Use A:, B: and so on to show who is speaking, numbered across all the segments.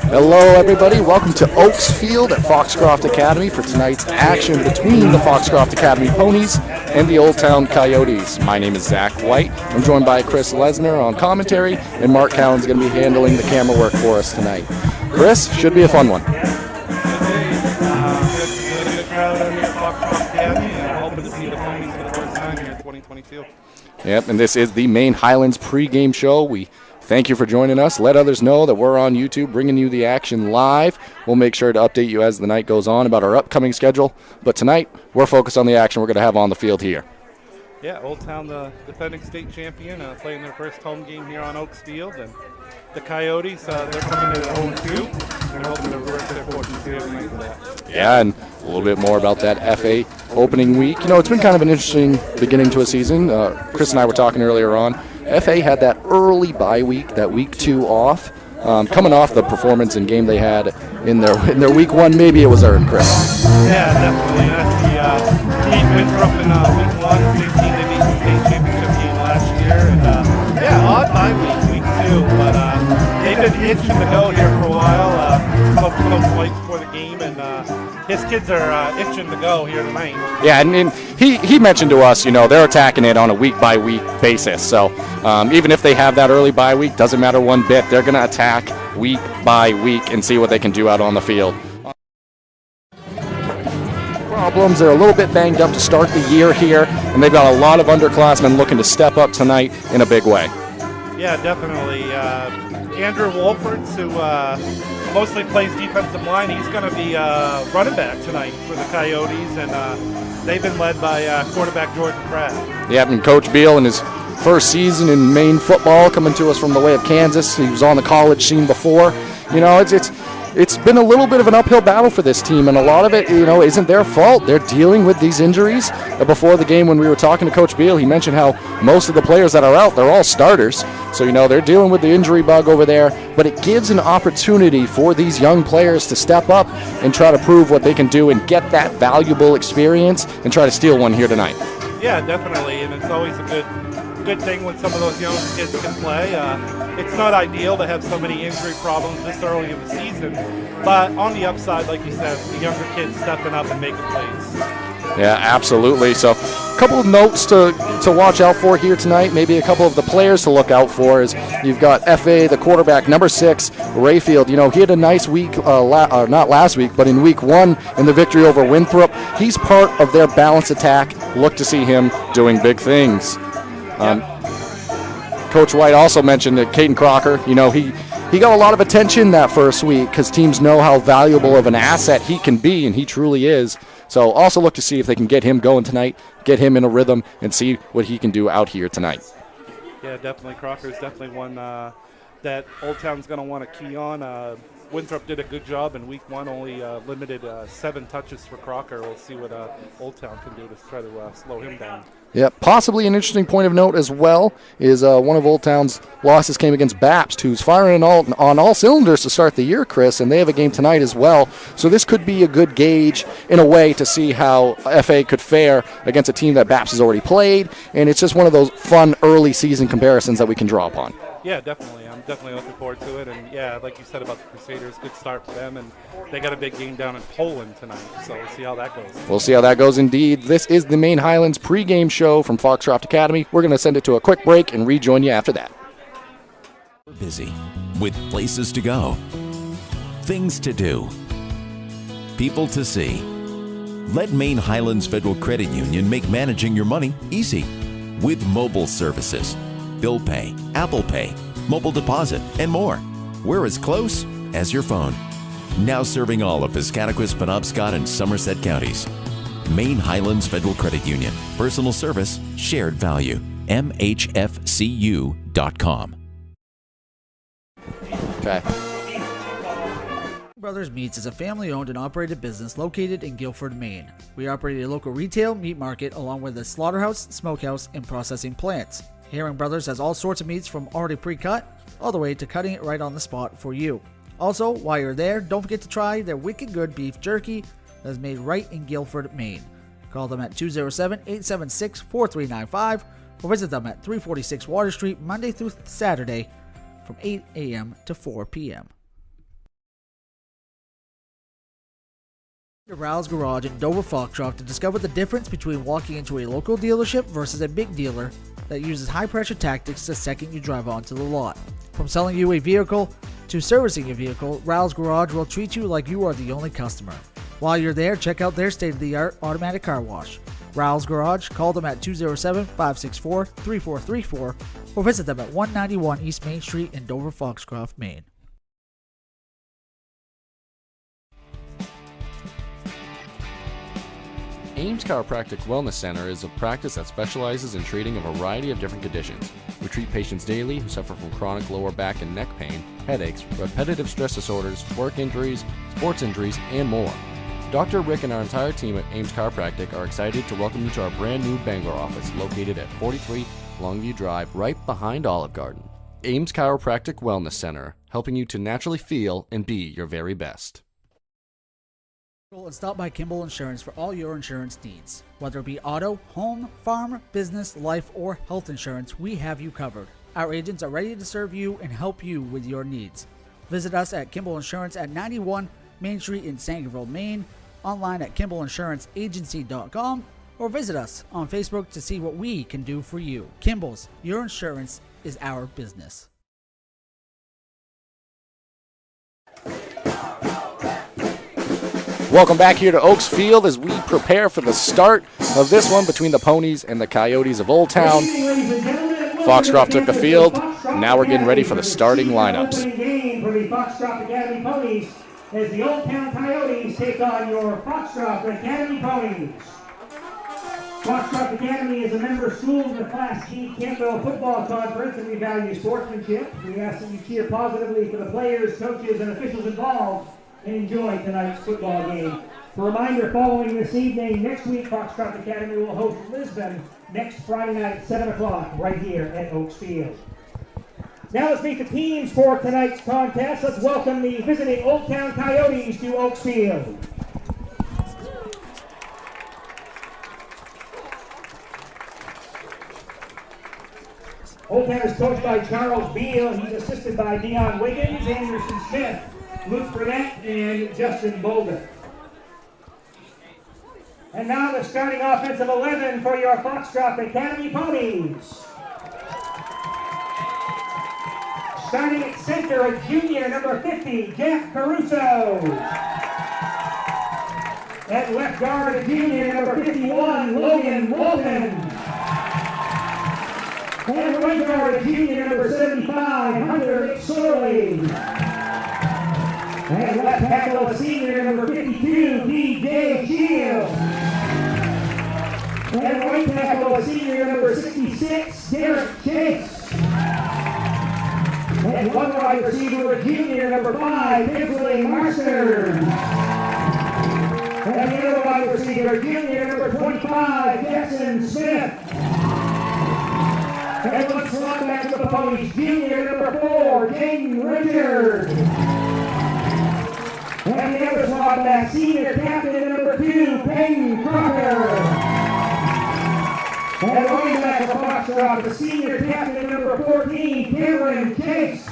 A: Hello, everybody. Welcome to Oaks Field at Foxcroft Academy for tonight's action between the Foxcroft Academy Ponies and the Old Town Coyotes. My name is Zach White. I'm joined by Chris Lesnar on commentary, and Mark Cowan's going to be handling the camera work for us tonight. Chris, should be a fun one.
B: Good crowd out here at Foxcroft Academy, and I'm hoping to see the Ponies for the first time here in 2022.
A: Yep, and this is the Maine Highlands pregame show. We thank you for joining us. Let others know that we're on YouTube bringing you the action live. We'll make sure to update you as the night goes on about our upcoming schedule. But tonight, we're focused on the action we're going to have on the field here.
B: Yeah, Old Town, the defending state champion, playing their first home game here on Oaks Field. And the Coyotes, they're coming in at 0-2. They're hoping to reverse their fortunes here tonight for that.
A: Yeah, and a little bit more about that FA opening week. You know, it's been kind of an interesting beginning to a season. Chris and I were talking earlier on. FA had that early bye week, that week 2 off, coming off the performance and game they had in their week 1. Maybe it was earned, Chris.
B: Yeah, definitely. That's the team Winthrop in week 1. Same team they beat the state championship game last year. And odd bye week 2, but they've been itching to go here for a while. Spoke to Coach White before the game, and his kids are itching to go here tonight.
A: Yeah, and he mentioned to us, you know, they're attacking it on a week-by-week basis. So even if they have that early bye week, doesn't matter one bit. They're going to attack week by week and see what they can do out on the field. Problems, they're a little bit banged up to start the year here, and they've got a lot of underclassmen looking to step up tonight in a big way.
B: Yeah, definitely. Andrew Wolferts, who mostly plays defensive line, he's going to be running back tonight for the Coyotes, and they've been led by quarterback Jordan Pratt. Yeah,
A: and Coach Beal in his first season in Maine football, coming to us from the way of Kansas. He was on the college scene before. You know, it's been a little bit of an uphill battle for this team, and a lot of it, you know, isn't their fault. They're dealing with these injuries. Before the game, when we were talking to Coach Beal, he mentioned how most of the players that are out, they're all starters. So, you know, they're dealing with the injury bug over there, but it gives an opportunity for these young players to step up and try to prove what they can do and get that valuable experience and try to steal one here tonight.
B: Yeah, definitely, and it's always a good thing when some of those young kids can play. It's not ideal to have so many injury problems this early in the season, but on the upside, like you said, the younger kids stepping up and making plays.
A: Yeah, absolutely. So a couple of notes to watch out for here tonight, maybe a couple of the players to look out for is you've got FA, the quarterback, number 6, Rayfield. You know, he had a nice week, not last week, but in week 1 in the victory over Winthrop. He's part of their balanced attack. Look to see him doing big things. Coach White also mentioned that Caden Crocker, you know, he got a lot of attention that first week because teams know how valuable of an asset he can be, and he truly is. So also look to see if they can get him going tonight, get him in a rhythm, and see what he can do out here tonight.
B: Yeah, definitely. Crocker's definitely one that Old Town's going to want to key on. Winthrop did a good job in week 1, only limited 7 touches for Crocker. We'll see what Old Town can do to try to slow him down.
A: Yeah, possibly an interesting point of note as well is one of Old Town's losses came against Bapst, who's firing on all cylinders to start the year, Chris, and they have a game tonight as well. So this could be a good gauge in a way to see how FA could fare against a team that Bapst has already played, and it's just one of those fun early season comparisons that we can draw upon.
B: Yeah, definitely. I'm definitely looking forward to it. And, yeah, like you said about the Crusaders, good start for them. And they got a big game down in Poland tonight, so we'll see how that goes.
A: We'll see how that goes indeed. This is the Maine Highlands pregame show from Foxcroft Academy. We're going to send it to a quick break and rejoin you after that.
C: Busy, with places to go, things to do, people to see. Let Maine Highlands Federal Credit Union make managing your money easy with mobile services. Bill Pay, Apple Pay, mobile deposit, and more. We're as close as your phone. Now serving all of Piscataquis, Penobscot, and Somerset counties. Maine Highlands Federal Credit Union. Personal service, shared value. MHFCU.com.
A: Okay.
D: Brothers Meats is a family-owned and operated business located in Guilford, Maine. We operate a local retail meat market along with a slaughterhouse, smokehouse, and processing plants. Herring Brothers has all sorts of meats from already pre-cut all the way to cutting it right on the spot for you. Also, while you're there, don't forget to try their wicked good beef jerky that is made right in Guilford, Maine. Call them at 207-876-4395 or visit them at 346 Water Street Monday through Saturday from 8 a.m. to 4 p.m. Rouse Garage in Dover Foxcroft to discover the difference between walking into a local dealership versus a big dealer that uses high-pressure tactics the second you drive onto the lot. From selling you a vehicle to servicing your vehicle, Rouse Garage will treat you like you are the only customer. While you're there, check out their state-of-the-art automatic car wash. Rouse Garage, call them at 207-564-3434 or visit them at 191 East Main Street in Dover Foxcroft, Maine.
A: Ames Chiropractic Wellness Center is a practice that specializes in treating a variety of different conditions. We treat patients daily who suffer from chronic lower back and neck pain, headaches, repetitive stress disorders, work injuries, sports injuries, and more. Dr. Rick and our entire team at Ames Chiropractic are excited to welcome you to our brand new Bangor office located at 43 Longview Drive, right behind Olive Garden. Ames Chiropractic Wellness Center, helping you to naturally feel and be your very best.
D: And stop by Kimball Insurance for all your insurance needs. Whether it be auto, home, farm, business, life, or health insurance, we have you covered. Our agents are ready to serve you and help you with your needs. Visit us at Kimball Insurance at 91 Main Street in Sangerville, Maine, online at KimballInsuranceAgency.com, or visit us on Facebook to see what we can do for you. Kimball's, your insurance is our business.
A: Welcome back here to Oaks Field as we prepare for the start of this one between the Ponies and the Coyotes of Old Town. Foxcroft took the field. Now we're getting ready for the starting lineups.
E: Game for the Foxcroft Academy Ponies as the Old Town Coyotes take on your Foxcroft Academy Ponies. Foxcroft Academy is a member school of the Class G Campbell Football Conference, and we value sportsmanship. We ask that you cheer positively for the players, coaches, and officials involved and enjoy tonight's football game. For a reminder, following this evening, next week, Foxcroft Academy will host Lisbon next Friday night at 7 o'clock right here at Oaks Field. Now let's meet the teams for tonight's contest. Let's welcome the visiting Old Town Coyotes to Oaks Field. Old Town is coached by Charles Beal. He's assisted by Dion Wiggins, Anderson Smith, Luke Burnett, and Justin Bolden. And now the starting offensive 11 for your Foxcroft Academy Ponies. Starting at center, a junior, number 50, Jeff Caruso. At left guard, a junior, number 51, Logan Walton. And right guard, a junior, number 75, Hunter Sorley. And left tackle, a senior, number 52, DJ Shields. And right tackle, a senior, number 66, Derek Chase. And one wide receiver, a junior, number 5, Kinsley Marster. And the other wide receiver, junior, number 25, Jackson Smith. And one slot back to the Ponies, junior, number 4, Jaden Richard. And the other slot back, senior captain, number 2, Peyton Crocker. And running back for Foxcroft, the senior captain, number 14, Cameron Chase.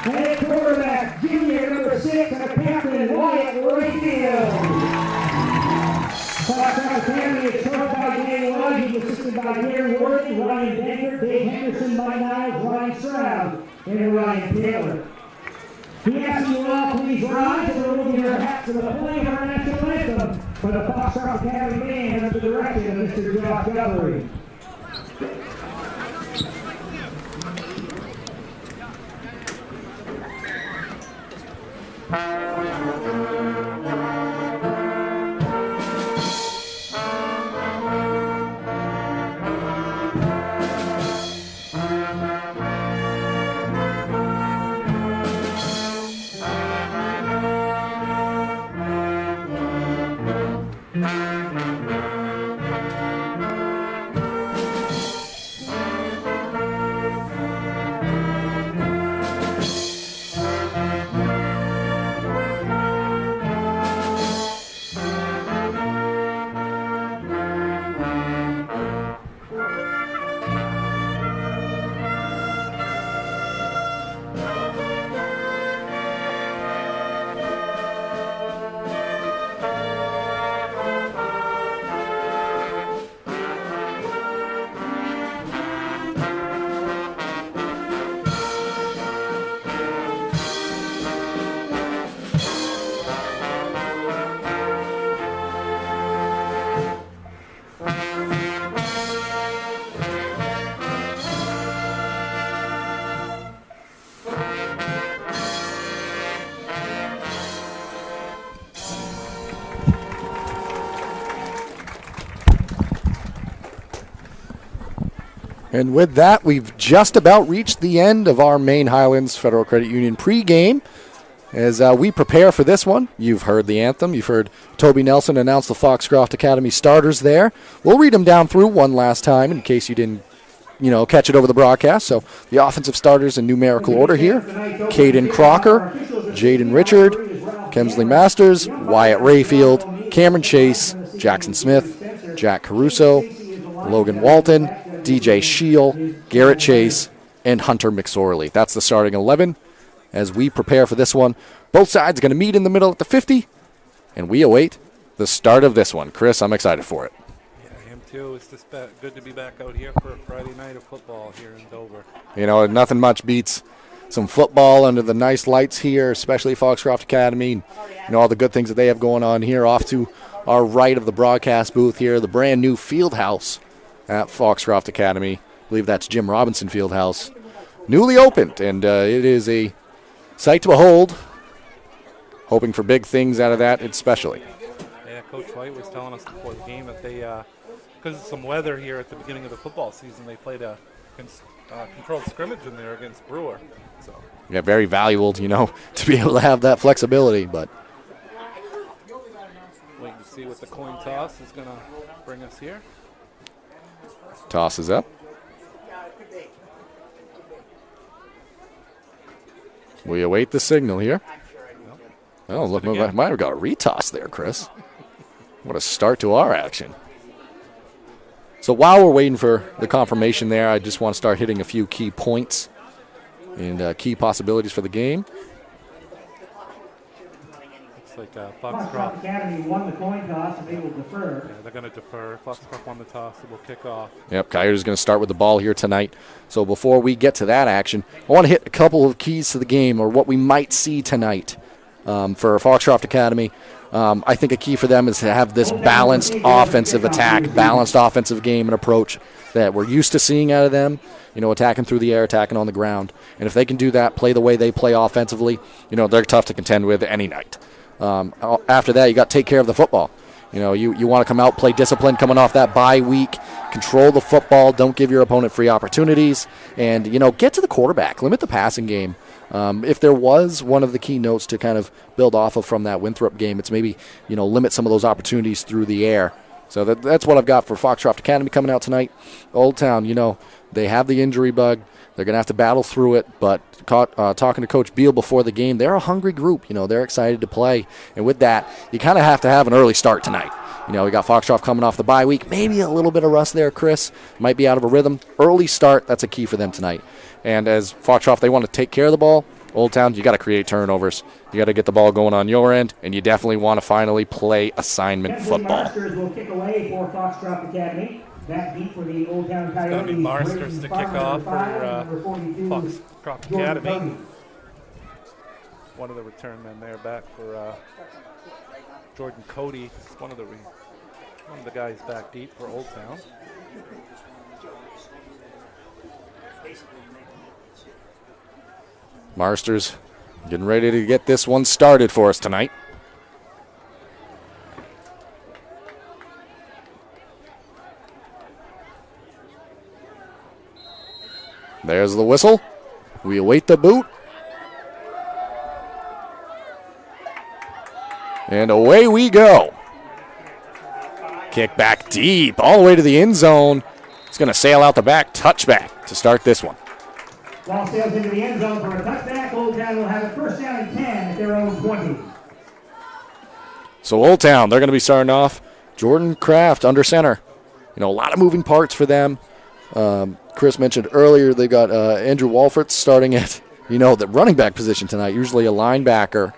E: And at quarterback, junior, number 6, and a captain, Wyatt Rayfield. Foxcroft Academy is coached by Danny Lodge, assisted by Gary Worthy, Ryan Denker, Dave Henderson by Knives, Ryan Stroud, and Ryan Taylor. We ask you all please rise and remove your hats to the play of our national anthem for the Foxcroft Academy band under the direction of Mr. Josh Guthrie.
A: And with that, we've just about reached the end of our Maine Highlands Federal Credit Union pregame. As we prepare for this one, you've heard the anthem. You've heard Toby Nelson announce the Foxcroft Academy starters there. We'll read them down through one last time in case you didn't, catch it over the broadcast. So the offensive starters in numerical order here: Caden Crocker, Jaden Richard, Kemsley Masters, Wyatt Rayfield, Cameron Chase, Jackson Smith, Jack Caruso, Logan Walton, DJ Scheel, Garrett Chase, and Hunter McSorley. That's the starting 11. As we prepare for this one, both sides are going to meet in the middle at the 50, and we await the start of this one. Chris, I'm excited for it.
B: Yeah, I am too. It's just good to be back out here for a Friday night of football here in Dover.
A: Nothing much beats some football under the nice lights here, especially Foxcroft Academy, and all the good things that they have going on here. Off to our right of the broadcast booth here, the brand new field house at Foxcroft Academy. I believe that's Jim Robinson Field House. Newly opened, and it is a sight to behold. Hoping for big things out of that, especially.
B: Yeah, Coach White was telling us before the game that they, because of some weather here at the beginning of the football season, they played a controlled scrimmage in there against Brewer. So
A: Yeah, very valuable, to be able to have that flexibility. But
B: waiting to see what the coin toss is going to bring us here.
A: Toss is up. We await the signal here. Oh, look, I might have got a retoss there, Chris. What a start to our action. So while we're waiting for the confirmation there, I just want to start hitting a few key points and key possibilities for the game.
B: Looks like
E: Foxcroft Academy won the coin toss and they will defer.
B: Yeah, they're going to defer. Foxcroft won the toss, so we'll kick off.
A: Yep, Coyotes going to start with the ball here tonight. So before we get to that action, I want to hit a couple of keys to the game, or what we might see tonight for Foxcroft Academy. I think a key for them is to have this balanced offensive attack, balanced offensive game and approach that we're used to seeing out of them, attacking through the air, attacking on the ground. And if they can do that, play the way they play offensively, they're tough to contend with any night. After that, you got to take care of the football. You want to come out, play discipline coming off that bye week, control the football, don't give your opponent free opportunities, and, get to the quarterback, limit the passing game. If there was one of the key notes to kind of build off of from that Winthrop game, it's maybe, limit some of those opportunities through the air. So that's what I've got for Foxcroft Academy coming out tonight. Old Town, they have the injury bug. They're going to have to battle through it, but talking to Coach Beal before the game, they're a hungry group. They're excited to play. And with that, you kind of have to have an early start tonight. We got Foxcroft coming off the bye week. Maybe a little bit of rust there, Chris. Might be out of a rhythm. Early start, that's a key for them tonight. And as Foxcroft, they want to take care of the ball. Old Town, you got to create turnovers. You got to get the ball going on your end, and you definitely want to finally play assignment football.
E: Masters will kick away for Foxcroft Academy. That beat for the Old Town Coyotes.
B: It's going to be Marsters to kick off for Foxcroft Academy. One of the return men there back for Jordan Cody. One of the guys back deep for Old Town.
A: Marsters getting ready to get this one started for us tonight. There's the whistle. We await the boot. And away we go. Kick back deep, all the way to the end zone. It's going to sail out the back, touchback to start this one.
E: Ball sails into the end zone for a touchback. Old Town will have a first down and 10 at their own 20.
A: So Old Town, they're going to be starting off. Jordan Kraft under center. A lot of moving parts for them. Chris mentioned earlier they got Andrew Walford starting at, the running back position tonight, usually a linebacker.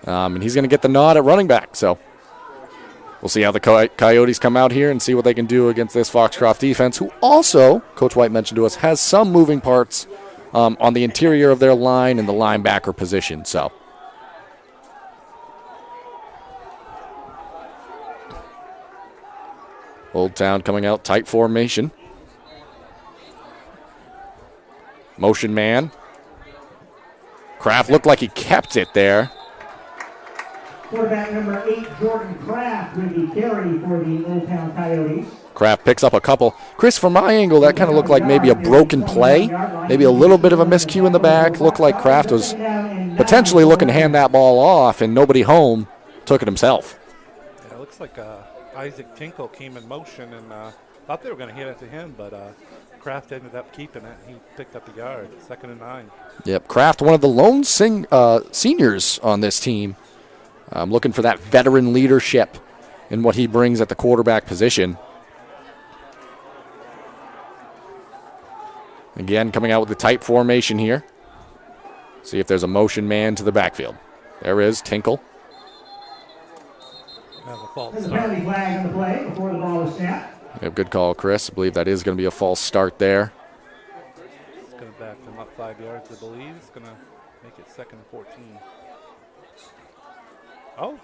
A: And he's going to get the nod at running back. So we'll see how the Coyotes come out here and see what they can do against this Foxcroft defense, who also, Coach White mentioned to us, has some moving parts on the interior of their line and the linebacker position. So Old Town coming out tight formation. Motion man. Kraft looked like he kept it there.
E: Quarterback number 8, Jordan Kraft, with the carry for the Old Town Coyotes.
A: Kraft picks up a couple. Chris, from my angle, that kind of looked like maybe a broken play. Maybe a little bit of a miscue in the back. Looked like Kraft was potentially looking to hand that ball off, and nobody home took it himself.
B: Yeah, it looks like Isaac Tinkle came in motion and thought they were going to hit it to him, but Kraft ended up keeping it. He picked up the yard, 2nd and 9.
A: Yep, Kraft, one of the lone seniors on this team. Looking for that veteran leadership in what he brings at the quarterback position. Again, coming out with the tight formation here. See if there's a motion man to the backfield. There is Tinkle.
E: There's a penalty flag on the play before the ball is snapped.
A: Yeah, good call, Chris. I believe that is going to be a false start there.
B: It's going to back them up 5 yards, I believe. It's going to make it 2nd and 14. Oh,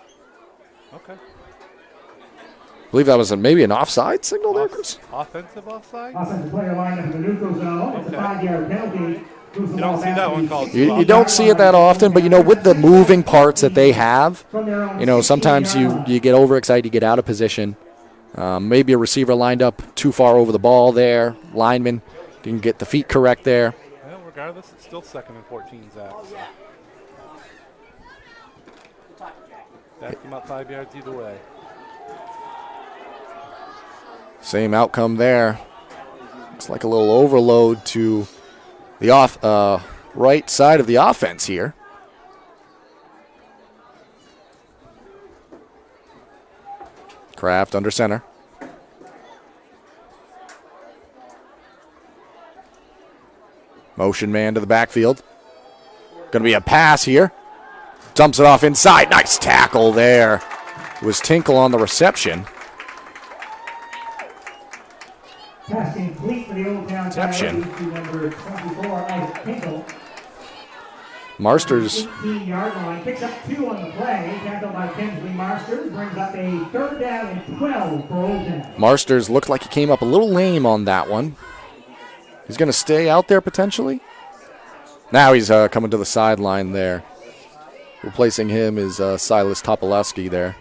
B: okay.
A: I believe that was maybe an offside signal there, Chris.
B: Offensive offside?
E: Offensive player lined up in the neutral zone. It's a 5-yard penalty.
B: You don't see that one called.
A: You don't see it that often, but, with the moving parts that they have, sometimes you get overexcited, you get out of position. Maybe a receiver lined up too far over the ball there. Lineman didn't get the feet correct there.
B: Well, regardless, it's still 2nd and 14, Zach. Back them up 5 yards either way.
A: Same outcome there. Looks like a little overload to the right side of the offense here. Kraft under center. Motion man to the backfield. Going to be a pass here. Dumps it off inside. Nice tackle there. It was Tinkle on the reception.
E: Pass complete for the Old Town
A: Interception.
E: Coyotes to number 24, Isaac Tinkle.
A: Marsters.
E: 18-yard line. Picks up 2 on the play. Tackled by Kinsley Marsters. Brings up a 3rd down and 12 for Old Town.
A: Marsters looked like he came up a little lame on that one. He's going to stay out there potentially. Now he's coming to the sideline there. Replacing him is Silas Topolowski there.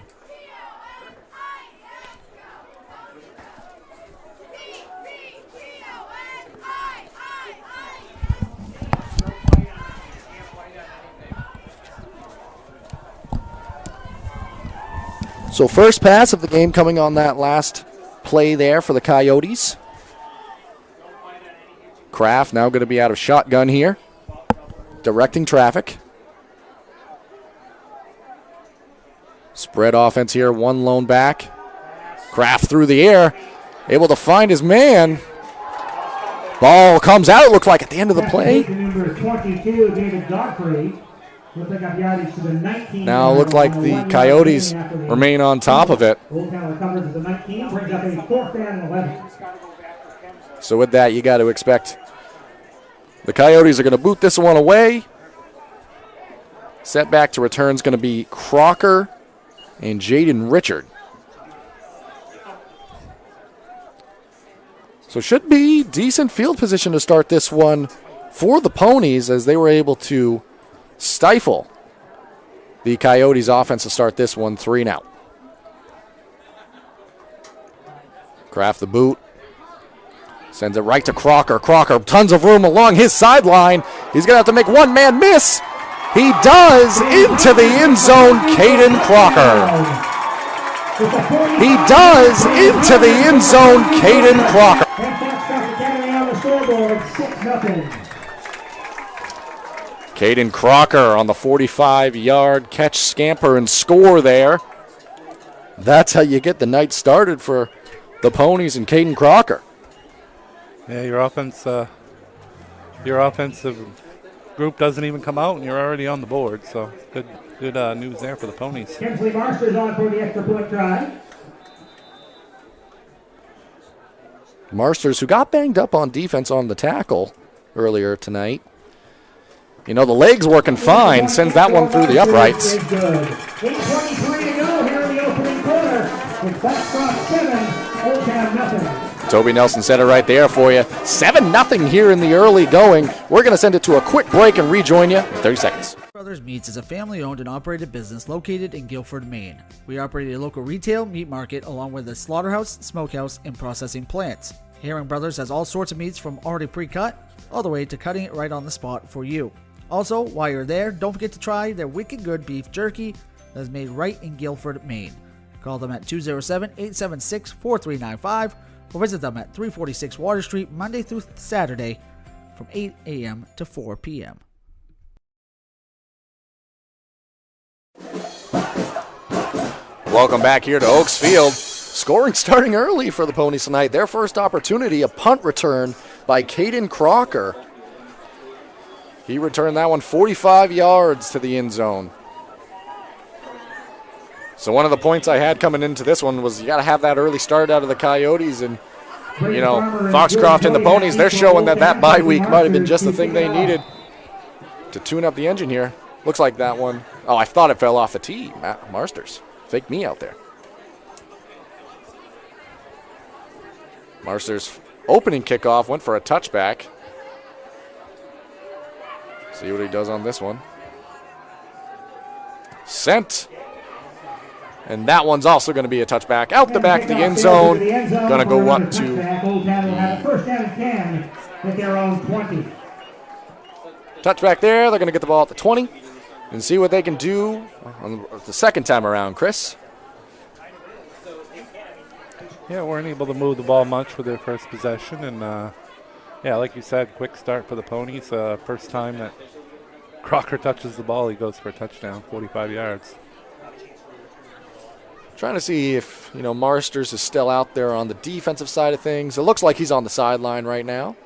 A: So first pass of the game coming on that last play there for the Coyotes. Kraft now going to be out of shotgun here, directing traffic. Spread offense here, one lone back. Kraft through the air, able to find his man. Ball comes out, it looked like at the end of the play.
E: Number 22, David Godfrey.
A: Now it looked like the Coyotes remain on top of it. So with that, you got to expect the Coyotes are going to boot this one away. Setback to return is going to be Crocker and Jaden Richard. So should be decent field position to start this one for the Ponies, as they were able to stifle the Coyotes' offense to start this one 3-0. Kraft the boot. Sends it right to Crocker. Crocker, tons of room along his sideline. He's going to have to make one man miss. He does, into the end zone, Caden Crocker. He does, into the end zone, Caden Crocker.
E: Foxcroft Academy on the scoreboard, 6-0.
A: Caden Crocker on the 45-yard catch, scamper, and score there. That's how you get the night started for the Ponies and Caden Crocker.
B: Yeah, your offensive group doesn't even come out, and you're already on the board. So good news there for the Ponies.
E: Kinsley Marsters on for the extra point try.
A: Marsters, who got banged up on defense on the tackle earlier tonight. You know, the leg's working fine. Sends that one through the uprights.
E: 8:23 to go here in the opening quarter. With Foxcroft 7, Old Town nothing.
A: Toby Nelson said it right there for you. 7-0 here in the early going. We're going to send it to a quick break and rejoin you in 30 seconds.
D: Brothers Meats is a family-owned and operated business located in Guilford, Maine. We operate a local retail meat market along with a slaughterhouse, smokehouse, and processing plants. Herring Brothers has all sorts of meats from already pre-cut all the way to cutting it right on the spot for you. Also, while you're there, don't forget to try their wicked good beef jerky that is made right in Guilford, Maine. Call them at 207-876-4395 or visit them at 346 Water Street Monday through Saturday from 8 a.m. to 4 p.m.
A: Welcome back here to Oaks Field. Scoring starting early for the Ponies tonight. Their first opportunity, a punt return by Caden Crocker. He returned that one 45 yards to the end zone. So one of the points I had coming into this one was you got to have that early start out of the Coyotes. And, you know, Foxcroft and the Ponies, they're showing that bye week might have been just the thing they needed to tune up the engine here. Looks like that one. Oh, I thought it fell off the tee. Marsters faked me out there. Marsters opening kickoff went for a touchback. See what he does on this one. Sent. And that one's also going to be a touchback. Out the back of the end zone. Going to go up to
E: first down and 10 at their own 20.
A: touchback there. They're going to get the ball at the 20 and see what they can do on the second time around, Chris.
B: Yeah, weren't able to move the ball much with their first possession. And, yeah, like you said, quick start for the Ponies. First time that Crocker touches the ball, he goes for a touchdown, 45 yards.
A: Trying to see if, you know, Marsters is still out there on the defensive side of things. It looks like he's on the sideline right now.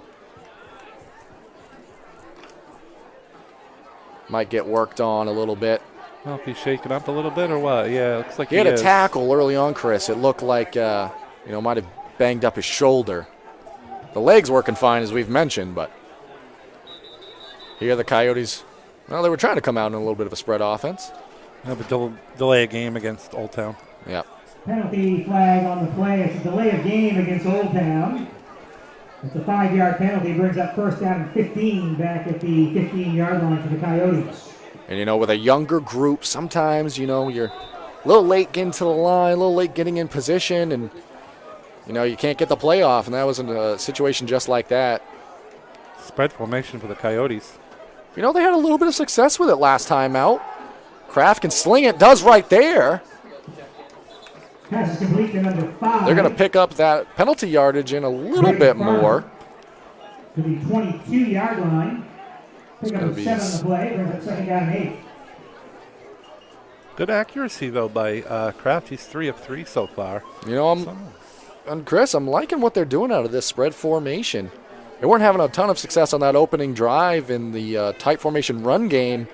A: Might get worked on a little bit.
B: Well, if he's shaken up a little bit or what? Yeah, it looks like
A: he had a tackle early on, Chris. It looked like, you know, might have banged up his shoulder. The leg's working fine, as we've mentioned, but here the Coyotes, well, they were trying to come out in a little bit of a spread offense.
B: Yeah, but delay a game against Old Town.
A: Yep.
E: Penalty flag on the play. It's a delay of game against Old Town. It's a 5-yard penalty. Brings up first down and 15 back at the 15-yard line for the Coyotes.
A: And, you know, with a younger group, sometimes, you know, you're a little late getting to the line, a little late getting in position, and, you know, you can't get the play off. And that was in a situation just like that.
B: Spread formation for the Coyotes.
A: You know, they had a little bit of success with it last time out. Kraft can sling it, does right there.
E: Pass is complete to number 5.
A: They're going to pick up that penalty yardage in a little bit more.
E: To the 22-yard line. Pick up 7 on the play. Brings up second down and 8.
B: Good accuracy, though, by Kraft. He's 3 of 3 so far.
A: You know, and Chris, I'm liking what they're doing out of this spread formation. They weren't having a ton of success on that opening drive in the tight formation run game.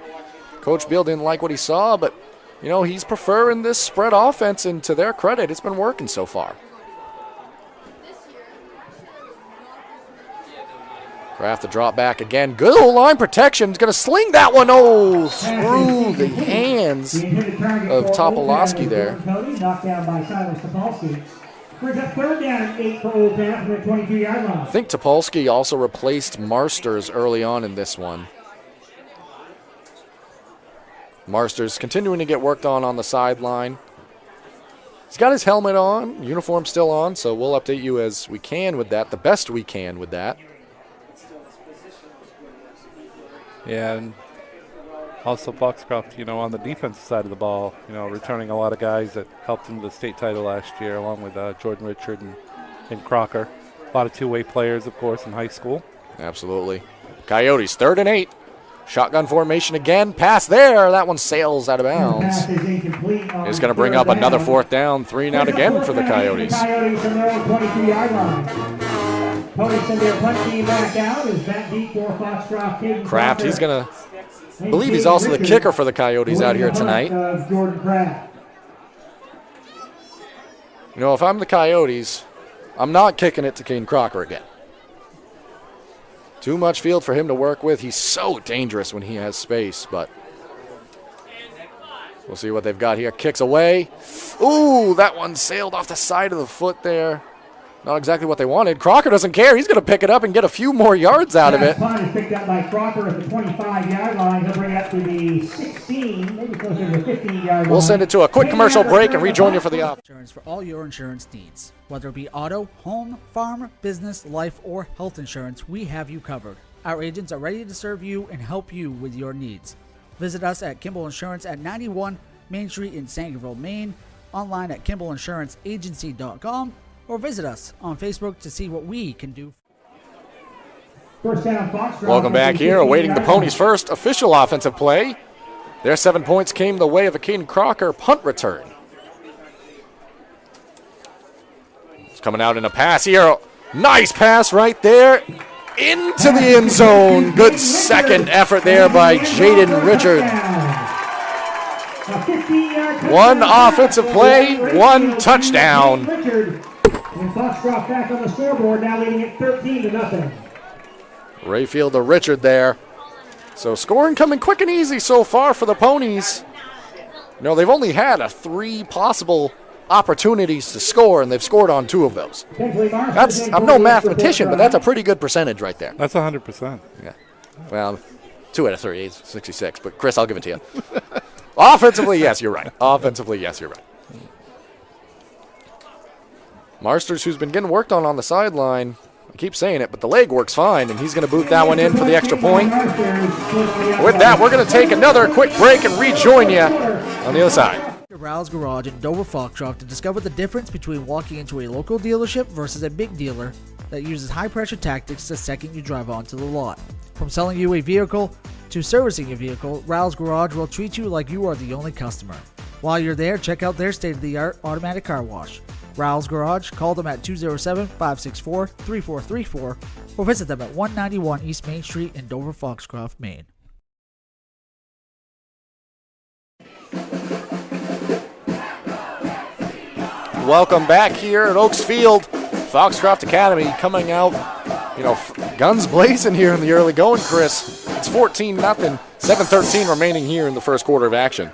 A: Coach Beal didn't like what he saw, but, you know, he's preferring this spread offense, and to their credit, it's been working so far. Kraft to drop back again. Good old line protection. He's going to sling that one, through the hands of Topolowski there.
E: Knocked down by Silas Topolsky. Brings up third down and 8 for Old Town from the 22-yard line.
A: I think Topolsky also replaced Marsters early on in this one. Marsters continuing to get worked on the sideline. He's got his helmet on, uniform still on, so we'll update you as we can with that, the best we can with that.
B: Yeah, and also Foxcroft, you know, on the defensive side of the ball, you know, returning a lot of guys that helped him to the state title last year, along with Jordan Richard and Crocker. A lot of two-way players, of course, in high school.
A: Absolutely. Coyotes, 3rd and 8. Shotgun formation again. Pass there. That one sails out of bounds. It's going to bring up another 4th down. 3 and out again for the Coyotes.
E: Coyotes from their own 22-yard line. Ponies send their punt team back out. Is that deep for Foxcroft?
A: Kraft, he's going to, I believe he's also the kicker for the Coyotes out here tonight.
E: Jordan Kraft.
A: You know, if I'm the Coyotes, I'm not kicking it to Kane Crocker again. Too much field for him to work with. He's so dangerous when he has space, but we'll see what they've got here. Kicks away. Ooh, that one sailed off the side of the foot there. Not exactly what they wanted. Crocker doesn't care. He's going to pick it up and get a few more yards out of it.
E: Punt is picked up by Crocker at the 25-yard line. He'll bring it up to the 16, maybe closer to the 15-yard line.
A: We'll send it to a quick commercial break and rejoin you for the off.
D: Insurance for all your insurance needs. Whether it be auto, home, farm, business, life, or health insurance, we have you covered. Our agents are ready to serve you and help you with your needs. Visit us at Kimball Insurance at 91 Main Street in Sangerville, Maine, online at KimballInsuranceAgency.com, or visit us on Facebook to see what we can do.
E: First down, Foxcroft.
A: Welcome back here, awaiting the Ponies' first official offensive play. Their 7 points came the way of a Caden Crocker punt return. It's coming out in a pass here. Nice pass right there into the end zone. Good second effort there by Jaden Richard. One offensive play, one touchdown.
E: And Foxcroft back on the scoreboard, now leading it 13-0.
A: Rayfield to Richard there. So scoring coming quick and easy so far for the Ponies. You know, they've only had 3 possible opportunities to score, and they've scored on 2 of those. I'm no mathematician, but that's a pretty good percentage right there.
B: That's 100%.
A: Yeah. Well, 2 out of 3 is 66, but Chris, I'll give it to you. Offensively, yes, you're right. Offensively, yes, you're right. Marsters, who's been getting worked on the sideline, I keep saying it, but the leg works fine, and he's going to boot that one in for the extra point. With that, we're going to take another quick break and rejoin you on the other side.
D: Rouse Garage in Dover Foxcroft to discover the difference between walking into a local dealership versus a big dealer that uses high-pressure tactics the second you drive onto the lot. From selling you a vehicle to servicing your vehicle, Rouse Garage will treat you like you are the only customer. While you're there, check out their state-of-the-art automatic car wash. Rouse Garage, call them at 207-564-3434 or visit them at 191 East Main Street in Dover Foxcroft, Maine.
A: Welcome back here at Oaks Field. Foxcroft Academy coming out, guns blazing here in the early going, Chris. It's 14-0, 7:13 remaining here in the first quarter of action.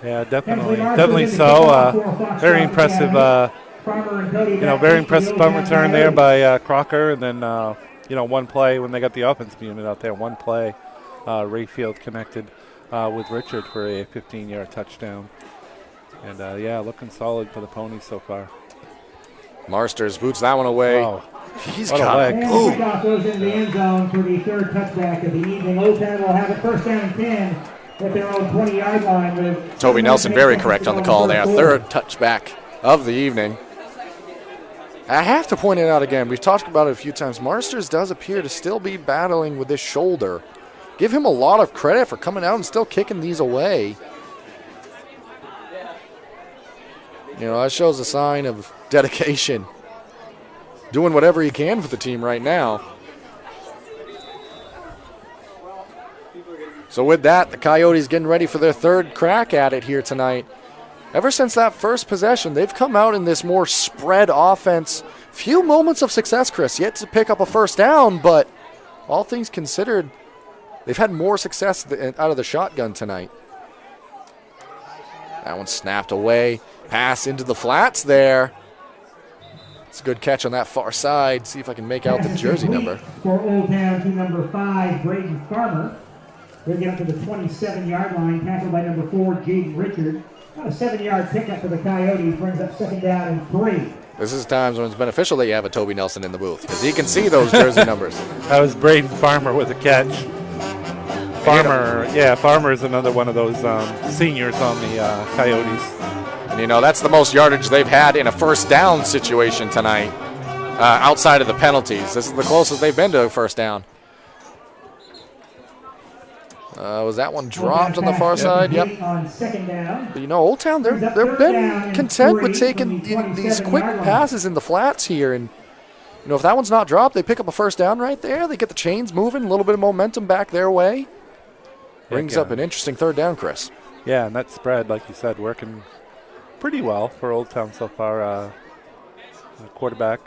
B: Yeah, definitely so. Very impressive, very impressive punt return there by Crocker, and then one play when they got the offensive unit out there. One play, Rayfield connected with Richard for a 15-yard touchdown. And, looking solid for the Ponies so far.
A: Marsters boots that one away.
B: Oh,
A: he's
B: what
A: got
B: a leg.
E: And kickoff goes into the end zone for the third touchback of the evening. Old Town will have it first down and 10 at their own 20-yard line. With
A: Toby Nelson very correct on the call there. Third touchback of the evening. I have to point it out again. We've talked about it a few times. Marsters does appear to still be battling with this shoulder. Give him a lot of credit for coming out and still kicking these away. That shows a sign of dedication. Doing whatever he can for the team right now. So with that, the Coyotes getting ready for their third crack at it here tonight. Ever since that first possession, they've come out in this more spread offense. Few moments of success, Chris, yet to pick up a first down, but all things considered, they've had more success out of the shotgun tonight. That one snapped away. Pass into the flats there. It's a good catch on that far side. See if I can make out the jersey number.
E: For Old Town to number 5, Braden Farmer. They'll get up to the 27-yard line, tackled by number 4, Jaden Richard. About a 7-yard pickup for the Coyotes, brings up second down and 3.
A: This is times when it's beneficial that you have a Toby Nelson in the booth because he can see those jersey numbers.
B: That was Braden Farmer with a catch. Farmer is another one of those seniors on the Coyotes.
A: And, that's the most yardage they've had in a first down situation tonight outside of the penalties. This is the closest they've been to a first down. Was that one dropped on the far side? Yep.
E: On second down.
A: But, Old Town, they've been content with taking these quick passes in the flats here. And, if that one's not dropped, they pick up a first down right there. They get the chains moving, a little bit of momentum back their way. Brings up an interesting third down, Chris.
B: Yeah, and that spread, like you said, working pretty well for Old Town so far. Quarterback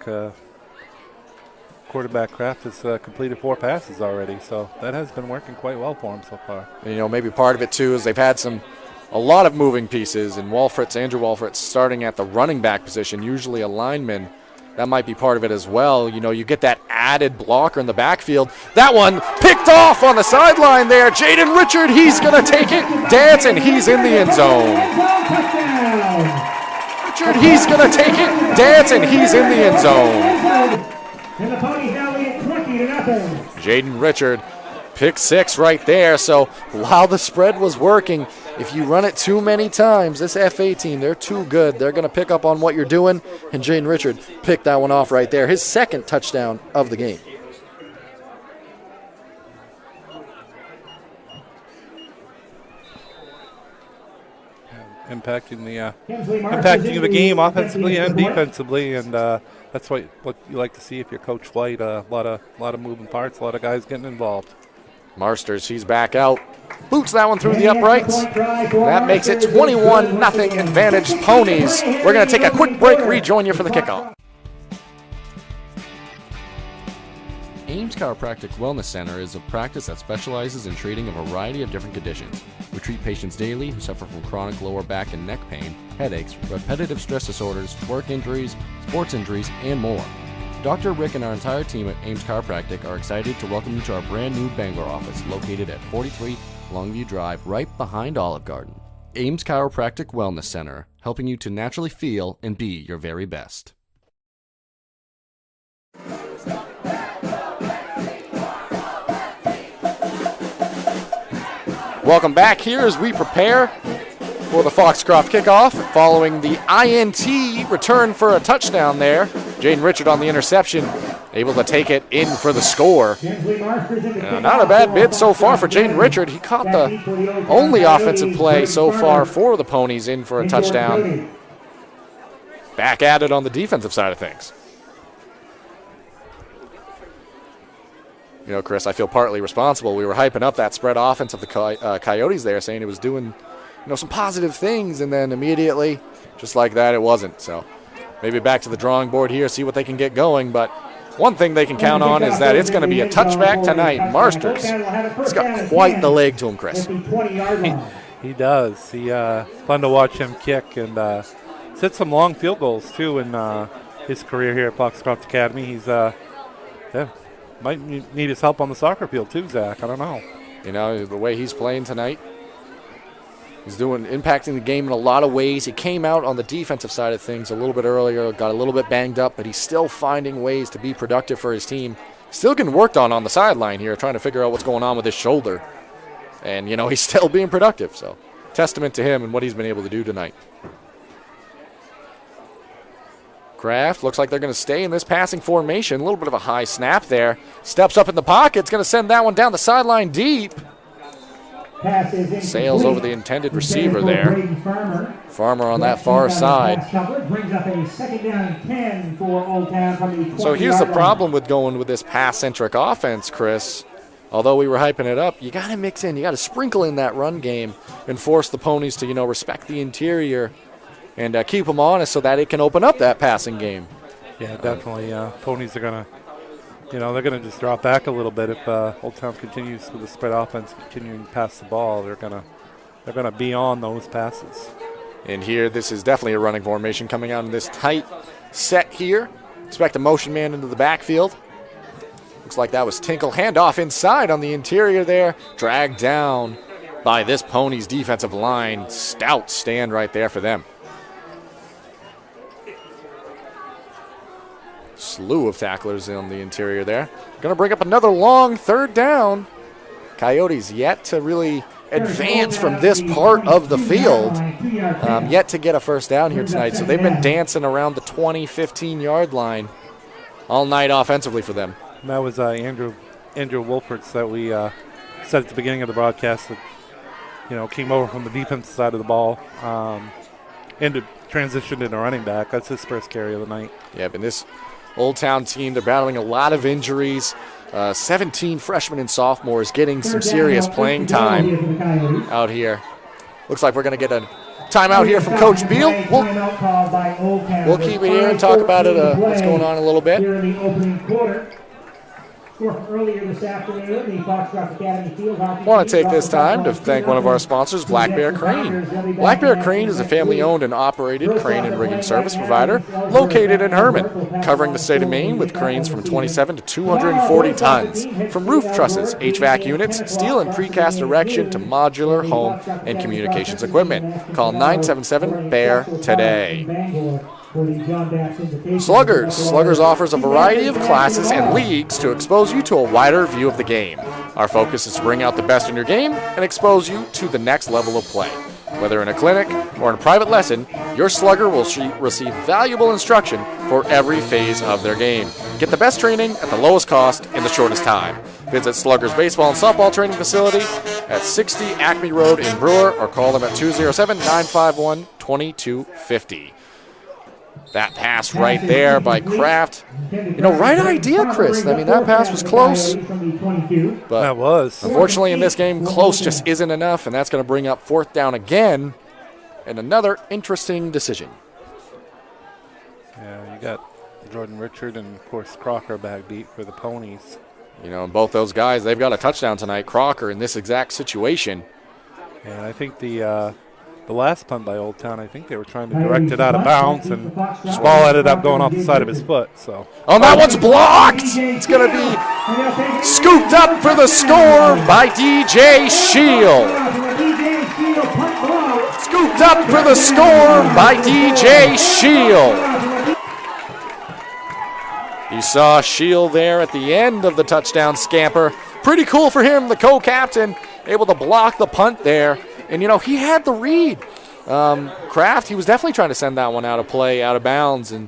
B: Kraft has completed 4 passes already, so that has been working quite well for him so far.
A: And, maybe part of it too is they've had a lot of moving pieces, and Andrew Walfritz starting at the running back position, usually a lineman. that might be part of it as well. You know, you get that added blocker in the backfield. That one picked off on the sideline there. Jaden Richard, he's going to take it. Dance, and he's in the end zone. Richard, he's going to take it. Dance, and he's in the end zone.
E: And the Ponies now lead 20-0.
A: Jaden Richard, pick 6 right there. So while the spread was working, if you run it too many times, this FA team, they're too good. They're going to pick up on what you're doing, and Jaden Richard picked that one off right there. His second touchdown of the game.
B: Impacting the game offensively and defensively, and that's what you like to see if you're Coach White. A lot of moving parts, a lot of guys getting involved.
A: Marsters, he's back out. Boots that one through the uprights. That makes it 21-0 advantage Ponies. We're going to take a quick break, rejoin you for the kickoff. Ames Chiropractic Wellness Center is a practice that specializes in treating a variety of different conditions. We treat patients daily who suffer from chronic lower back and neck pain, headaches, repetitive stress disorders, work injuries, sports injuries, and more. Dr. Rick and our entire team at Ames Chiropractic are excited to welcome you to our brand new Bangor office located at 43 Longview Drive, right behind Olive Garden. Ames Chiropractic Wellness Center, helping you to naturally feel and be your very best. Welcome back here as we prepare for the Foxcroft kickoff following the INT return for a touchdown there. Jaden Richard on the interception, able to take it in for the score. Not a bad bid so far for Jaden Richard. He caught the only offensive play so far for the Ponies in for a touchdown. Back at it on the defensive side of things. You know, Chris, I feel partly responsible. We were hyping up that spread offense of the Coyotes there, saying it was doing, you know, some positive things, and then immediately, just like that, it wasn't. So maybe back to the drawing board here, see what they can get going. But one thing they can count on is that it's going to be a touchback tonight. Marsters, he's got quite the leg to him, Chris.
B: He does. He fun to watch him kick, and set some long field goals too in his career here at Foxcroft Academy. He's might need his help on the soccer field too, Zach. I don't know.
A: You know, the way he's playing tonight, he's impacting the game in a lot of ways. He came out on the defensive side of things a little bit earlier, got a little bit banged up, but he's still finding ways to be productive for his team. Still getting worked on the sideline here, trying to figure out what's going on with his shoulder. And, you know, he's still being productive. So, testament to him and what he's been able to do tonight. Kraft looks like they're going to stay in this passing formation. A little bit of a high snap there. Steps up in the pocket. It's going to send that one down the sideline deep. Sails over the intended receiver there. Farmer on that far side. So here's the problem with going with this pass-centric offense, Chris. Although we were hyping it up, you got to mix in. You got to sprinkle in that run game and force the Ponies to, you know, respect the interior and keep them honest so that it can open up that passing game.
B: Yeah, definitely. Ponies are going to, you know, they're going to just drop back a little bit if Old Town continues with the spread offense, continuing to pass the ball. They're going to be on those passes.
A: And here, this is definitely a running formation coming out in this tight set here. Expect a motion man into the backfield. Looks like that was Tinkle. Handoff inside on the interior there. Dragged down by this Ponies defensive line. Stout stand right there for them. Slew of tacklers on the interior there. Going to bring up another long third down. Coyotes yet to really advance from this part of the field. Yet to get a first down here tonight. So they've been dancing around the 20, 15-yard line all night offensively for them.
B: And that was Andrew Wolferts that we said at the beginning of the broadcast that, you know, came over from the defensive side of the ball and transitioned into running back. That's his first carry of the night.
A: Yeah, but this Old Town team, they're battling a lot of injuries. 17 freshmen and sophomores getting some serious playing time out here. Looks like we're going to get a timeout here from Coach Beal. We'll keep it here and talk about it, what's going on a little bit.
E: Score from earlier this afternoon, the Foxcroft Academy field hockey.
A: I want to take this time to thank one of our sponsors, Black Bear Crane. Black Bear Crane is a family-owned and operated crane and rigging service provider located in Herman, covering the state of Maine with cranes from 27 to 240 tons. From roof trusses, HVAC units, steel and precast erection to modular home and communications equipment. Call 977-BEAR today. Sluggers. Sluggers offers a variety of classes and leagues to expose you to a wider view of the game. Our focus is to bring out the best in your game and expose you to the next level of play. Whether in a clinic or in a private lesson, your slugger will receive valuable instruction for every phase of their game. Get the best training at the lowest cost in the shortest time. Visit Sluggers Baseball and Softball Training Facility at 60 Acme Road in Brewer or call them at 207-951-2250. That pass right there by Kraft. Right idea, Chris. I mean, that pass was close. But
B: that was.
A: Unfortunately, in this game, close just isn't enough, and that's going to bring up fourth down again. And another interesting decision.
B: Yeah, you got Jordan Richard and, of course, Crocker back deep for the Ponies.
A: And both those guys, they've got a touchdown tonight. Crocker in this exact situation.
B: And I think the last punt by Old Town, I think they were trying to direct it out of bounds, and Small ended up going off the side of his foot. So,
A: that one's blocked. It's going to be scooped up for the score by DJ Shield. Scooped up for the score by DJ Shield. You saw Shield there at the end of the touchdown scamper. Pretty cool for him, the co-captain, able to block the punt there. And, he had the read. Kraft, he was definitely trying to send that one out of play, out of bounds. And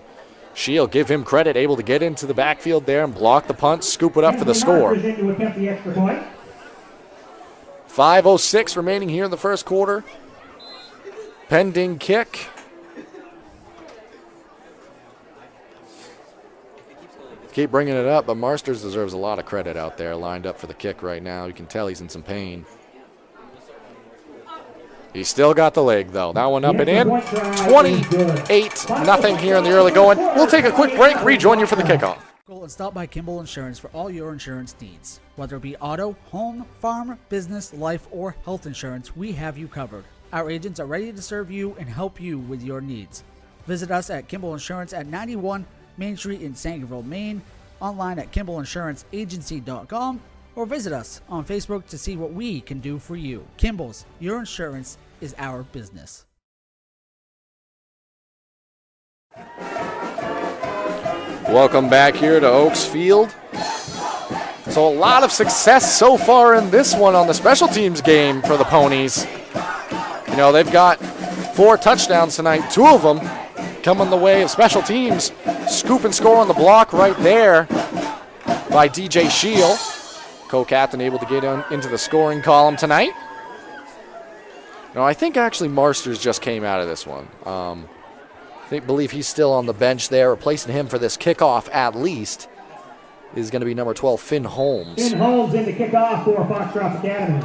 A: Shield, give him credit, able to get into the backfield there and block the punt, scoop it up for the score. 5:06 remaining here in the first quarter. Pending kick. Keep bringing it up, but Marsters deserves a lot of credit out there, lined up for the kick right now. You can tell he's in some pain. He's still got the leg, though. That one up and in. 28-0 here in the early going. We'll take a quick break, rejoin you for the kickoff.
D: And stop by Kimball Insurance for all your insurance needs. Whether it be auto, home, farm, business, life, or health insurance, we have you covered. Our agents are ready to serve you and help you with your needs. Visit us at Kimball Insurance at 91 Main Street in Sangerville, Maine, online at KimballInsuranceAgency.com, or visit us on Facebook to see what we can do for you. Kimball's, your insurance is our business.
A: Welcome back here to Oaks Field. So a lot of success so far in this one on the special teams game for the Ponies. They've got 4 touchdowns tonight, 2 of them coming the way of special teams. Scoop and score on the block right there by DJ Shield. Co-captain able to get into the scoring column tonight. I think actually Marsters just came out of this one. I believe he's still on the bench there. Replacing him for this kickoff at least is going to be number 12, Finn Holmes.
E: Finn Holmes in the kickoff for Foxcroft Academy.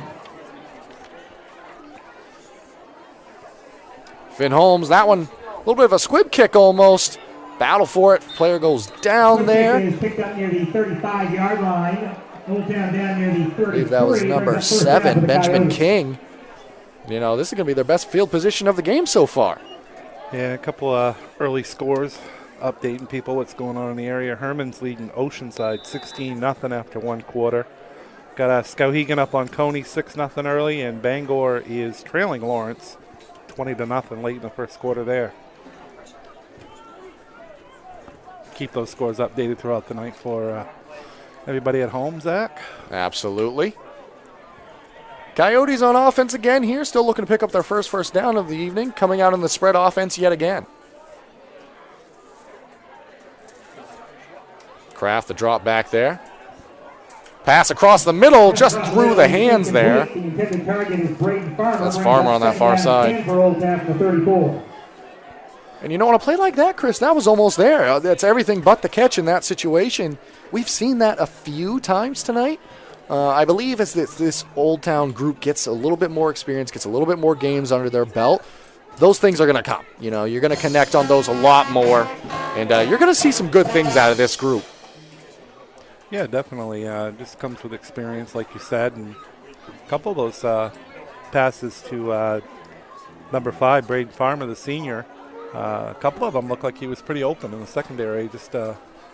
A: Finn Holmes, that one, a little bit of a squib kick almost. Battle for it. Player goes down there.
E: Is picked up near the 35-yard line. Old Town down near the 33.
A: I believe that was number 7, Benjamin King. This is going to be their best field position of the game so far.
B: Yeah, a couple of early scores, updating people what's going on in the area. Herman's leading Oceanside 16-0 after one quarter. Got Skowhegan up on Coney 6-0 early, and Bangor is trailing Lawrence 20-0 late in the first quarter there. Keep those scores updated throughout the night for everybody at home, Zach.
A: Absolutely. Coyotes on offense again here, still looking to pick up their first down of the evening, coming out in the spread offense yet again. Kraft, the drop back there. Pass across the middle, just through the hands there. That's Farmer on that far side. And on a play like that, Chris, that was almost there. That's everything but the catch in that situation. We've seen that a few times tonight. I believe as this Old Town group gets a little bit more experience, gets a little bit more games under their belt, those things are going to come. You're going to connect on those a lot more, and you're going to see some good things out of this group.
B: Yeah, definitely. Just comes with experience, like you said, and a couple of those passes to number 5, Braden Farmer, the senior. A couple of them looked like he was pretty open in the secondary. Just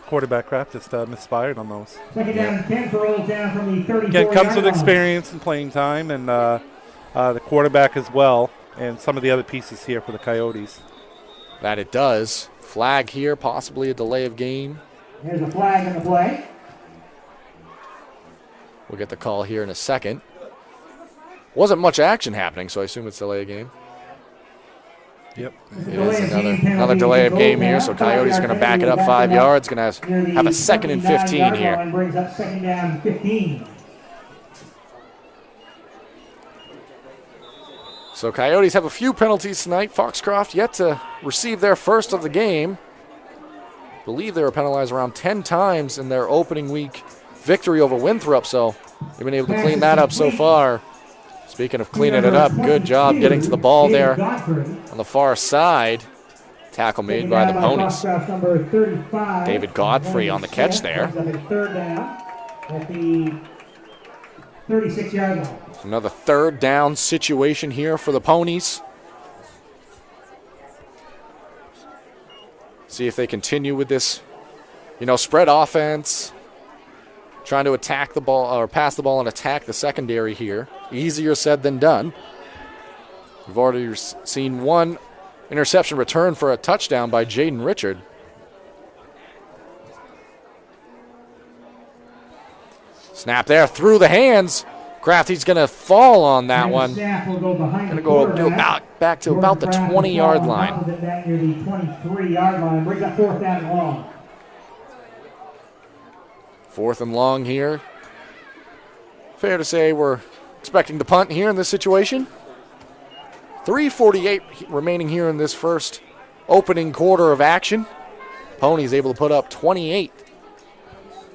B: quarterback Kraft just misfired on those.
E: Second down and 10 for Old Town from the 34.
B: Again, comes with experience and playing time, and the quarterback as well, and some of the other pieces here for the Coyotes.
A: That it does. Flag here, possibly a delay of game.
E: There's a flag in the play.
A: We'll get the call here in a second. Wasn't much action happening, so I assume it's delay of game.
B: Yep.
A: It is another delay of game here, so Coyotes going to back it up 5 yards. Going to have a 2nd and 15 here.
E: Brings up 2nd down 15.
A: So Coyotes have a few penalties tonight. Foxcroft yet to receive their first of the game. I believe they were penalized around 10 times in their opening week victory over Winthrop, so they've been able to clean that up so far. Speaking of cleaning it up, good job getting to the ball there on the far side. Tackle made by the Ponies. David Godfrey on the catch there.
E: Third down at the 36-yard line.
A: Another 3rd down situation here for the Ponies. See if they continue with this, spread offense. Trying to attack the ball or pass the ball and attack the secondary here. Easier said than done. We've already seen one interception return for a touchdown by Jaden Richard. Snap there through the hands. Crafty's going to fall on that one. Going to go back to about the 20-yard line.
E: Near the 23-yard line. Brings up 4th down and long.
A: 4th and long here. Fair to say we're expecting the punt here in this situation. 3:48 remaining here in this first opening quarter of action. Ponies able to put up 28.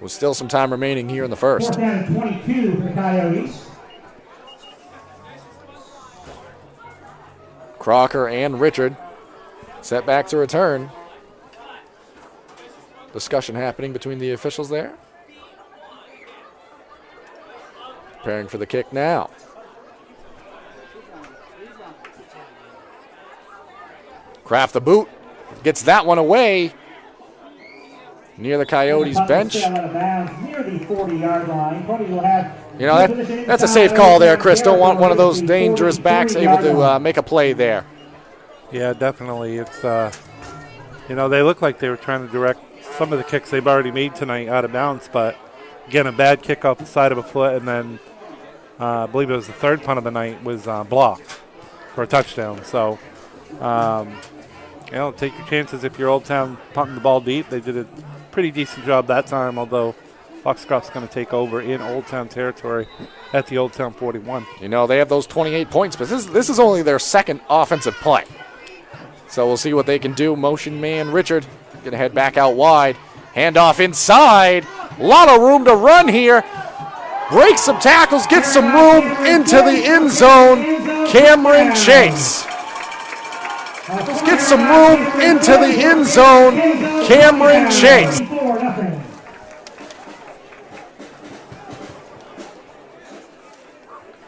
A: With still some time remaining here in the first.
E: 4th down and 22 for the Coyotes.
A: Crocker and Richard set back to return. Discussion happening between the officials there. Preparing for the kick now. Kraft the boot. Gets that one away. Near the Coyotes bench.
E: Near the 40-yard line.
A: That's a safe call there, Chris. Don't want one of those dangerous backs able to make a play there.
B: Yeah, definitely. It's they look like they were trying to direct some of the kicks they've already made tonight out of bounds, but again, a bad kick off the side of a foot, and then I believe it was the 3rd punt of the night was blocked for a touchdown. So, take your chances if you're Old Town punting the ball deep. They did a pretty decent job that time, although Foxcroft's going to take over in Old Town territory at the Old Town 41.
A: They have those 28 points, but this is only their 2nd offensive play. So we'll see what they can do. Motion man Richard going to head back out wide. Handoff inside. A lot of room to run here. Breaks some tackles, gets some room into the end zone. Cameron Chase. Just get some room into the end zone. Cameron Chase.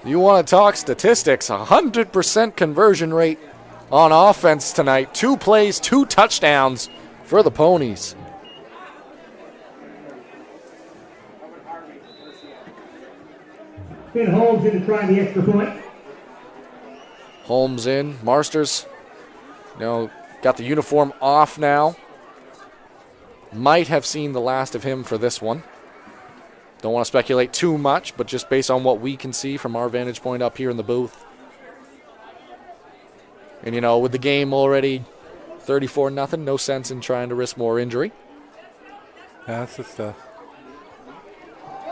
A: You want to talk statistics, 100% conversion rate on offense tonight. 2 plays, 2 touchdowns for the Ponies.
E: Finn Holmes in to try the extra point.
A: Holmes in. Marsters, got the uniform off now. Might have seen the last of him for this one. Don't want to speculate too much, but just based on what we can see from our vantage point up here in the booth. And, with the game already 34-0, no sense in trying to risk more injury.
B: Yeah, that's just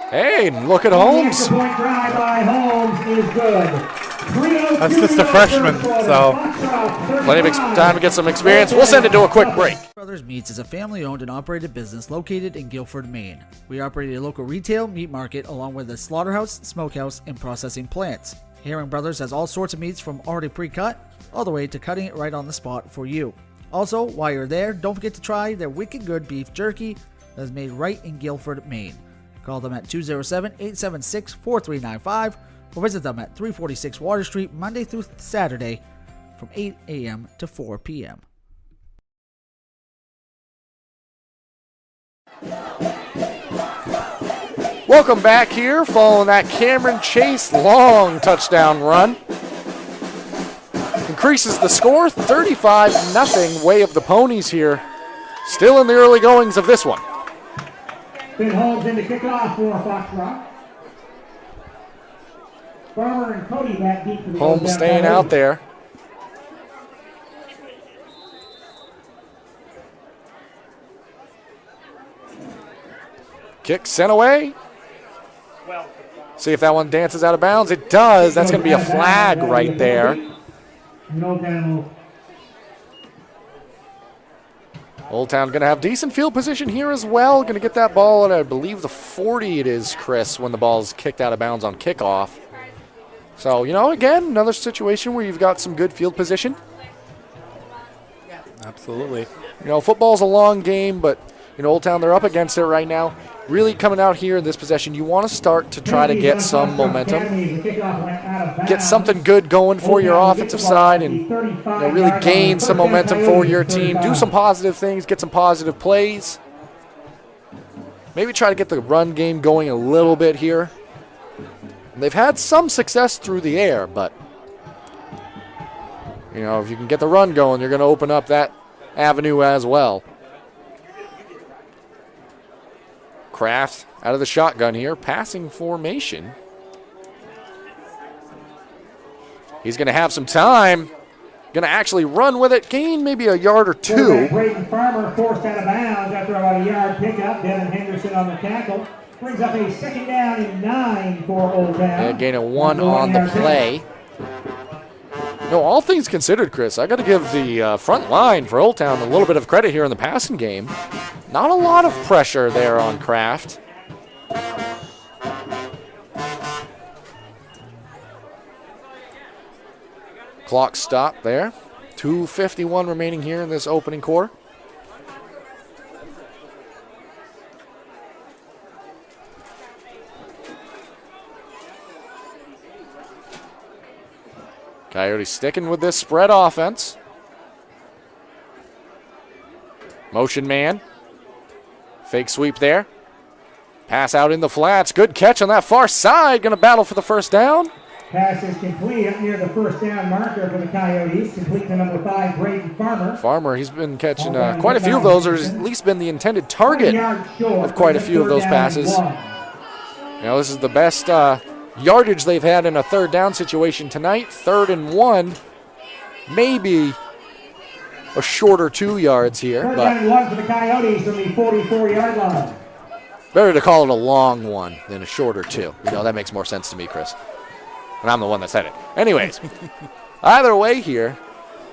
A: Hey, look at Holmes.
E: The extra point drive by Holmes is good.
B: That's just a freshman, so
A: plenty of time to get some experience. We'll send it to a quick break.
D: Brothers Meats is a family-owned and operated business located in Guilford, Maine. We operate a local retail meat market along with a slaughterhouse, smokehouse, and processing plants. Herring Brothers has all sorts of meats from already pre-cut all the way to cutting it right on the spot for you. Also, while you're there, don't forget to try their wicked good beef jerky that is made right in Guilford, Maine. Call them at 207-876-4395 or visit them at 346 Water Street Monday through Saturday from 8 a.m. to 4 p.m.
A: Welcome back here following that Cameron Chase long touchdown run. Increases the score 35-0 way of the Ponies here. Still in the early goings of this one.
E: Finn holds in the kickoff for Foxcroft. Farmer and Cody back deep for the
A: Holmes staying out there. Kick sent away. See if that one dances out of bounds. It does. That's going to be a flag right there. Old Town going to have decent field position here as well. Going to get that ball at, I believe, the 40 it is, Chris, when the ball is kicked out of bounds on kickoff. So, you know, again, another situation where you've got some good field position.
B: Absolutely.
A: You know, football's a long game, but, you know, Old Town, they're up against it right now. Really coming out here in this possession, you want to start to try to get some momentum. Get something good going for your offensive side and, you know, really gain some momentum for your team. Do some positive things, get some positive plays. Maybe try to get the run game going a little bit here. And they've had some success through the air, but, you know, if you can get the run going, you're going to open up that avenue as well. Kraft out of the shotgun here, passing formation. He's going to have some time. Going to actually run with it, gain maybe a yard or two.
E: Braden Farmer forced out of bounds after about a yard pickup. Devin Henderson on the tackle. Brings up a second down and 9 for Old Town.
A: And gain a 1 on the play. No, all things considered, Chris, I got to give the front line for Old Town a little bit of credit here in the passing game. Not a lot of pressure there on Kraft. Clock stopped there. 2:51 remaining here in this opening quarter. Coyotes sticking with this spread offense. Motion man. Fake sweep there. Pass out in the flats. Good catch on that far side. Going to battle for the first down.
E: Pass is complete up near the first down marker for the Coyotes. Complete to number 5, Braden Farmer.
A: Farmer, he's been catching quite a few of those, or has at least been the intended target of quite a few of those passes. You know, this is the best yardage they've had in a third down situation tonight. 3rd and 1. Maybe a shorter 2 yards here.
E: 3rd
A: but
E: down and 1 for the Coyotes from the 44-yard line.
A: Better to call it a long one than a shorter 2. You know, that makes more sense to me, Chris. And I'm the one that said it. Anyways, either way here,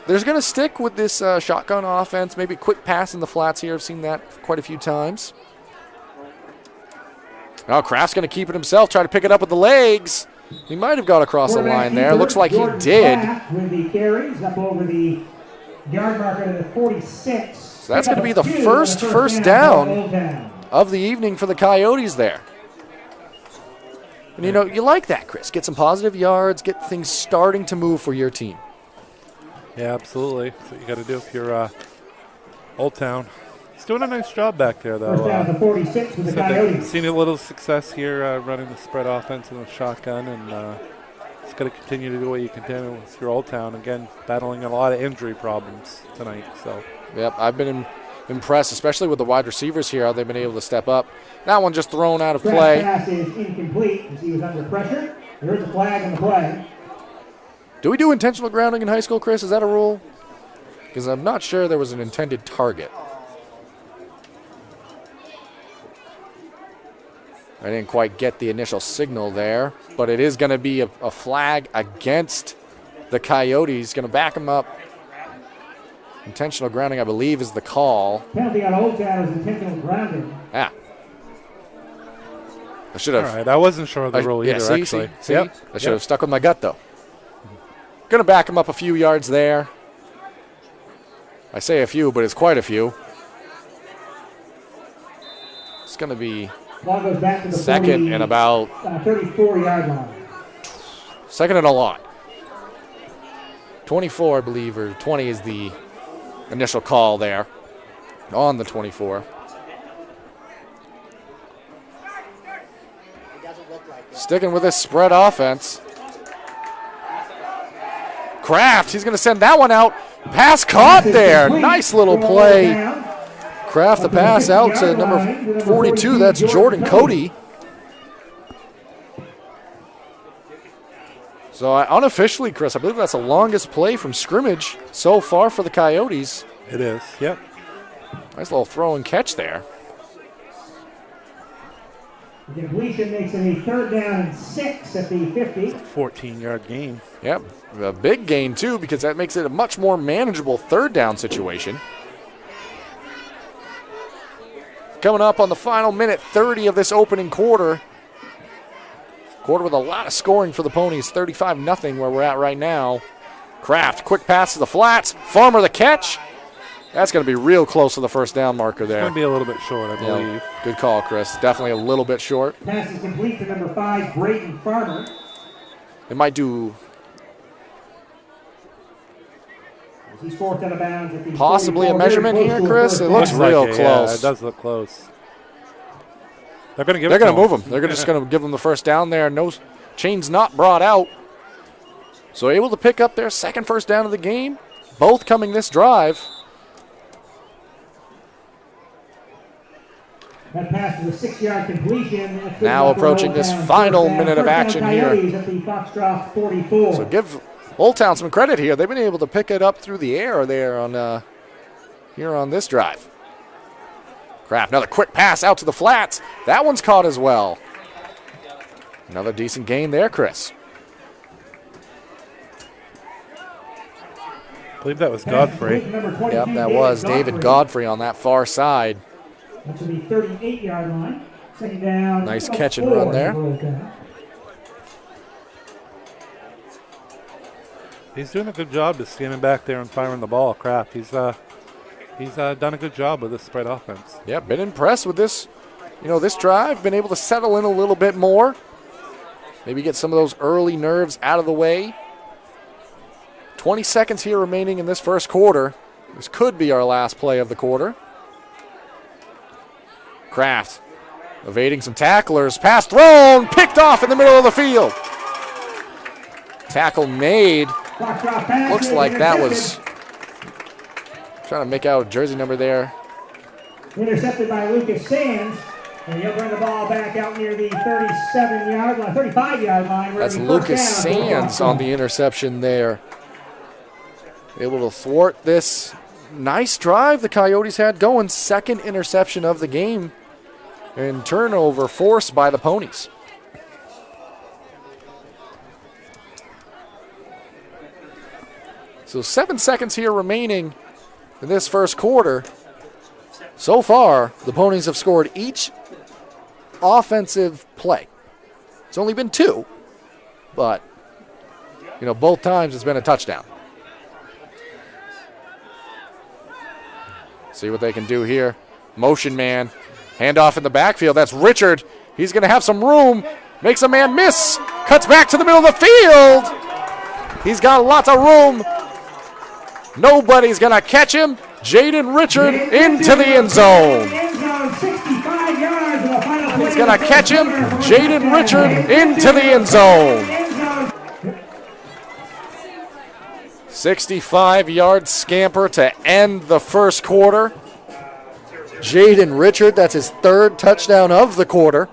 A: they're going to stick with this shotgun offense. Maybe quick pass in the flats here. I've seen that quite a few times. Now Kraft's going to keep it himself, try to pick it up with the legs. He might have got across the line there. Looks like he did.
E: With the carries up over the yard marker to the 46.
A: So that's going to be the first down of the evening for the Coyotes there. And, you know, you like that, Chris. Get some positive yards, get things starting to move for your team.
B: Yeah, absolutely. That's what you got to do if you're Old Town. He's doing a nice job back there, though.
E: First down to 46 with the Coyotes.
B: Seen a little success here running the spread offense and the shotgun, and it's going to continue to do what you can do with your Old Town. Again, battling a lot of injury problems tonight. So.
A: Yep, I've been impressed, especially with the wide receivers here, how they've been able to step up. That one just thrown out of play.
E: Pass is incomplete as he was under pressure. There is a flag in the play.
A: Do we do intentional grounding in high school, Chris? Is that a rule? Because I'm not sure there was an intended target. I didn't quite get the initial signal there, but it is going to be a flag against the Coyotes. Going to back them up. Intentional grounding, I believe, is the call.
E: Penalty on Old Town is intentional grounding.
A: Yeah. I should have.
B: All right, I wasn't sure of the rule either,
A: see,
B: actually.
A: See? I should have stuck with my gut, though. Going to back him up a few yards there. I say a few, but it's quite a few. It's going to be
E: Ball goes back to the
A: Second and about
E: 34-yard line.
A: second and a lot. 24, I believe, or 20 is the initial call there on the 24. Sticking with this spread offense. Kraft, he's going to send that one out. Pass caught there. Nice little play. Kraft the pass out to number 42. That's Jordan Cody. So unofficially, Chris, I believe that's the longest play from scrimmage so far for the Coyotes.
B: It is, yep.
A: Nice little throw and catch there.
E: The completion makes it a 3rd down and 6 at the 50.
B: 14-yard gain.
A: Yep, a big gain too, because that makes it a much more manageable 3rd down situation. Coming up on the final minute 30 of this opening quarter. Quarter with a lot of scoring for the Ponies, 35-0 where we're at right now. Kraft, quick pass to the flats. Farmer the catch. That's going to be real close to the 1st down marker there.
B: It's going to be a little bit short, I believe.
A: Yeah, good call, Chris. Definitely a little bit short.
E: Pass is complete to number 5, Brayton Farmer.
A: They might do
E: He's 4th out of bounds at the
A: possibly a
E: 44,
A: measurement here, Chris. It looks
B: Looks
A: real
B: like it,
A: close.
B: Yeah, it does look close. They're going to give
A: They're
B: it to
A: going to move
B: him.
A: him. They're just going to give them the 1st down there. No chains not brought out. So able to pick up their 2nd 1st down of the game. Both coming this drive.
E: That pass is a 6-yard completion.
A: Now approaching this final minute of action here.
E: At the Foxcroft 44.
A: So give Old Town some credit here. They've been able to pick it up through the air there on here on this drive. Kraft, another quick pass out to the flats. That one's caught as well. Another decent gain there, Chris.
B: I believe that was Godfrey.
A: Yep, that was David Godfrey on that far side.
E: That's to the 38-yard line. 2nd down.
A: Nice catch and run there.
B: He's doing a good job just standing back there and firing the ball. Kraft, he's done a good job with this spread offense.
A: Yeah, been impressed with this, this drive. Been able to settle in a little bit more. Maybe get some of those early nerves out of the way. 20 seconds here remaining in this 1st quarter. This could be our last play of the quarter. Kraft evading some tacklers. Pass thrown, picked off in the middle of the field. Tackle made. Looks like that was trying to make out a jersey number there.
E: Intercepted by Lucas Sands. And he'll bring the ball back out near the 37-yard line, 35-yard line.
A: That's Lucas Sands on the interception there. Able to thwart this nice drive the Coyotes had going. 2nd interception of the game. And turnover forced by the Ponies. So 7 seconds here remaining in this 1st quarter. So far, the Ponies have scored each offensive play. It's only been 2, but, both times it's been a touchdown. See what they can do here. Motion man. Handoff in the backfield. That's Richard. He's going to have some room. Makes a man miss. Cuts back to the middle of the field. He's got lots of room. Nobody's going to catch him. Jaden Richard into the end zone. He's going to catch him. Jaden Richard into the end zone. 65-yard scamper to end the 1st quarter. Jaden Richard, that's his 3rd touchdown of the quarter.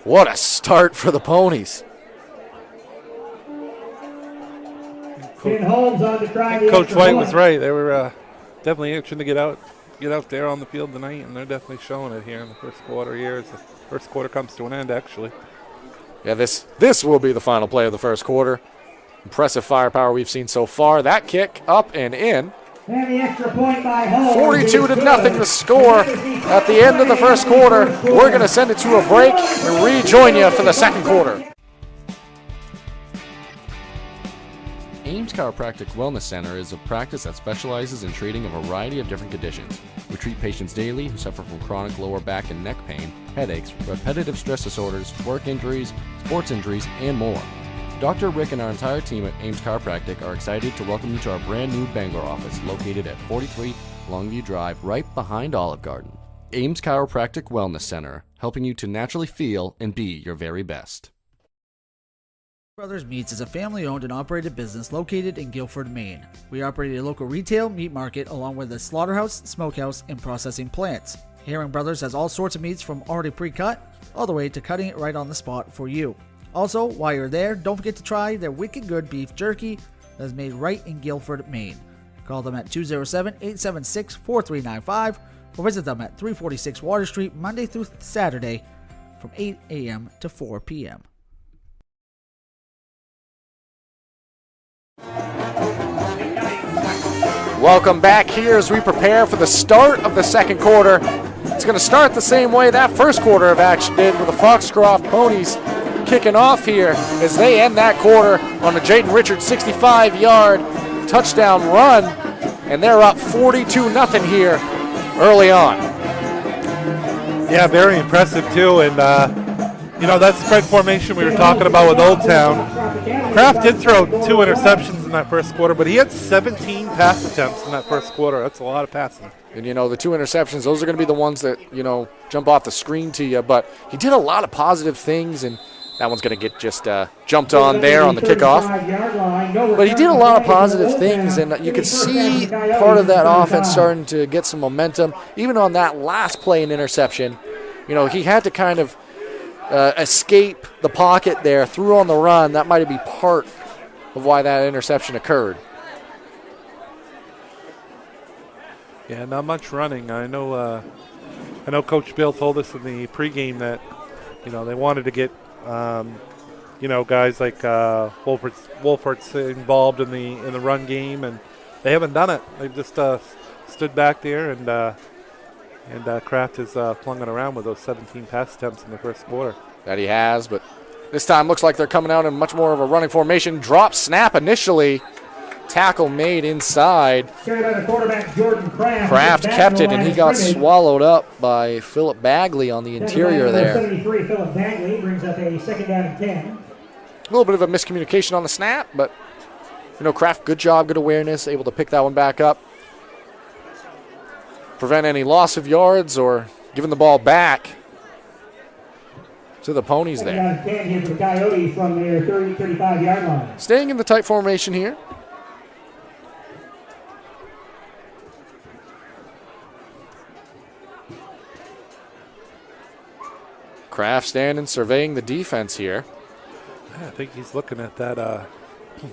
A: What a start for the Ponies.
B: Coach White was right. They were definitely itching to get out there on the field tonight, and they're definitely showing it here in the 1st quarter here as the 1st quarter comes to an end, actually.
A: Yeah, this will be the final play of the 1st quarter. Impressive firepower we've seen so far. That kick up and in.
E: And the extra point by Holmes.
A: 42-0 the score at the end of the 1st quarter. We're going to send it to a break and rejoin you for the 2nd quarter. Ames Ames Chiropractic Wellness Center is a practice that specializes in treating a variety of different conditions. We treat patients daily who suffer from chronic lower back and neck pain, headaches, repetitive stress disorders, work injuries, sports injuries, and more. Dr. Rick and our entire team at Ames Chiropractic are excited to welcome you to our brand new Bangor office located at 43 Longview Drive, right behind Olive Garden. Ames Chiropractic Wellness Center, helping you to naturally feel and be your very best.
D: Brothers Meats is a family-owned and operated business located in Guilford, Maine. We operate a local retail meat market along with a slaughterhouse, smokehouse, and processing plants. Herring Brothers has all sorts of meats from already pre-cut all the way to cutting it right on the spot for you. Also, while you're there, don't forget to try their wicked good beef jerky that is made right in Guilford, Maine. Call them at 207-876-4395 or visit them at 346 Water Street Monday through Saturday from 8 a.m. to 4 p.m.
A: Welcome back here as we prepare for the start of the second quarter. It's going to start the same way that first quarter of action did, with the Foxcroft Ponies kicking off here as they end that quarter on a Jaden Richards 65-yard touchdown run, and they're up 42-0 here early on.
B: Yeah, very impressive too, and that spread formation we were talking about with Old Town. Kraft did throw 2 interceptions in that first quarter, but he had 17 pass attempts in that first quarter. That's a lot of passing.
A: And, the 2 interceptions, those are going to be the ones that, jump off the screen to you. But he did a lot of positive things, and that one's going to get just jumped on there on the kickoff. But he did a lot of positive things, and you could see part of that offense starting to get some momentum. Even on that last play in interception, he had to kind of escape the pocket there, threw on the run. That might be part of why that interception occurred.
B: Yeah, not much running. I know Coach Bill told us in the pregame that, they wanted to get, guys like Wolfert's involved in the run game, and they haven't done it. They've just stood back there, and Kraft has flung it around with those 17 pass attempts in the first quarter.
A: That he has, but this time looks like they're coming out in much more of a running formation. Drop snap initially. Tackle made inside. Kraft kept it, and he got swallowed up by Philip Bagley on the interior there.
E: 73, Philip Bagley brings up a second down and 10.
A: A little bit of a miscommunication on the snap, but, Kraft, good job, good awareness, able to pick that one back up. Prevent any loss of yards or giving the ball back to the Ponies there.
E: Second down and 10 here for the Coyotes from their 35-yard line.
A: Staying in the tight formation here. Kraft standing, surveying the defense here.
B: Yeah, I think he's looking at that.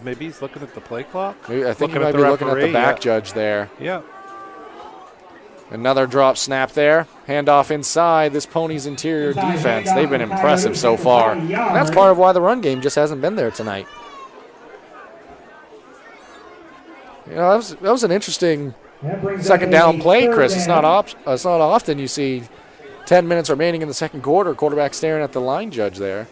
B: Maybe he's looking at the play clock.
A: I think he might be looking at the back judge there.
B: Yeah.
A: Another drop snap there. Handoff inside this Ponies interior defense. They've been impressive so far. And that's part of why the run game just hasn't been there tonight. That was an interesting second down play, Chris. It's not often you see 10 minutes remaining in the second quarter, quarterback staring at the line judge there.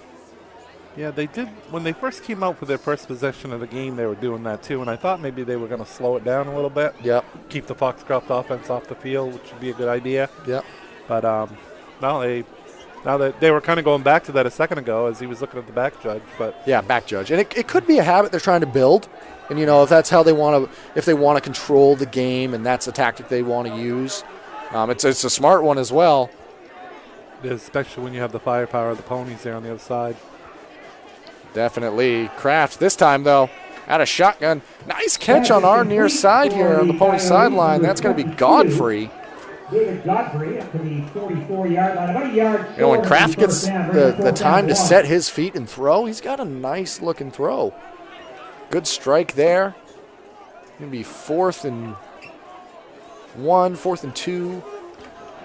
B: Yeah, they did. When they first came out for their first possession of the game, they were doing that too, and I thought maybe they were going to slow it down a little bit.
A: Yep.
B: Keep the Foxcroft offense off the field, which would be a good idea.
A: Yep.
B: But now that they were kind of going back to that a second ago as he was looking at the back judge. But
A: yeah, back judge. And it could be a habit they're trying to build. And, if that's how they want to, if they want to control the game and that's a tactic they want to use, it's a smart one as well.
B: Especially when you have the firepower of the Ponies there on the other side.
A: Definitely. Kraft this time, though, out of shotgun. Nice catch on our near side here on the Pony sideline. That's going to be Godfrey.
E: David Godfrey up to the 44-yard line. About a yard.
A: When Kraft gets the time to set his feet and throw, he's got a nice-looking throw. Good strike there. Going to be 4th and 1, 4th and 2.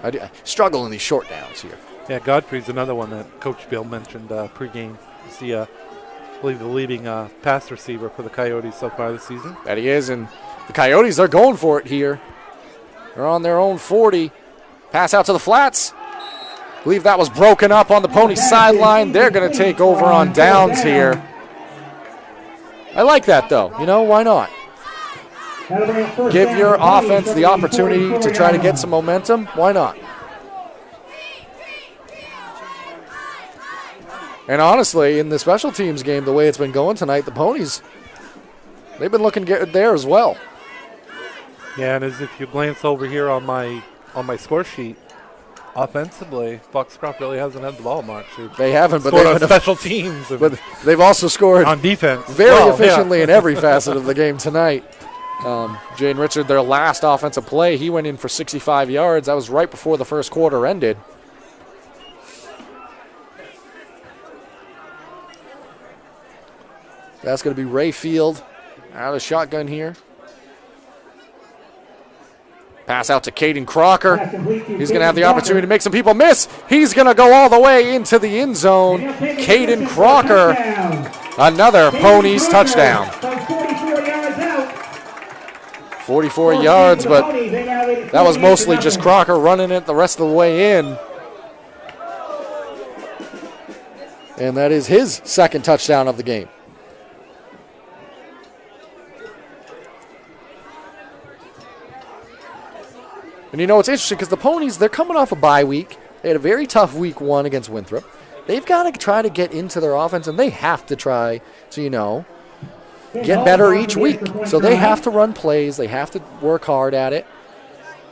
A: I struggle in these short downs here.
B: Yeah, Godfrey's another one that Coach Bill mentioned pregame. He's the, I believe, the leading pass receiver for the Coyotes so far this season.
A: That he is, and the Coyotes are going for it here. They're on their own 40. Pass out to the flats. I believe that was broken up on the Pony sideline. They're going to take over on downs here. I like that, though. You know, why not? Give your offense the opportunity to try to get some momentum. Why not? And honestly, in the special teams game, the way it's been going tonight, the Ponies, they've been looking good there as well.
B: Yeah, and as if you glance over here on my score sheet, offensively, Foxcroft really hasn't had the ball much.
A: They haven't, but
B: they've
A: they've
B: on special teams.
A: But they've also scored
B: on defense
A: very efficiently in every facet of the game tonight. Jane Richard, their last offensive play, he went in for 65 yards. That was right before the first quarter ended. That's going to be Ray Field out of shotgun here. Pass out to Caden Crocker. He's going to have the opportunity to make some people miss. He's going to go all the way into the end zone. Caden Crocker, another Ponies touchdown. 44 yards, but that was mostly just Crocker running it the rest of the way in. And that is his second touchdown of the game. And you know, it's interesting because the Ponies, they're coming off a bye week. They had a very tough week 1 against Winthrop. They've got to try to get into their offense, and they have to try to, you know, get better each week. So they have to run plays. They have to work hard at it.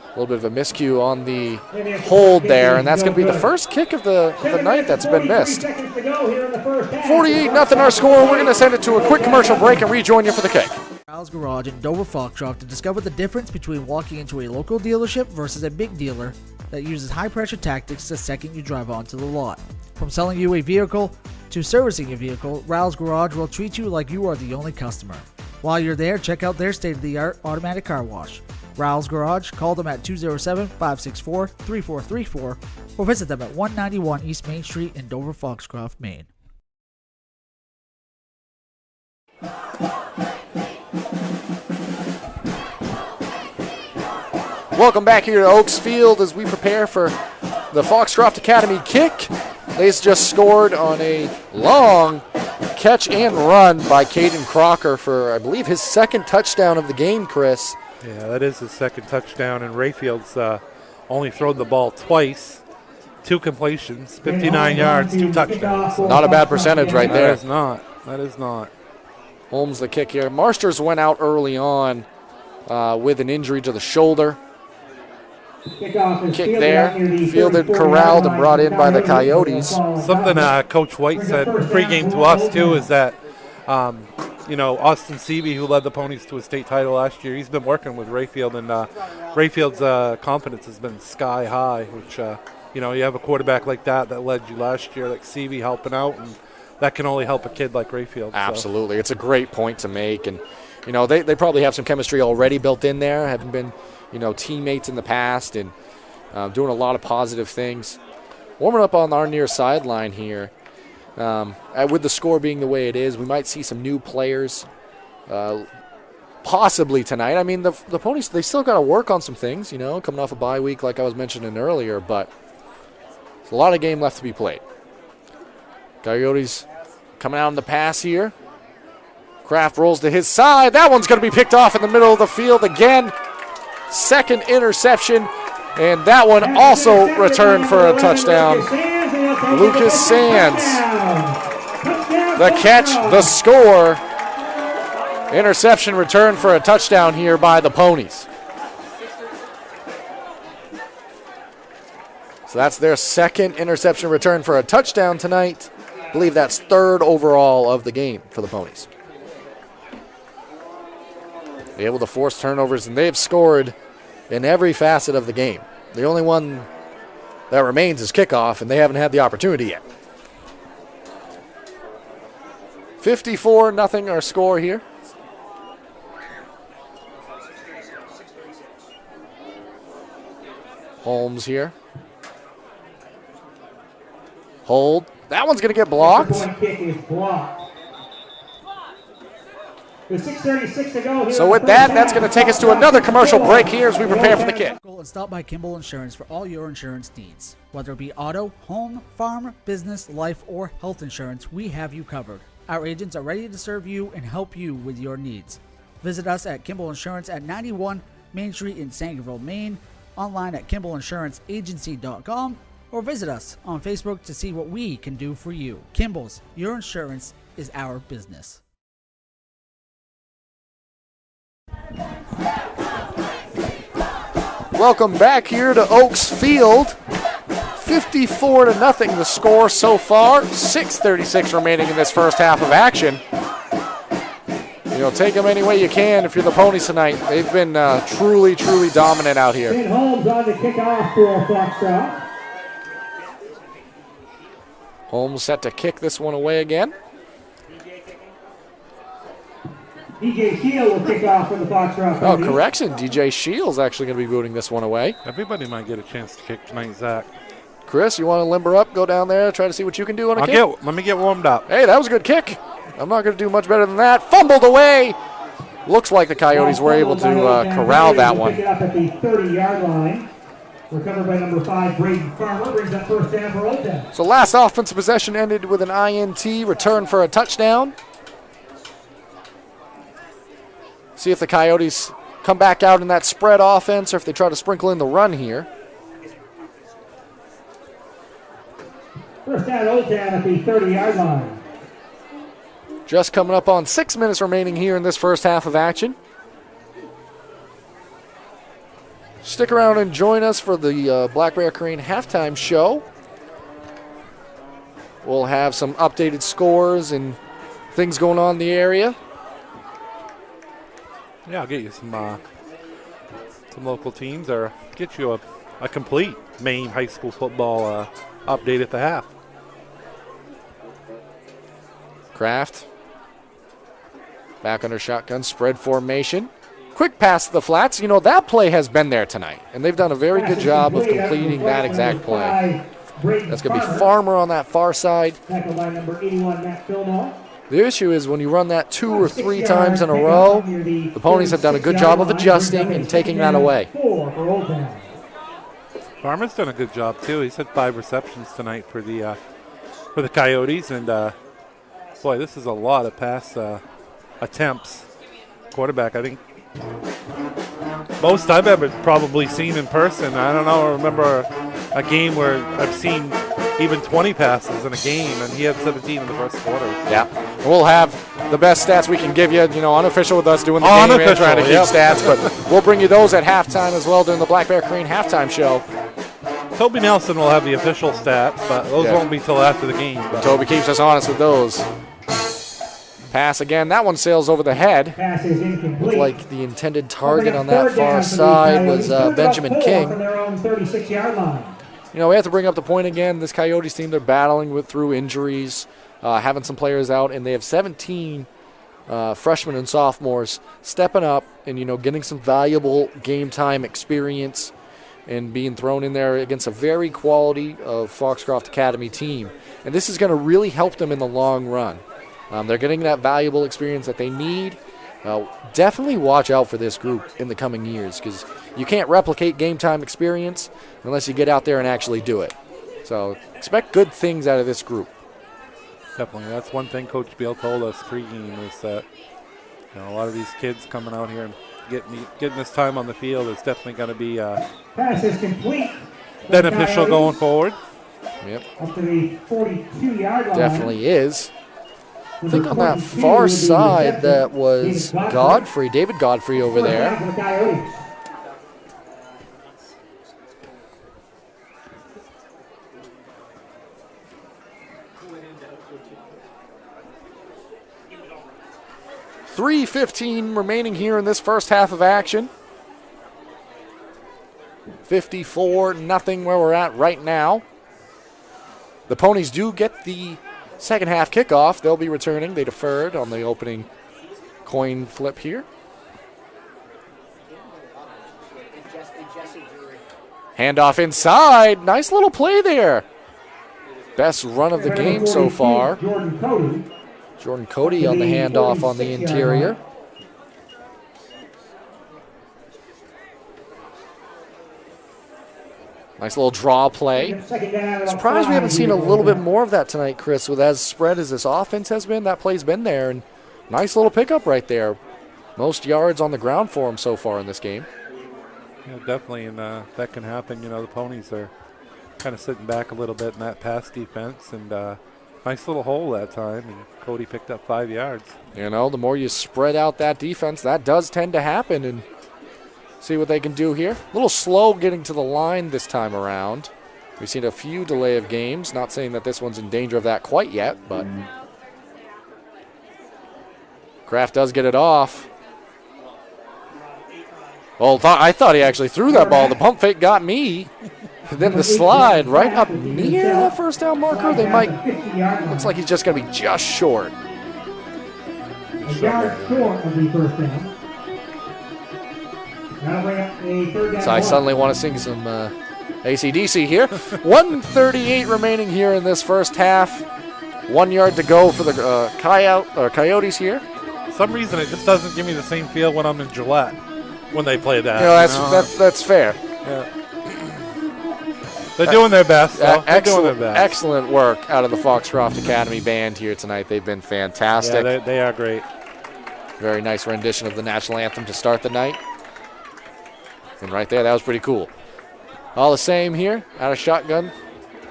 A: A little bit of a miscue on the hold there, and that's going to be the first kick of the night that's been missed. 48-0 our score. We're going to send it to a quick commercial break and rejoin you for the kick.
D: Kyle's Garage in Dover Foxcroft to discover the difference between walking into a local dealership versus a big dealer that uses high-pressure tactics the second you drive onto the lot. From selling you a vehicle to servicing your vehicle, Ryle's Garage will treat you like you are the only customer. While you're there, check out their state-of-the-art automatic car wash. Ryle's Garage, call them at 207-564-3434 or visit them at 191 East Main Street in Dover Foxcroft, Maine.
A: Welcome back here to Oaks Field as we prepare for the Foxcroft Academy kick. They just scored on a long catch and run by Caden Crocker for, I believe, his second touchdown of the game, Chris.
B: Yeah, that is his second touchdown, and Rayfield's only thrown the ball twice. 2 completions, 59 yards, 2 touchdowns.
A: Not a bad percentage right there.
B: That is not.
A: Holmes the kick here. Marsters went out early on with an injury to the shoulder. Kick there, fielded, corralled, and brought in by the Coyotes.
B: Something Coach White said pregame to us, too, is that, you know, Austin Seavey, who led the Ponies to a state title last year, he's been working with Rayfield, and Rayfield's confidence has been sky high, which, you know, you have a quarterback like that led you last year, like Seavey helping out, and that can only help a kid like Rayfield.
A: Absolutely. So. It's a great point to make, and, you know, they probably have some chemistry already built in there, having been, you know, teammates in the past and doing a lot of positive things. Warming up on our near sideline here. With the score being the way it is, we might see some new players possibly tonight. I mean, the Ponies, they still got to work on some things, you know, coming off a bye week like I was mentioning earlier, but there's a lot of game left to be played. Coyotes coming out in the pass here. Kraft rolls to his side. That one's going to be picked off in the middle of the field again. Second interception, and that one also returned for a touchdown. Lucas Sands, the catch, the score. Interception return for a touchdown here by the Ponies. So that's their second interception return for a touchdown tonight. I believe that's third overall of the game for the Ponies. Able to force turnovers, and they've scored in every facet of the game. The only one that remains is kickoff, and they haven't had the opportunity yet. 54-0 our score here. Holmes here. Hold. That one's going to get blocked. So with that, that's going to take us to another commercial break here as we prepare for the kick.
D: And stop by Kimball Insurance for all your insurance needs. Whether it be auto, home, farm, business, life, or health insurance, we have you covered. Our agents are ready to serve you and help you with your needs. Visit us at Kimball Insurance at 91 Main Street in Sangerville, Maine, online at KimballInsuranceAgency.com, or visit us on Facebook to see what we can do for you. Kimball's, your insurance is our business.
A: Welcome back here to Oaks Field. 54-0 the score so far. 6:36 remaining in this first half of action. Take them any way you can if you're the Ponies tonight. They've been truly, truly dominant out here.
E: Ben Holmes on the kickoff for Foxcroft.
A: Holmes set to kick this one away again.
E: DJ Shield will kick off for the Foxcroft.
A: Oh, correction. DJ Shield's actually going to be booting this one away.
B: Everybody might get a chance to kick tonight, Zach.
A: Chris, you want to limber up, go down there, try to see what you can do on a kick?
B: Let me get warmed up.
A: Hey, that was a good kick. I'm not going to do much better than that. Fumbled away. Looks like the Coyotes were able to corral that one.
E: Pick it up at the 30-yard line. Recovered by number 5, Braden Farmer. Brings up first down for Old Town.
A: So last offensive possession ended with an INT, return for a touchdown. See if the Coyotes come back out in that spread offense or if they try to sprinkle in the run here.
E: First down, Old Town at the 30-yard line.
A: Just coming up on 6 minutes remaining here in this first half of action. Stick around and join us for the Black Bear Crane halftime show. We'll have some updated scores and things going on in the area.
B: Yeah, I'll get you some local teams, or get you a complete Maine high school football update at the half.
A: Kraft back under shotgun, spread formation. Quick pass to the flats. That play has been there tonight, and they've done a very good job of completing that exact play. That's going to be Farmer on that far side.
E: Tackled by number 81, Matt Fillmore.
A: The issue is when you run that 2 or 3 times in a row, the Ponies have done a good job of adjusting and taking that away.
B: Farmer's done a good job too. He's had 5 receptions tonight for the Coyotes, and boy, this is a lot of pass attempts. Quarterback, I think, most I've ever probably seen in person. I don't know. I remember a game where I've seen even 20 passes in a game, and he had 17 in the first quarter.
A: Yeah. We'll have the best stats we can give you, unofficial with us doing the game and trying to keep stats, but we'll bring you those at halftime as well during the Black Bear Crane halftime show.
B: Toby Nelson will have the official stats, but those won't be till after the game.
A: Toby keeps us honest with those. Pass again. That one sails over the head.
E: Pass is incomplete.
A: Looked like the intended target on that far side was Benjamin King.
E: From their own 36-yard line.
A: We have to bring up the point again. This Coyotes team, they're battling through injuries, having some players out, and they have 17 freshmen and sophomores stepping up and, getting some valuable game time experience and being thrown in there against a very quality of Foxcroft Academy team. And this is going to really help them in the long run. They're getting that valuable experience that they need. Definitely watch out for this group in the coming years, because you can't replicate game time experience unless you get out there and actually do it. So expect good things out of this group.
B: Definitely. That's one thing Coach Beal told us pregame, is that a lot of these kids coming out here and getting this time on the field is definitely going to be
E: Pass is complete.
B: beneficial going forward.
A: Yep.
E: Up to the 42-yard line.
A: Definitely is. I think on that far side that was Godfrey, David Godfrey over there. .3:15 remaining here in this first half of action. 54-0 where we're at right now. The Ponies do get the second half kickoff. They'll be returning. They deferred on the opening coin flip here. Handoff inside. Nice little play there. Best run of the game so far. Jordan Cody on the handoff on the interior. Nice little draw play. Surprised we haven't seen a little bit more of that tonight, Chris, with as spread as this offense has been. That play's been there, and nice little pickup right there. Most yards on the ground for him so far in this game.
B: Yeah, definitely, and that can happen. The Ponies are kind of sitting back a little bit in that pass defense, and nice little hole that time, and Cody picked up 5 yards.
A: The more you spread out that defense, that does tend to happen, and see what they can do here. A little slow getting to the line this time around. We've seen a few delay of games. Not saying that this one's in danger of that quite yet, but Kraft does get it off. Well, I thought he actually threw that ball. The pump fake got me. Then the slide right up near the first down marker. They might. Looks like he's just going to be just short.
E: A yard short of the first down.
A: So I suddenly want to sing some AC/DC here. 1:38 remaining here in this first half. 1 yard to go for the Coyotes here.
B: For some reason, it just doesn't give me the same feel when I'm in Gillette when they play that.
A: That's fair.
B: Yeah. They're doing their best. They're doing their best.
A: Excellent work out of the Foxcroft Academy band here tonight. They've been fantastic.
B: Yeah, they are great.
A: Very nice rendition of the national anthem to start the night. And right there, that was pretty cool. All the same here, out of shotgun.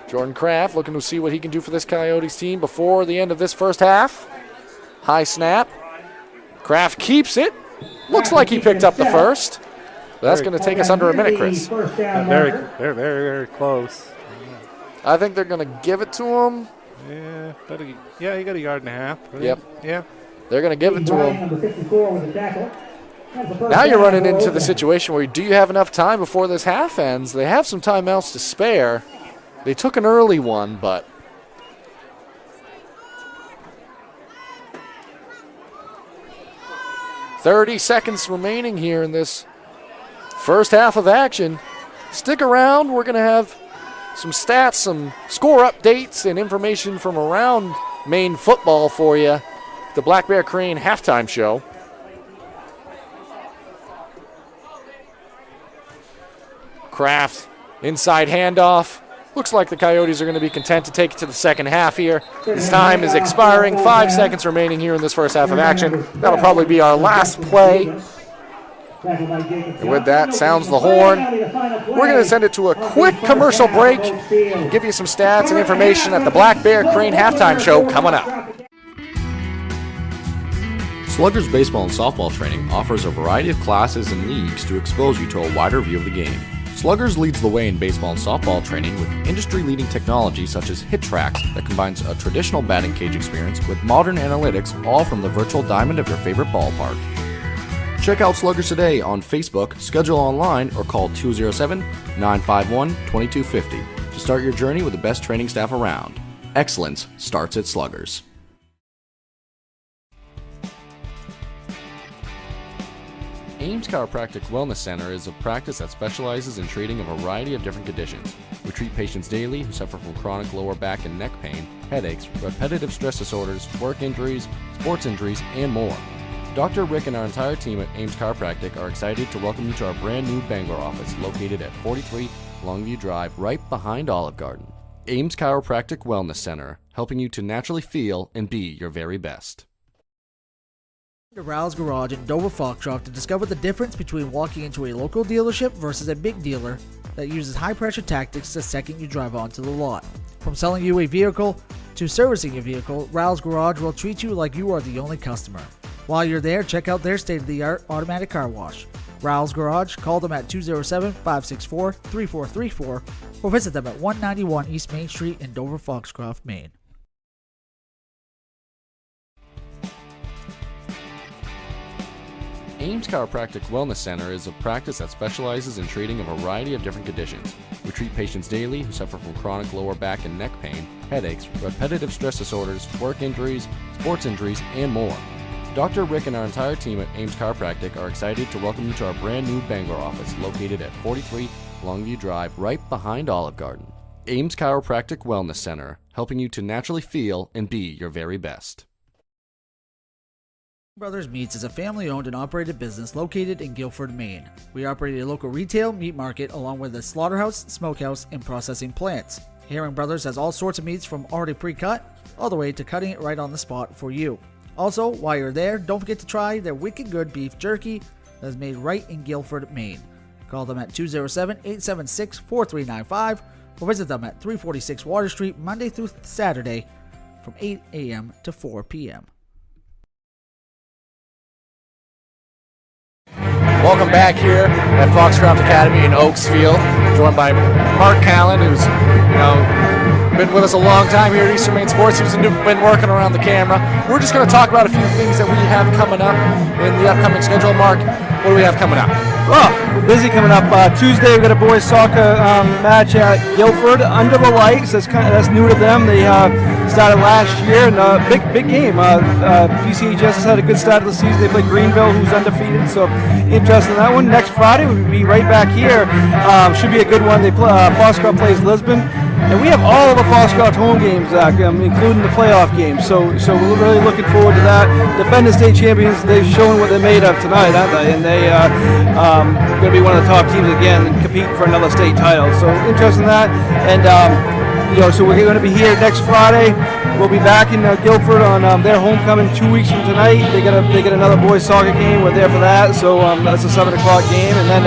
A: Jordan Kraft looking to see what he can do for this Coyotes team before the end of this first half. High snap. Kraft keeps it. Looks like he picked up the first. But that's going to take us under a minute, Chris.
B: They're very, very close.
A: I think they're going to give it to him.
B: Yeah, he got a yard and a half. Right?
A: Yep.
B: Yeah.
A: They're going to give it to him. Now you're running into the situation where do you have enough time before this half ends? They have some timeouts to spare. They took an early one, but 30 seconds remaining here in this first half of action. Stick around. We're going to have some stats, some score updates, and information from around Maine football for you. The Black Bear Crane halftime show. Kraft, inside handoff. Looks like the Coyotes are going to be content to take it to the second half here. This time is expiring. 5 seconds remaining here in this first half of action. That'll probably be our last play. And with that, sounds the horn. We're going to send it to a quick commercial break. Give you some stats and information at the Black Bear Crane halftime show coming up.
F: Sluggers baseball and softball training offers a variety of classes and leagues to expose you to a wider view of the game. Sluggers leads the way in baseball and softball training with industry-leading technology such as Hit Tracks that combines a traditional batting cage experience with modern analytics, all from the virtual diamond of your favorite ballpark. Check out Sluggers today on Facebook, schedule online, or call 207-951-2250 to start your journey with the best training staff around. Excellence starts at Sluggers.
A: Ames Chiropractic Wellness Center is a practice that specializes in treating a variety of different conditions. We treat patients daily who suffer from chronic lower back and neck pain, headaches, repetitive stress disorders, work injuries, sports injuries, and more. Dr. Rick and our entire team at Ames Chiropractic are excited to welcome you to our brand new Bangor office located at 43 Longview Drive, right behind Olive Garden. Ames Chiropractic Wellness Center, helping you to naturally feel and be your very best.
D: To Rouse Garage in Dover Foxcroft to discover the difference between walking into a local dealership versus a big dealer that uses high-pressure tactics the second you drive onto the lot. From selling you a vehicle to servicing your vehicle, Rouse Garage will treat you like you are the only customer. While you're there, check out their state-of-the-art automatic car wash. Rouse Garage, call them at 207-564-3434 or visit them at 191 East Main Street in Dover Foxcroft, Maine.
A: Ames Chiropractic Wellness Center is a practice that specializes in treating a variety of different conditions. We treat patients daily who suffer from chronic lower back and neck pain, headaches, repetitive stress disorders, work injuries, sports injuries, and more. Dr. Rick and our entire team at Ames Chiropractic are excited to welcome you to our brand new Bangor office located at 43 Longview Drive, right behind Olive Garden. Ames Chiropractic Wellness Center, helping you to naturally feel and be your very best.
D: Brothers Meats is a family-owned and operated business located in Guilford, Maine. We operate a local retail meat market along with a slaughterhouse, smokehouse, and processing plants. Herring Brothers has all sorts of meats from already pre-cut all the way to cutting it right on the spot for you. Also, while you're there, don't forget to try their wicked good beef jerky that is made right in Guilford, Maine. Call them at 207-876-4395 or visit them at 346 Water Street Monday through Saturday from 8 a.m. to 4 p.m.
A: Welcome back here at Foxcroft Academy in Oaksfield, joined by Mark Callan, who's been with us a long time here at Eastern Maine Sports. He's been working around the camera. We're just going to talk about a few things that we have coming up in the upcoming schedule. Mark, what do we have coming up?
G: Well, we're busy coming up. Tuesday we've got a boys soccer match at Guilford under the lights. That's new to them. They started last year, and big game. PCHS has had a good start of the season. They play Greenville, who's undefeated, so interested in that one. Next Friday we'll be right back here. Should be a good one. They play, Foxcroft plays Lisbon. And we have all of the Foxcroft home games, Zach, including the playoff games. So we're really looking forward to that. Defending state champions, they've shown what they're made of tonight, aren't they? And they going to be one of the top teams again and compete for another state title. So interested in that. And so we're going to be here next Friday. We'll be back in Guilford on their homecoming 2 weeks from tonight. They get another boys soccer game. We're there for that. So that's a 7 o'clock game. And then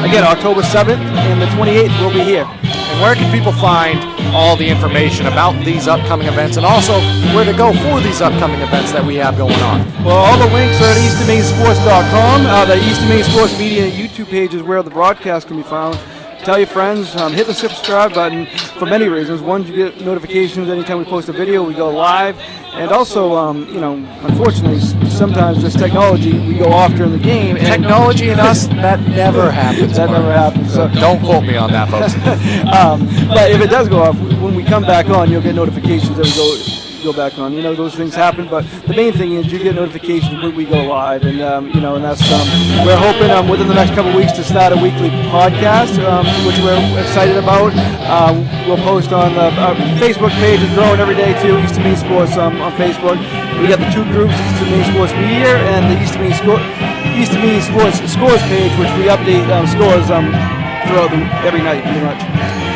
G: again, October 7th and the 28th, we'll be here.
A: And where can people find all the information about these upcoming events, and also where to go for these upcoming events that we have going on?
G: Well, all the links are at easternmainsports.com. The Eastern Maine Sports Media YouTube page is where the broadcast can be found. Tell your friends, hit the subscribe button for many reasons. One, you get notifications anytime we post a video, we go live. And also, unfortunately, sometimes this technology, we go off during the game. And
A: technology and us, that never happens.
G: That never happens.
A: So don't quote me on that, folks.
G: But if it does go off, when we come back on, you'll get notifications that we go back on. Those things happen, but the main thing is you get notifications when we go live, and and that's we're hoping within the next couple of weeks to start a weekly podcast, which we're excited about. We'll post on our Facebook page. Is growing every day too. Eastern Maine Sports on Facebook. We got the two groups, Eastern Maine Sports Media and the Eastern Maine Sports Scores page, which we update scores throughout every night pretty much.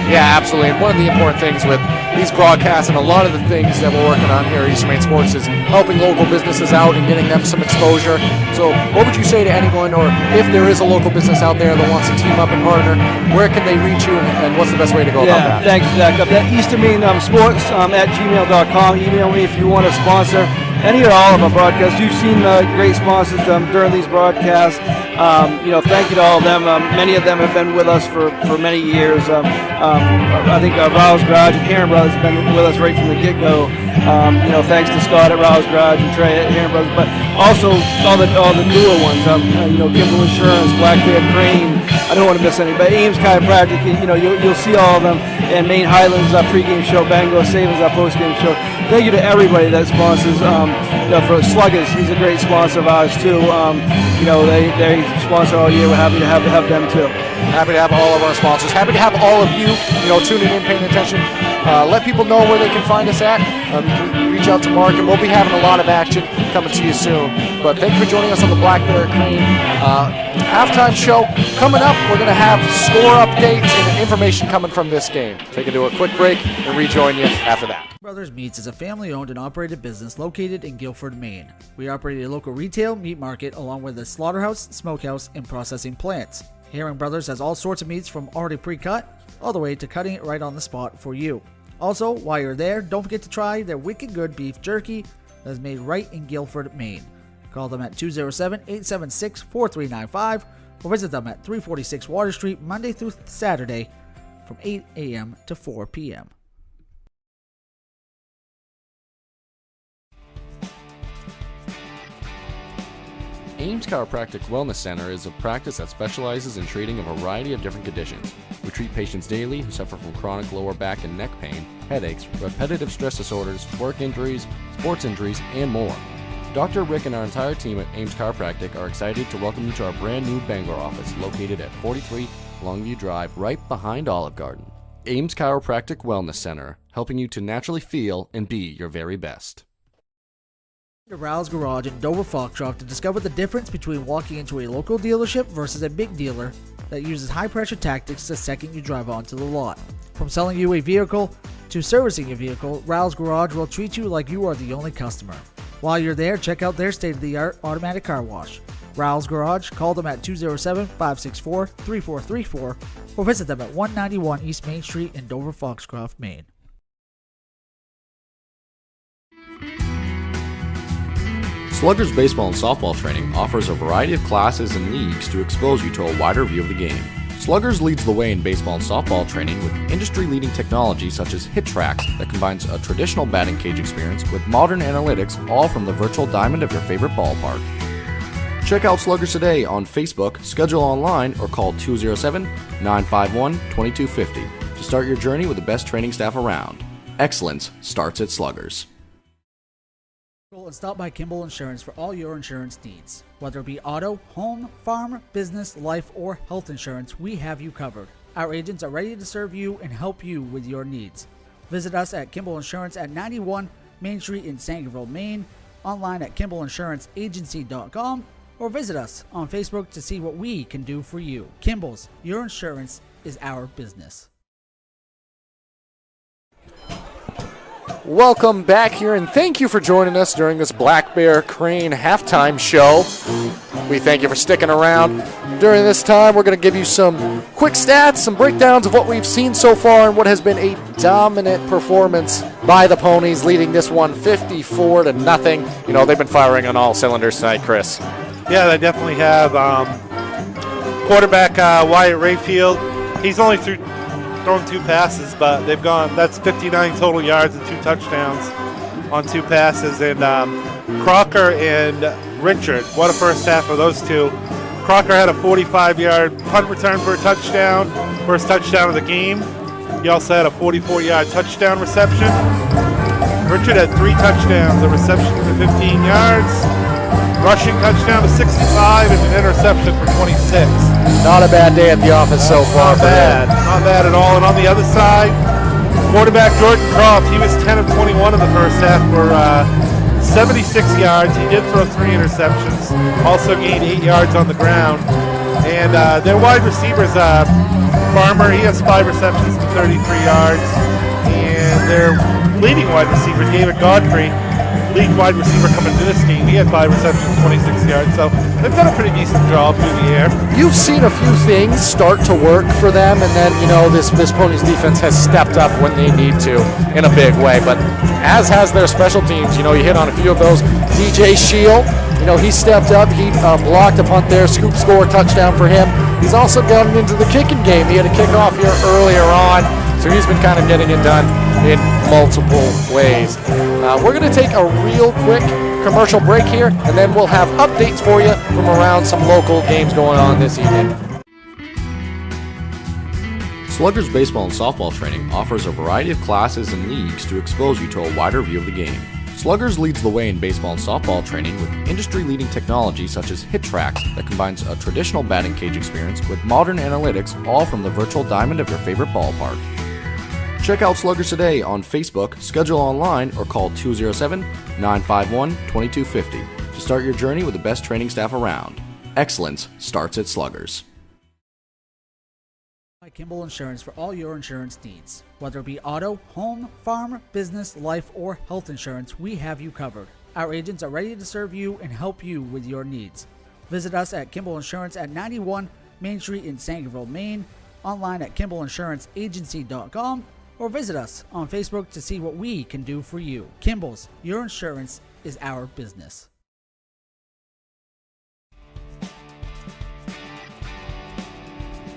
A: Yeah, absolutely. And one of the important things with these broadcasts and a lot of the things that we're working on here at Eastern Maine Sports is helping local businesses out and getting them some exposure. So what would you say to anyone, or if there is a local business out there that wants to team up and partner, where can they reach you, and what's the best way to go about that?
G: Thanks, Zach. That Eastern Maine Sports at gmail.com. Email me if you want to sponsor any or all of our broadcasts. You've seen great sponsors during these broadcasts. Thank you to all of them. Many of them have been with us for many years. I think Rouse Garage and Herring Brothers have been with us right from the get-go. Thanks to Scott at Rouse Garage and Trey at Herring Brothers, but also all the newer ones. Kimball Insurance, Black Bear Crane. I don't want to miss any, but Ames Chiropractic. You'll see all of them. And Maine Highlands, our pregame show. Bangor Savings, our postgame show. Thank you to everybody that sponsors. For Sluggers, he's a great sponsor of ours too. They sponsor all year. We're happy to have them too.
A: Happy to have all of our sponsors. Happy to have all of you, tuning in, paying attention. Let people know where they can find us at. You can reach out to Mark, and we'll be having a lot of action coming to you soon. But thank you for joining us on the Black Bear Crane halftime show. Coming up, we're going to have score updates and information coming from this game. Take it to a quick break and rejoin you after that.
D: Brothers Meats is a family-owned and operated business located in Guilford, Maine. We operate a local retail meat market along with a slaughterhouse, smokehouse, and processing plants. Herring Brothers has all sorts of meats from already pre-cut all the way to cutting it right on the spot for you. Also, while you're there, don't forget to try their wicked good beef jerky that is made right in Guilford, Maine. Call them at 207-876-4395 or visit them at 346 Water Street Monday through Saturday from 8 a.m. to 4 p.m.
F: Ames Chiropractic Wellness Center is a practice that specializes in treating a variety of different conditions. We treat patients daily who suffer from chronic lower back and neck pain, headaches, repetitive stress disorders, work injuries, sports injuries, and more. Dr. Rick and our entire team at Ames Chiropractic are excited to welcome you to our brand new Bangor office located at 43 Longview Drive, right behind Olive Garden. Ames Chiropractic Wellness Center, helping you to naturally feel and be your very best.
D: To Ral's Garage in Dover Foxcroft to discover the difference between walking into a local dealership versus a big dealer that uses high-pressure tactics the second you drive onto the lot. From selling you a vehicle to servicing your vehicle, Ral's Garage will treat you like you are the only customer. While you're there, check out their state-of-the-art automatic car wash. Ral's Garage, call them at 207-564-3434 or visit them at 191 East Main Street in Dover Foxcroft, Maine.
F: Sluggers Baseball and Softball Training offers a variety of classes and leagues to expose you to a wider view of the game. Sluggers leads the way in baseball and softball training with industry-leading technology such as HitTrax that combines a traditional batting cage experience with modern analytics, all from the virtual diamond of your favorite ballpark. Check out Sluggers today on Facebook, schedule online, or call 207-951-2250 to start your journey with the best training staff around. Excellence starts at Sluggers.
D: And stop by Kimball Insurance for all your insurance needs. Whether it be auto, home, farm, business, life, or health insurance, we have you covered. Our agents are ready to serve you and help you with your needs. Visit us at Kimball Insurance at 91 Main Street in Sangerville, Maine, online at KimballInsuranceAgency.com, or visit us on Facebook to see what we can do for you. Kimball's, your insurance is our business.
A: Welcome back here, and thank you for joining us during this Black Bear Crane halftime show. We thank you for sticking around. During this time, we're going to give you some quick stats, some breakdowns of what we've seen so far, and what has been a dominant performance by the Ponies, leading this one 54-0. You know, they've been firing on all cylinders tonight, Chris.
B: Yeah, they definitely have. Quarterback Wyatt Rayfield, he's only thrown 2 passes, but they've gone, that's 59 total yards and 2 touchdowns on 2 passes. And Crocker and Richard, what a first half of those two. Crocker had a 45-yard punt return for a touchdown, first touchdown of the game. He also had a 44-yard touchdown reception. Richard had 3 touchdowns, a reception for 15 yards, rushing touchdown to 65, and an interception for 26.
A: Not a bad day at the office so far.
B: Not bad at all. And on the other side, quarterback Jordan Croft, he was 10 of 21 in the first half for 76 yards. He did throw 3 interceptions, also gained 8 yards on the ground. And their wide receivers, Farmer, he has 5 receptions for 33 yards. And their leading wide receiver, David Godfrey, lead wide receiver coming into this game, he had 5 receptions, 26 yards. So they've done a pretty decent job through the air.
A: You've seen a few things start to work for them, and then, you know, this Ponies defense has stepped up when they need to in a big way. But as has their special teams, you know, you hit on a few of those. DJ Shield, you know, he stepped up. He blocked a punt there, scoop score, touchdown for him. He's also gotten into the kicking game. He had a kickoff here earlier on, so he's been kind of getting it done in multiple ways. We're going to take a real quick commercial break here, and then we'll have updates for you from around some local games going on this evening.
F: Sluggers Baseball and Softball Training offers a variety of classes and leagues to expose you to a wider view of the game. Sluggers leads the way in baseball and softball training with industry-leading technology such as HitTrax that combines a traditional batting cage experience with modern analytics, all from the virtual diamond of your favorite ballpark. Check out Sluggers today on Facebook, schedule online, or call 207-951-2250 to start your journey with the best training staff around. Excellence starts at Sluggers.
D: By Kimball Insurance for all your insurance needs. Whether it be auto, home, farm, business, life, or health insurance, we have you covered. Our agents are ready to serve you and help you with your needs. Visit us at Kimball Insurance at 91 Main Street in Sangerville, Maine, online at KimballInsuranceAgency.com, or visit us on Facebook to see what we can do for you. Kimball's, your insurance is our business.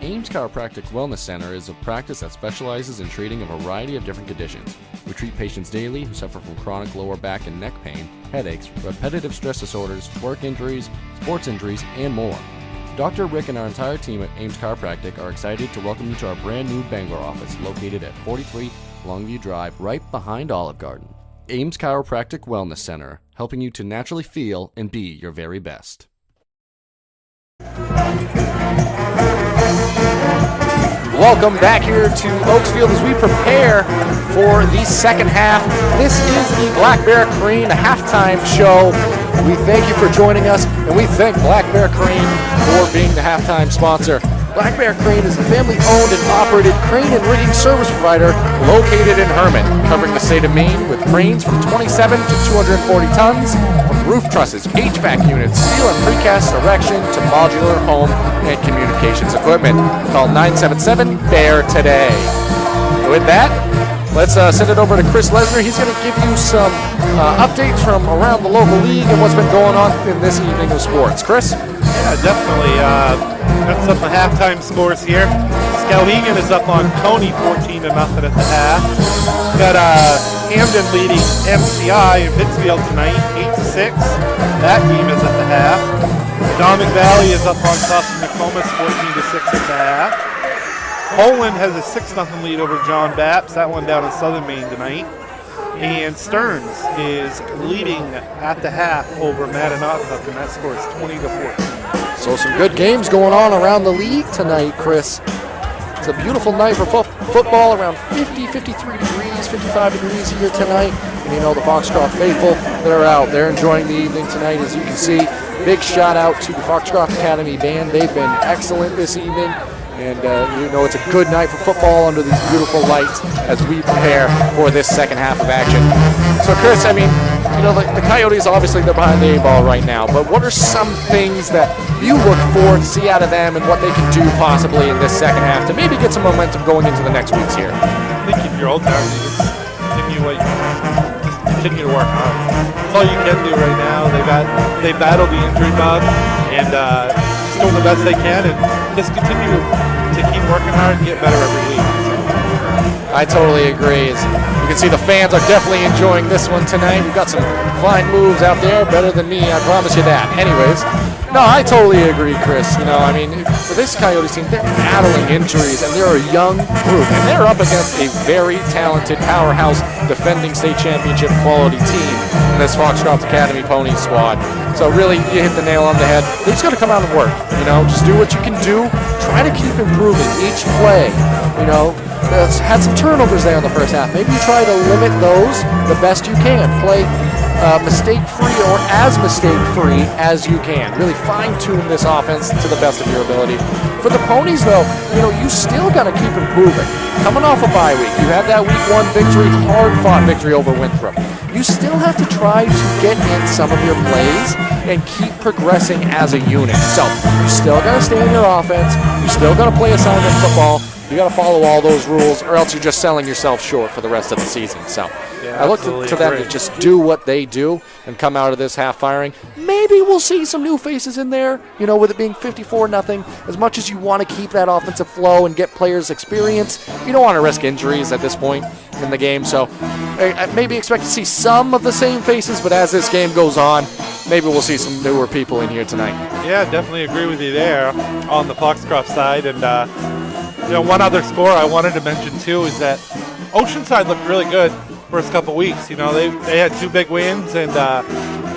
F: Ames Chiropractic Wellness Center is a practice that specializes in treating a variety of different conditions. We treat patients daily who suffer from chronic lower back and neck pain, headaches, repetitive stress disorders, work injuries, sports injuries, and more. Dr. Rick and our entire team at Ames Chiropractic are excited to welcome you to our brand new Bangor office located at 43 Longview Drive, right behind Olive Garden. Ames Chiropractic Wellness Center, helping you to naturally feel and be your very best.
A: Welcome back here to Oaksfield as we prepare for the second half. This is the Black Bear Crane halftime show. We thank you for joining us, and we thank Black Bear Crane for being the halftime sponsor. Black Bear Crane is a family-owned and operated crane and rigging service provider located in Herman, covering the state of Maine with cranes from 27 to 240 tons, from roof trusses, HVAC units, steel and precast erection to modular home and communications equipment. Call 977-BEAR today. With that, let's send it over to Chris Lesner. He's going to give you some updates from around the local league and what's been going on in this evening of sports. Chris?
B: Yeah, definitely. Got some halftime scores here. Skowhegan is up on Tony 14-0 at the half. Got Hamden leading MCI in Pittsfield tonight 8-6. That game is at the half. Dominic Valley is up on top of Nokomis 14-6 at the half. Poland has a 6-0 lead over John Bapps. That one down in Southern Maine tonight. And Stearns is leading at the half over Madanatuck, and that score is 20-14.
A: So some good games going on around the league tonight, Chris. It's a beautiful night for football, around 50, 53 degrees, 55 degrees here tonight. And you know the Foxcroft faithful, they're out. They're enjoying the evening tonight, as you can see. Big shout out to the Foxcroft Academy band. They've been excellent this evening. And you know it's a good night for football under these beautiful lights as we prepare for this second half of action. So Chris, I mean, you know, the Coyotes, obviously they're behind the 8 ball right now, but what are some things that you look for to see out of them and what they can do possibly in this second half to maybe get some momentum going into the next weeks here?
B: I think if you're old town, you just continue to work hard. That's all you can do right now. They battled the injury bug and just doing the best they can and just continue to keep working hard and get better every week.
A: I totally agree. As you can see, the fans are definitely enjoying this one tonight. We've got some fine moves out there, better than me, I promise you that. Anyways, no, I totally agree, Chris. You know, I mean, for this Coyotes team, they're battling injuries, and they're a young group, and they're up against a very talented powerhouse defending state championship quality team in this Foxcroft Academy Ponies squad. So really, you hit the nail on the head. They just got to come out and work. You know, just do what you can do. Try to keep improving each play. You know, had some turnovers there in the first half. Maybe you try to limit those the best you can. Play mistake-free or as mistake-free as you can. Really fine-tune this offense to the best of your ability. For the Ponies, though, you know, you still got to keep improving. Coming off a bye week, you had that week 1 victory, hard-fought victory over Winthrop. You still have to try to get in some of your plays and keep progressing as a unit. So you still got to stay in your offense. You still got to play assignment football. You got to follow all those rules, or else you're just selling yourself short for the rest of the season. So I look to them to just do what they do and come out of this half firing. Maybe we'll see some new faces in there, you know, with it being 54-0. As much as you want to keep that offensive flow and get players experience, you don't want to risk injuries at this point in the game. So I maybe expect to see some of the same faces, but as this game goes on, maybe we'll see some newer people in here tonight.
B: Yeah, definitely agree with you there on the Foxcroft side. And you know, one other score I wanted to mention too is that Oceanside looked really good first couple weeks. You know, they had 2 big wins, and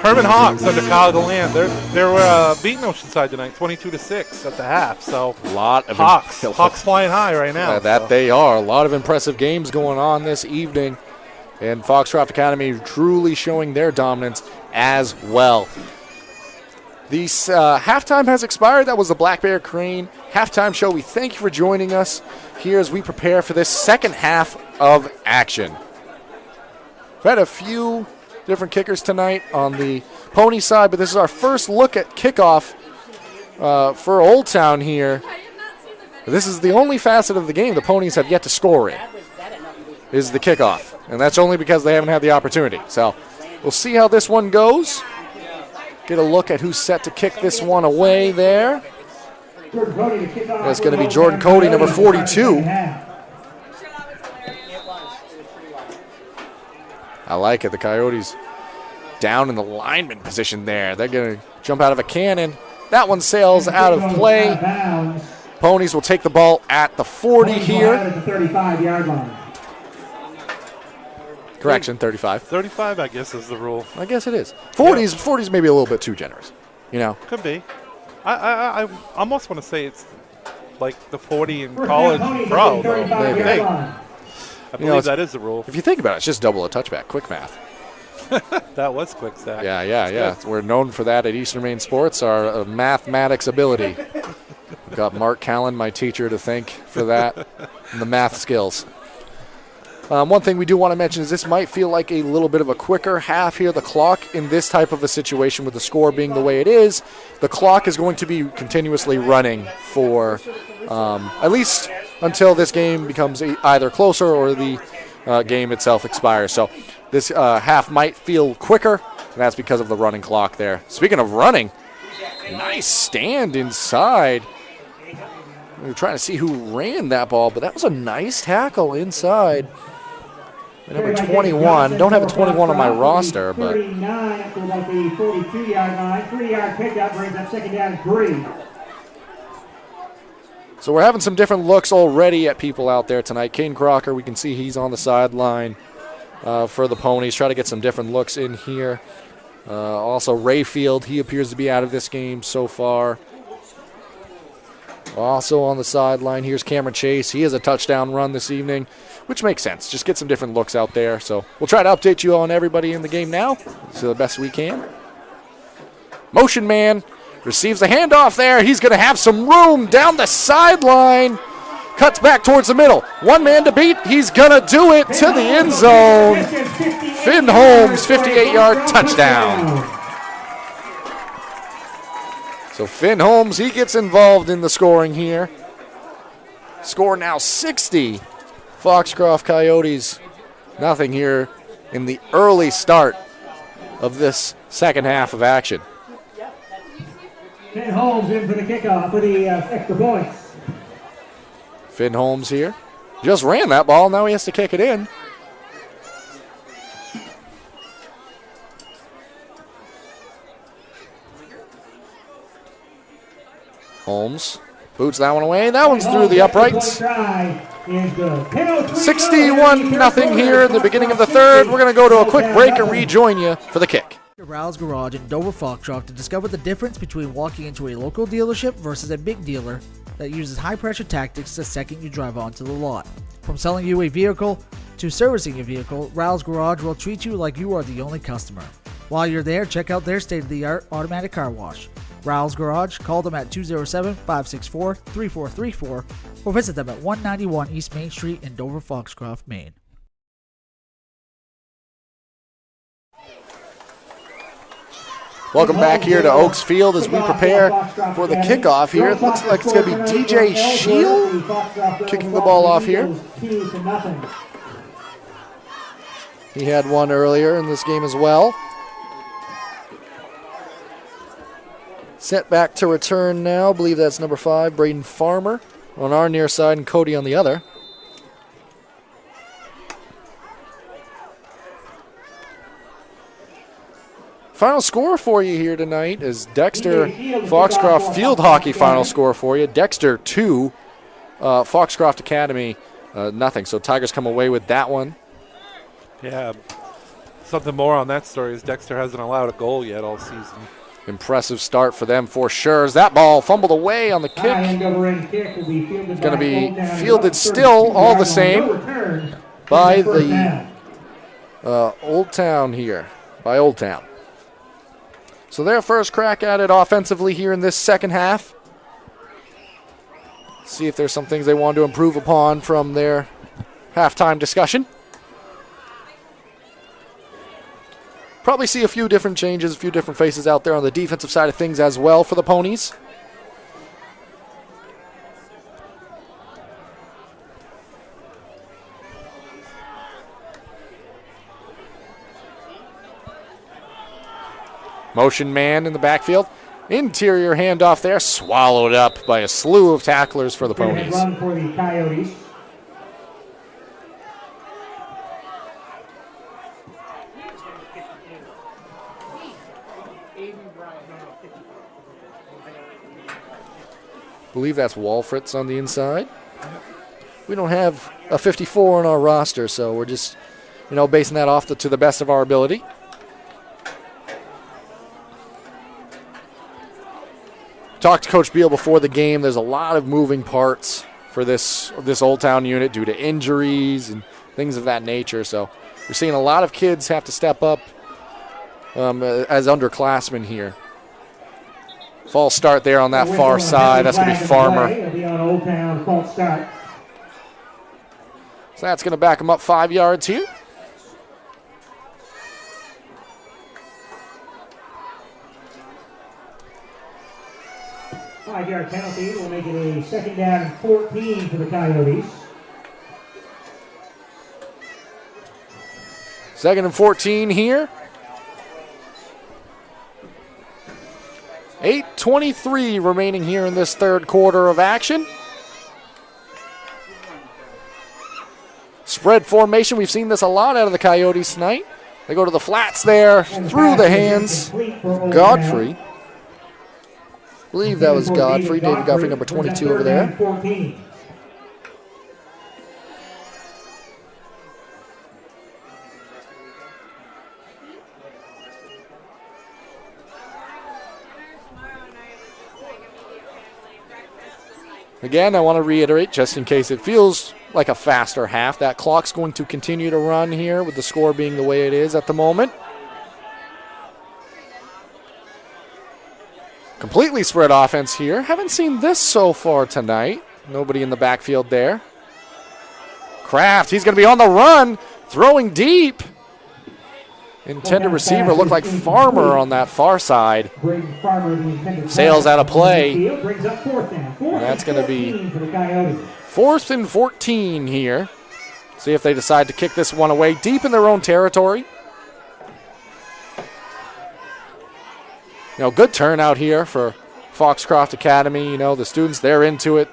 B: Herman Hawks under Kyle Deland, they were beating Oceanside tonight 22-6 at the half. So
A: a lot of
B: Hawks flying high right now.
A: They are. A lot of impressive games going on this evening, and Foxcroft Academy truly showing their dominance as well. The halftime has expired. That was the Black Bear Crane halftime show. We thank you for joining us here as we prepare for this second half of action. We've had a few different kickers tonight on the Pony side, but this is our first look at kickoff for Old Town here. This is the only facet of the game the Ponies have yet to score in, is the kickoff. And that's only because they haven't had the opportunity. So we'll see how this one goes. Get a look at who's set to kick this one away there. That's going to be Jordan Cody, number 42. I like it. The Coyotes down in the lineman position there. They're going to jump out of a cannon. That one sails out of play. Ponies will take the ball at the 40 here.
E: At the 35-yard line.
A: Correction, 35.
B: 35, I guess, is the rule.
A: I guess it is. 40s maybe a little bit too generous, you know.
B: Could be. I almost want to say it's like the 40 in college and pro. Though.
A: Maybe.
B: I believe that is the rule.
A: If you think about it, it's just double a touchback. Quick math.
B: That was quick stack.
A: Yeah. We're known for that at Eastern Maine Sports, our mathematics ability. We've got Mark Callan, my teacher, to thank for that, and the math skills. One thing we do want to mention is this might feel like a little bit of a quicker half here. The clock in this type of a situation with the score being the way it is, the clock is going to be continuously running for at least until this game becomes either closer or the game itself expires. So this half might feel quicker, and that's because of the running clock there. Speaking of running, nice stand inside. We were trying to see who ran that ball, but that was a nice tackle inside. Number 21. Don't have a 21 on my roster, but
E: 39 up to about the 42-yard line. 3-yard pickup brings up second down and 3.
A: so we're having some different looks already at people out there tonight. Caden Crocker, we can see he's on the sideline for the Ponies. Try to get some different looks in here. Also, Rayfield, he appears to be out of this game so far. Also on the sideline, here's Cameron Chase. He has a touchdown run this evening, which makes sense. Just get some different looks out there. So we'll try to update you on everybody in the game now, so the best we can. Motion man receives the handoff there. He's going to have some room down the sideline. Cuts back towards the middle. One man to beat. He's going to do it to the end zone. Finn Holmes, 58-yard touchdown. So Finn Holmes, he gets involved in the scoring here. Score now 60. Foxcroft Coyotes, nothing here in the early start of this second half of action.
E: Finn Holmes in for the kickoff for the extra points.
A: Finn Holmes here. Just ran that ball, now he has to kick it in. Holmes boots that one away. That one's through the uprights. 61-0 here at the beginning of the third. We're going to go to a quick break and rejoin you for the kick.
D: Rouse Garage in Dover Foxcroft to discover the difference between walking into a local dealership versus a big dealer that uses high-pressure tactics the second you drive onto the lot. From selling you a vehicle to servicing a vehicle, Rouse Garage will treat you like you are the only customer. While you're there, check out their state-of-the-art automatic car wash. Rouse Garage, call them at 207-564-3434 or visit them at 191 East Main Street in Dover Foxcroft, Maine.
A: Welcome back here to Oaks Field as we prepare for the kickoff here. It looks like it's going to be DJ Shield kicking the ball off here. He had one earlier in this game as well. Set back to return now. I believe that's number 5, Braden Farmer on our near side and Cody on the other. Final score for you here tonight is Dexter Foxcroft Field Hockey final score for you. Dexter 2, Foxcroft Academy nothing. So Tigers come away with that one.
B: Yeah, something more on that story is Dexter hasn't allowed a goal yet all season.
A: Impressive start for them for sure. As that ball fumbled away on the kick. It's going to be fielded still all the same by the Old Town here, by Old Town. So their first crack at it offensively here in this second half. See if there's some things they want to improve upon from their halftime discussion. Probably see a few different changes, a few different faces out there on the defensive side of things as well for the Ponies. Motion man in the backfield. Interior handoff there, swallowed up by a slew of tacklers for the Ponies.
E: Run for the Coyotes.
A: Believe that's Walfritz on the inside. We don't have a 54 on our roster, so we're just, basing that off to the best of our ability. Talked to Coach Beal before the game. There's a lot of moving parts for this Old Town unit due to injuries and things of that nature. So we're seeing a lot of kids have to step up as underclassmen here. False start there on that far side. That's going to be Farmer.
E: It'll be on Old Town, false start.
A: So that's going to back him up 5 yards here.
E: Five-yard penalty will make it a 2nd down and 14 for the Coyotes.
A: 2nd and 14 here. 8:23 remaining here in this third quarter of action. Spread formation. We've seen this a lot out of the Coyotes tonight. They go to the flats there, through the hands. Godfrey. I believe that was Godfrey. David Godfrey, number 22 over there. Again, I want to reiterate, just in case it feels like a faster half, that clock's going to continue to run here with the score being the way it is at the moment. Completely spread offense here. Haven't seen this so far tonight. Nobody in the backfield there. Kraft, he's going to be on the run, throwing deep. Intended receiver looked like Farmer on that far side. Sails out of play. That's going to be 4th and 14 here. See if they decide to kick this one away deep in their own territory. Good turnout here for Foxcroft Academy. The students, they're into it.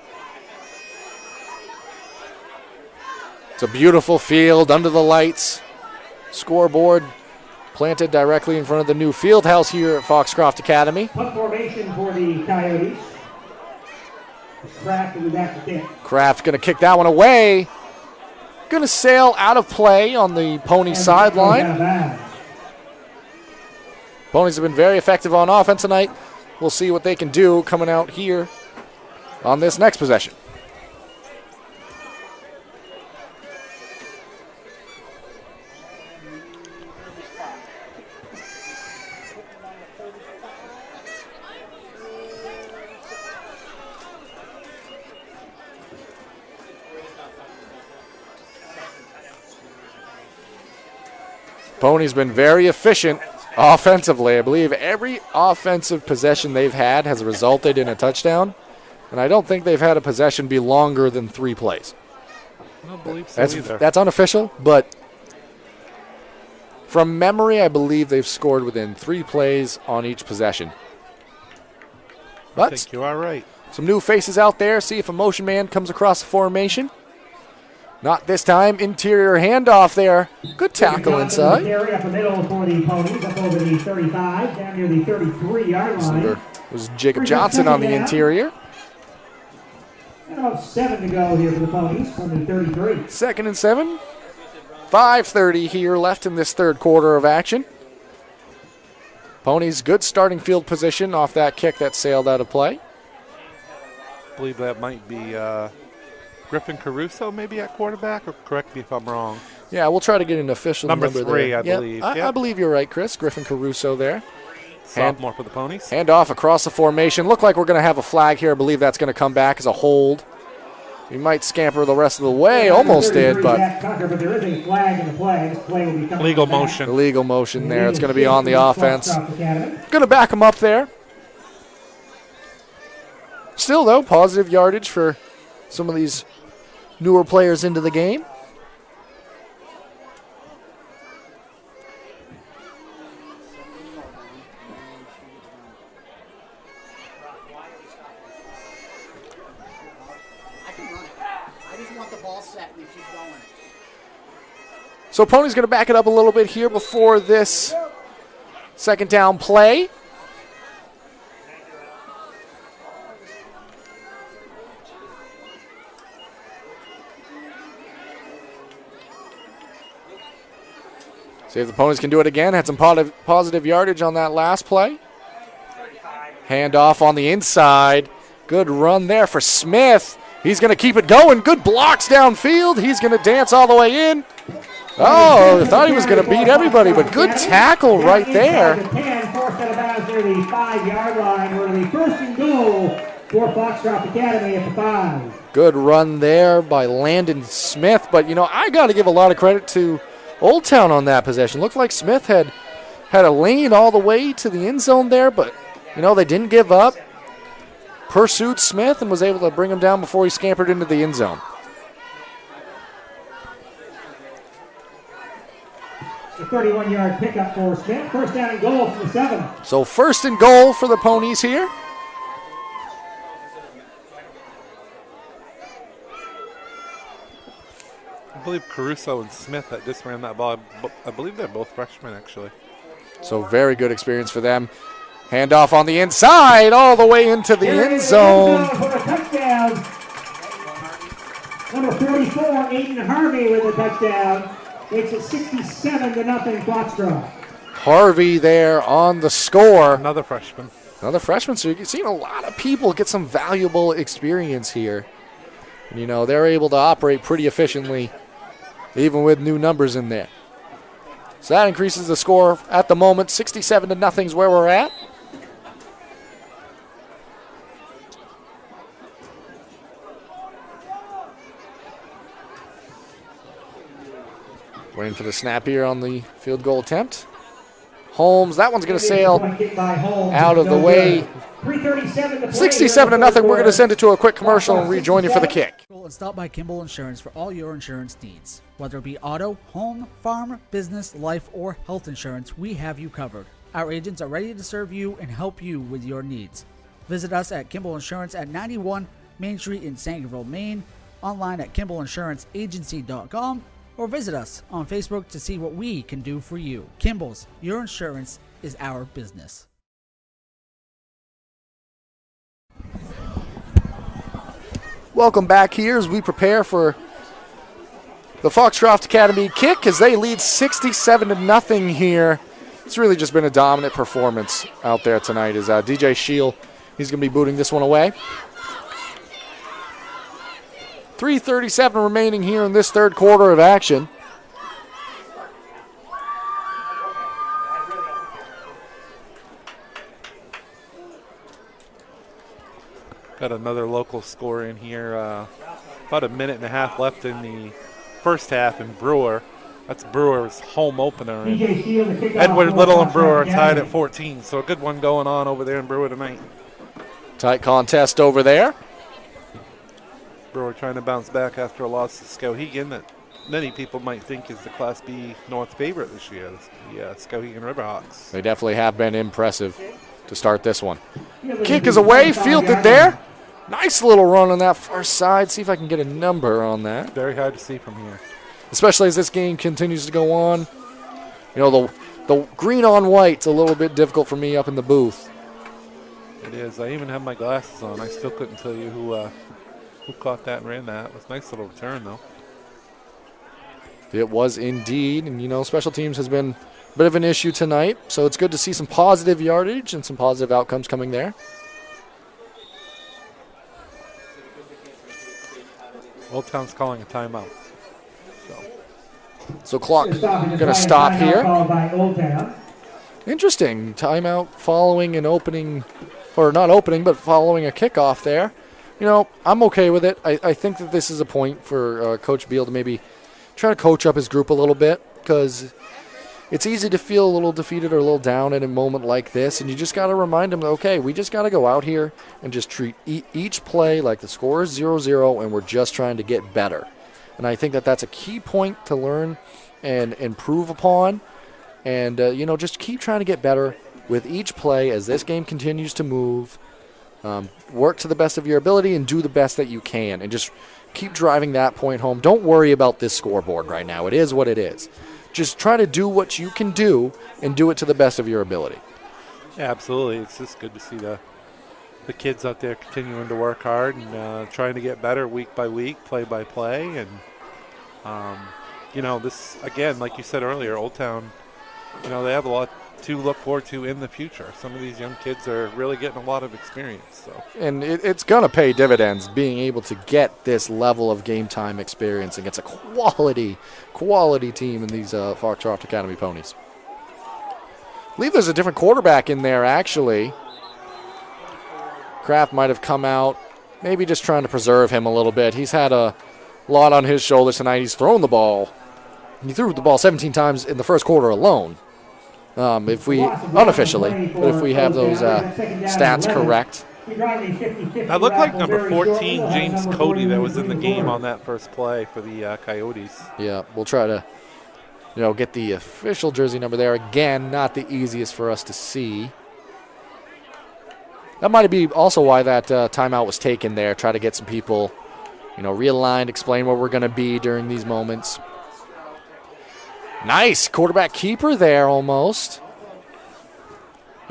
A: It's a beautiful field under the lights. Scoreboard planted directly in front of the new field house here at Foxcroft Academy.
E: Punt formation for the Coyotes. Kraft will be back to kick.
A: Kraft going to kick that one away. Going to sail out of play on the Ponies sideline. Ponies have been very effective on offense tonight. We'll see what they can do coming out here on this next possession. Ponies been very efficient offensively. I believe every offensive possession they've had has resulted in a touchdown, and I don't think they've had a possession be longer than 3 plays.
B: I don't believe so either.
A: That's unofficial, but from memory, I believe they've scored within 3 plays on each possession. But
B: I think you are right.
A: Some new faces out there. See if a motion man comes across the formation. Not this time. Interior handoff there. Good tackle inside.
E: Carry up the middle for the Ponies, up over the 35, down near the 33-yard line.
A: There was Jacob Johnson on the interior.
E: And about 7 to go here for the Ponies from the 33.
A: 2nd and 7. 5:30 here left in this third quarter of action. Ponies, good starting field position off that kick that sailed out of play.
B: I believe that might be Griffin Caruso maybe at quarterback, or correct me if I'm wrong.
A: Yeah, we'll try to get an official number
B: 3,
A: there.
B: I believe.
A: I believe you're right, Chris. Griffin Caruso there.
B: Sophomore for the Ponies.
A: Hand off across the formation. Look like we're going to have a flag here. I believe that's going to come back as a hold. We might scamper the rest of the way. Almost did, but
E: Tucker, but there is a flag in the play. This play will be coming
B: legal
E: back.
B: motion.
A: Illegal motion there. It's going to be on the offense.
E: Going
A: to back him up there. Still, though, positive yardage for some of these newer players into the game. So Pony's going to back it up a little bit here before this second down play. See if the Ponies can do it again. Had some positive yardage on that last play. Handoff on the inside. Good run there for Smith. He's going to keep it going. Good blocks downfield. He's going to dance all the way in. Oh, I thought he was going to beat everybody, but good tackle right there.
E: 10, forced out of bounds near the 5-yard line. We're the first and goal for Foxcroft Academy at the 5.
A: Good run there by Landon Smith, but, I got to give a lot of credit to Old Town on that possession. Looked like Smith had a lane all the way to the end zone there, but, they didn't give up. Pursued Smith and was able to bring him down before he scampered into the end zone.
E: The 31-yard pickup for Smith. First down and goal from the 7.
A: So first and goal for the Ponies here.
B: I believe Caruso and Smith that just ran that ball. I believe they're both freshmen, actually.
A: So very good experience for them. Handoff on the inside, all the way into the end zone.
E: For a touchdown. Number 44, Aiden Harvey with a touchdown. Makes it 67-0 Foxcroft.
A: Harvey there on the score.
B: Another freshman.
A: Another freshman, so you're seeing a lot of people get some valuable experience here. And, they're able to operate pretty efficiently, even with new numbers in there. So that increases the score at the moment. 67-0 is where we're at. Waiting for the snap here on the field goal attempt. Holmes, that one's going to sail out of the way. 67-0. We're going to send it to a quick commercial and rejoin you for the kick.
D: And stop by Kimball Insurance for all your insurance needs. Whether it be auto, home, farm, business, life, or health insurance, we have you covered. Our agents are ready to serve you and help you with your needs. Visit us at Kimball Insurance at 91 Main Street in Sangerville, Maine, online at KimballInsuranceAgency.com, or visit us on Facebook to see what we can do for you. Kimball's, your insurance is our business.
A: Welcome back here as we prepare for the Foxcroft Academy kick as they lead 67-0 here. It's really just been a dominant performance out there tonight as DJ Shield, he's going to be booting this one away. 3:37 remaining here in this third quarter of action.
B: Got another local score in here. About a minute and a half left in the first half in Brewer. That's Brewer's home opener. And Edward Little and Brewer are tied at 14, so a good one going on over there in Brewer tonight.
A: Tight contest over there.
B: Brewer trying to bounce back after a loss to Skowhegan that many people might think is the Class B North favorite this year, the Skowhegan Riverhawks.
A: They definitely have been impressive to start this one. Kick is away, fielded there. Nice little run on that far side. See if I can get a number on that.
B: Very hard to see from here.
A: Especially as this game continues to go on. The green on white's a little bit difficult for me up in the booth.
B: It is. I even have my glasses on. I still couldn't tell you who caught that and ran that. It was a nice little return, though.
A: It was indeed. And, special teams has been a bit of an issue tonight. So it's good to see some positive yardage and some positive outcomes coming there.
B: Old Town's calling a timeout.
A: So clock going to stop here.
E: By Old Town.
A: Interesting. Timeout following an opening, or not opening, but following a kickoff there. I'm okay with it. I think that this is a point for Coach Beal to maybe try to coach up his group a little bit, because it's easy to feel a little defeated or a little down in a moment like this, and you just got to remind them, okay, we just got to go out here and just treat each play like the score is 0-0, and we're just trying to get better. And I think that that's a key point to learn and improve upon, and just keep trying to get better with each play as this game continues to move. Work to the best of your ability and do the best that you can, and just keep driving that point home. Don't worry about this scoreboard right now. It is what it is. Just try to do what you can do and do it to the best of your ability.
B: Yeah, absolutely. It's just good to see the kids out there continuing to work hard and trying to get better week by week, play by play. And, this, again, like you said earlier, Old Town, they have a lot to look forward to in the future. Some of these young kids are really getting a lot of experience. So.
A: And it's going to pay dividends being able to get this level of game time experience against a quality team in these Foxcroft Academy Ponies. I believe there's a different quarterback in there, actually. Kraft might have come out, maybe just trying to preserve him a little bit. He's had a lot on his shoulders tonight. He's thrown the ball. He threw the ball 17 times in the first quarter alone. If we, unofficially, but if we have those stats correct.
B: That looked like number 14, James Cody, that was in the game on that first play for the Coyotes.
A: Yeah, we'll try to, get the official jersey number there. Again, not the easiest for us to see. That might be also why that timeout was taken there. Try to get some people, realigned, explain where we're going to be during these moments. Nice quarterback keeper there almost.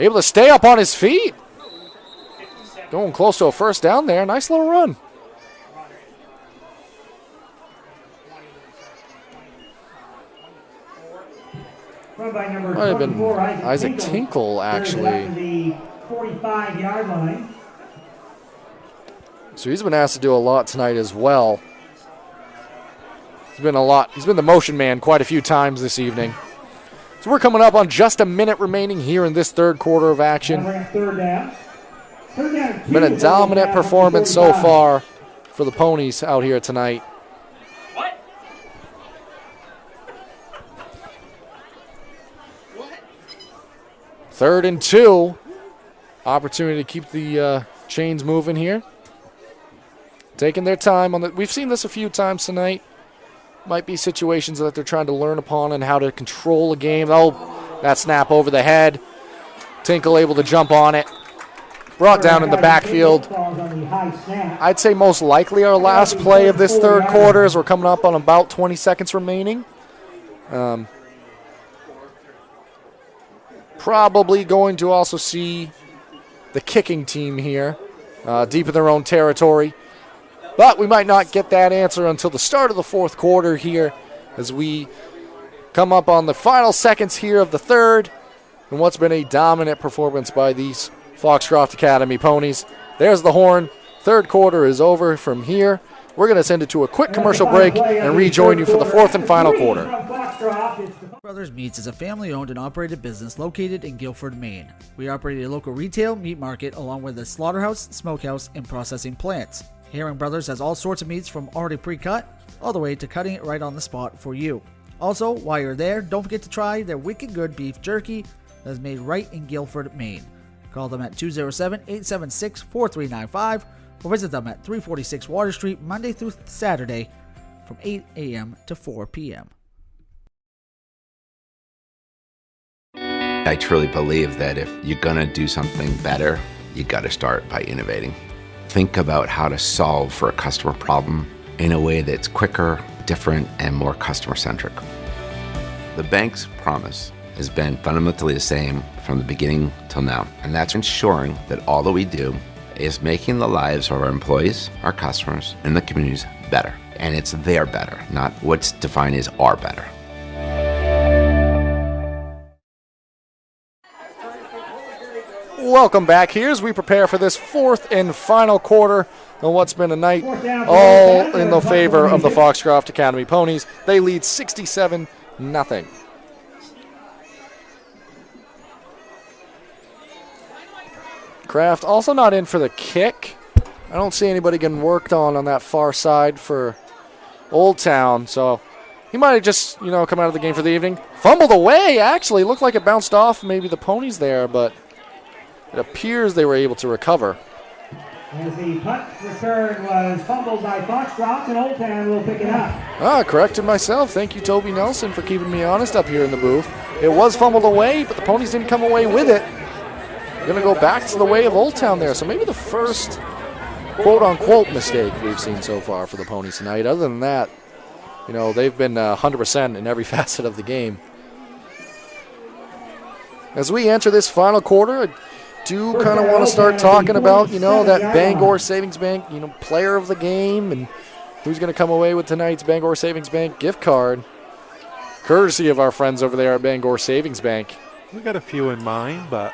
A: Able to stay up on his feet. Going close to a first down there. Nice little run. Might have been Isaac Tinkle, actually.
E: 45-yard line.
A: So he's been asked to do a lot tonight as well. He's been the motion man quite a few times this evening. So we're coming up on just a minute remaining here in this third quarter of action.
E: Third down.
A: Been a dominant performance so far for the Ponies out here tonight. Third and 2. Opportunity to keep the chains moving here. Taking their time on we've seen this a few times tonight. Might be situations that they're trying to learn upon and how to control a game. Oh, that snap over the head. Tinkle able to jump on it. Brought down in the backfield. I'd say most likely our last play of this third quarter as we're coming up on about 20 seconds remaining. Probably going to also see the kicking team here, deep in their own territory. But we might not get that answer until the start of the fourth quarter here as we come up on the final seconds here of the third and what's been a dominant performance by these Foxcroft Academy Ponies. There's the horn. Third quarter is over from here. We're going to send it to a quick commercial break and rejoin you for the fourth and final quarter.
D: Brothers Meats is a family-owned and operated business located in Guilford, Maine. We operate a local retail meat market along with a slaughterhouse, smokehouse, and processing plants. Herring Brothers has all sorts of meats from already pre-cut all the way to cutting it right on the spot for you. Also, while you're there, don't forget to try their wicked good beef jerky that is made right in Guilford, Maine. Call them at 207-876-4395 or visit them at 346 Water Street Monday through Saturday from 8 a.m. to 4 p.m.
H: I truly believe that if you're going to do something better, you got to start by innovating. Think about how to solve for a customer problem in a way that's quicker, different, and more customer-centric. The bank's promise has been fundamentally the same from the beginning till now, and that's ensuring that all that we do is making the lives of our employees, our customers, and the communities better. And it's their better, not what's defined as our better.
A: Welcome back here as we prepare for this fourth and final quarter on what's been a night all in the favor of the Foxcroft Academy Ponies. They lead 67-0. Kraft also not in for the kick. I don't see anybody getting worked on that far side for Old Town, so he might have just, come out of the game for the evening. Fumbled away, actually. Looked like it bounced off maybe the Ponies there, but it appears they were able to recover.
E: As the punt return was fumbled by Foxcroft, and Old Town will pick it up.
A: Corrected myself. Thank you, Toby Nelson, for keeping me honest up here in the booth. It was fumbled away, but the Ponies didn't come away with it. Going to go back to the way of Old Town there. So maybe the first quote-unquote mistake we've seen so far for the Ponies tonight. Other than that, they've been 100% in every facet of the game. As we enter this final quarter, I do kind of want to start talking about, that Bangor Savings Bank, player of the game and who's going to come away with tonight's Bangor Savings Bank gift card, courtesy of our friends over there at Bangor Savings Bank.
B: We got a few in mind, but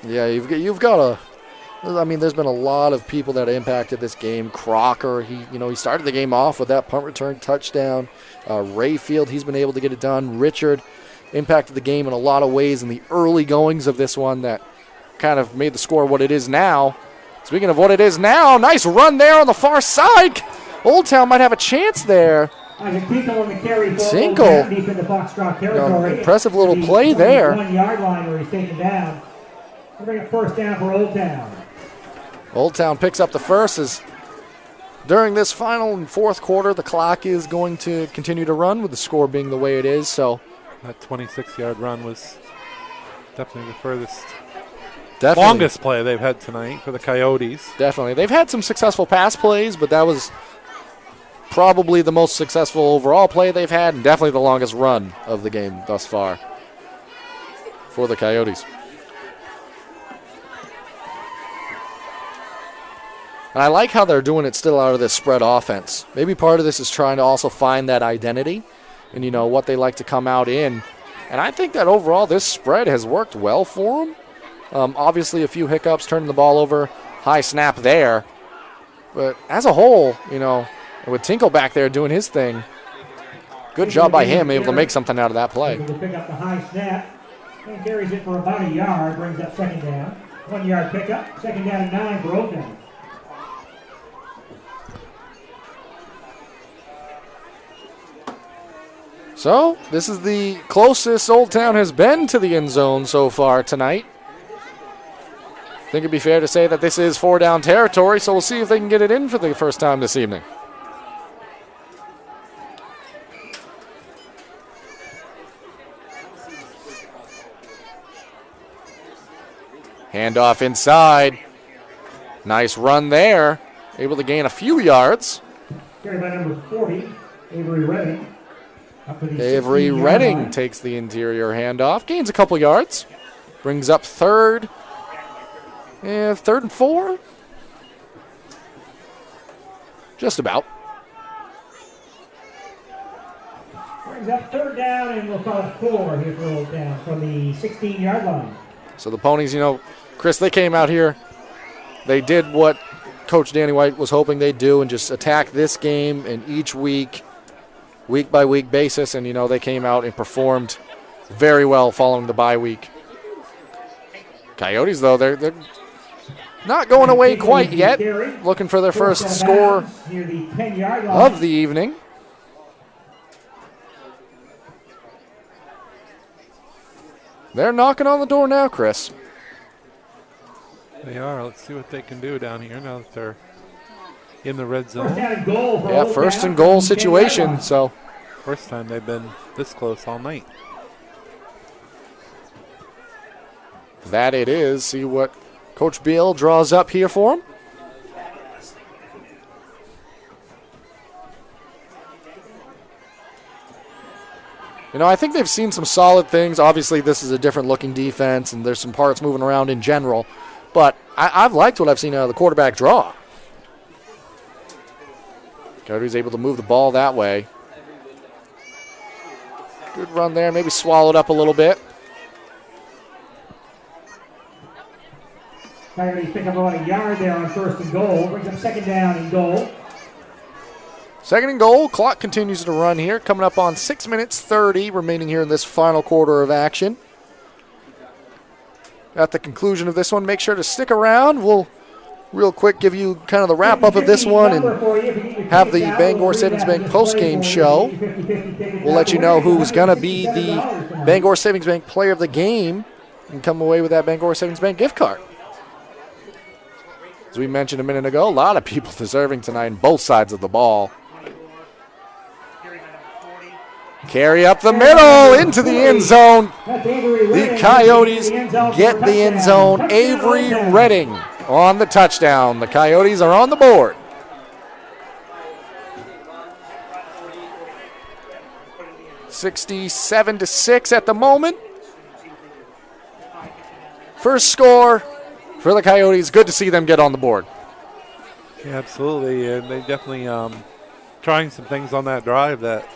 A: yeah, you've got a. I mean, there's been a lot of people that impacted this game. Crocker, he started the game off with that punt return touchdown. Rayfield, he's been able to get it done. Richard impacted the game in a lot of ways in the early goings of this one that kind of made the score what it is now. Speaking of what it is now, nice run there on the far side. Old Town might have a chance there.
E: Tinkle on the carry for
A: Tinkle.
E: Old Town deep in the Foxcroft territory.
A: Impressive little play there.
E: 1 yard line where he's taken down. We'll bring a first down for Old Town.
A: Old Town picks up the first as during this final and fourth quarter, the clock is going to continue to run with the score being the way it is. So
B: that 26-yard run was definitely the furthest,
A: definitely
B: longest play they've had tonight for the Coyotes.
A: Definitely. They've had some successful pass plays, but that was probably the most successful overall play they've had and definitely the longest run of the game thus far for the Coyotes. And I like how they're doing it still out of this spread offense. Maybe part of this is trying to also find that identity and, what they like to come out in. And I think that overall this spread has worked well for them. Obviously a few hiccups, turning the ball over, high snap there. But as a whole, with Tinkle back there doing his thing, good job by him, able to make something out of that play.
E: Able to pick up the high snap and carries it for about a yard, brings up second down. 1 yard pickup, second down and 9 for Old Town.
A: So, this is the closest Old Town has been to the end zone so far tonight. I think it'd be fair to say that this is 4-down territory, so we'll see if they can get it in for the first time this evening. Handoff inside. Nice run there. Able to gain a few yards.
E: Carried by number 40, Avery Redding.
A: Avery Redding takes the interior handoff, gains a couple yards, brings up third and 4. Just about.
E: Brings up third down, and we'll call it 4 here for Old Town from the 16-yard line.
A: So the Ponies, Chris, they came out here. They did what Coach Danny White was hoping they'd do and just attack this game and each week by week basis, and they came out and performed very well following the bye week. Coyotes, though, they're not going away quite yet, looking for their first score of the evening. They're knocking on the door now, Chris.
B: They are. Let's see what they can do down here now that they're in the red zone.
A: Yeah, first and goal situation. So
B: first time they've been this close all night.
A: That it is. See what Coach Beal draws up here for him. I think they've seen some solid things. Obviously, this is a different looking defense, and there's some parts moving around in general. But I've liked what I've seen out of the quarterback draw. Coyotes able to move the ball that way. Good run there, maybe swallowed up a little bit.
E: Coyotes pick up about a yard there on first and goal. Brings up second down and goal.
A: Second and goal. Clock continues to run here. Coming up on 6 minutes 30 remaining here in this final quarter of action. At the conclusion of this one, make sure to stick around. We'll real quick give you kind of the wrap-up of this one and have the Bangor Savings Bank post-game show. We'll let you know who's going to be the Bangor Savings Bank player of the game and come away with that Bangor Savings Bank gift card. As we mentioned a minute ago, a lot of people deserving tonight on both sides of the ball. Carry up the middle into the end zone. The Coyotes get the end zone. Avery Redding on the touchdown. The Coyotes are on the board. $67-6 at the moment. First score for the Coyotes. Good to see them get on the board.
B: Yeah, absolutely. And they definitely trying some things on that drive that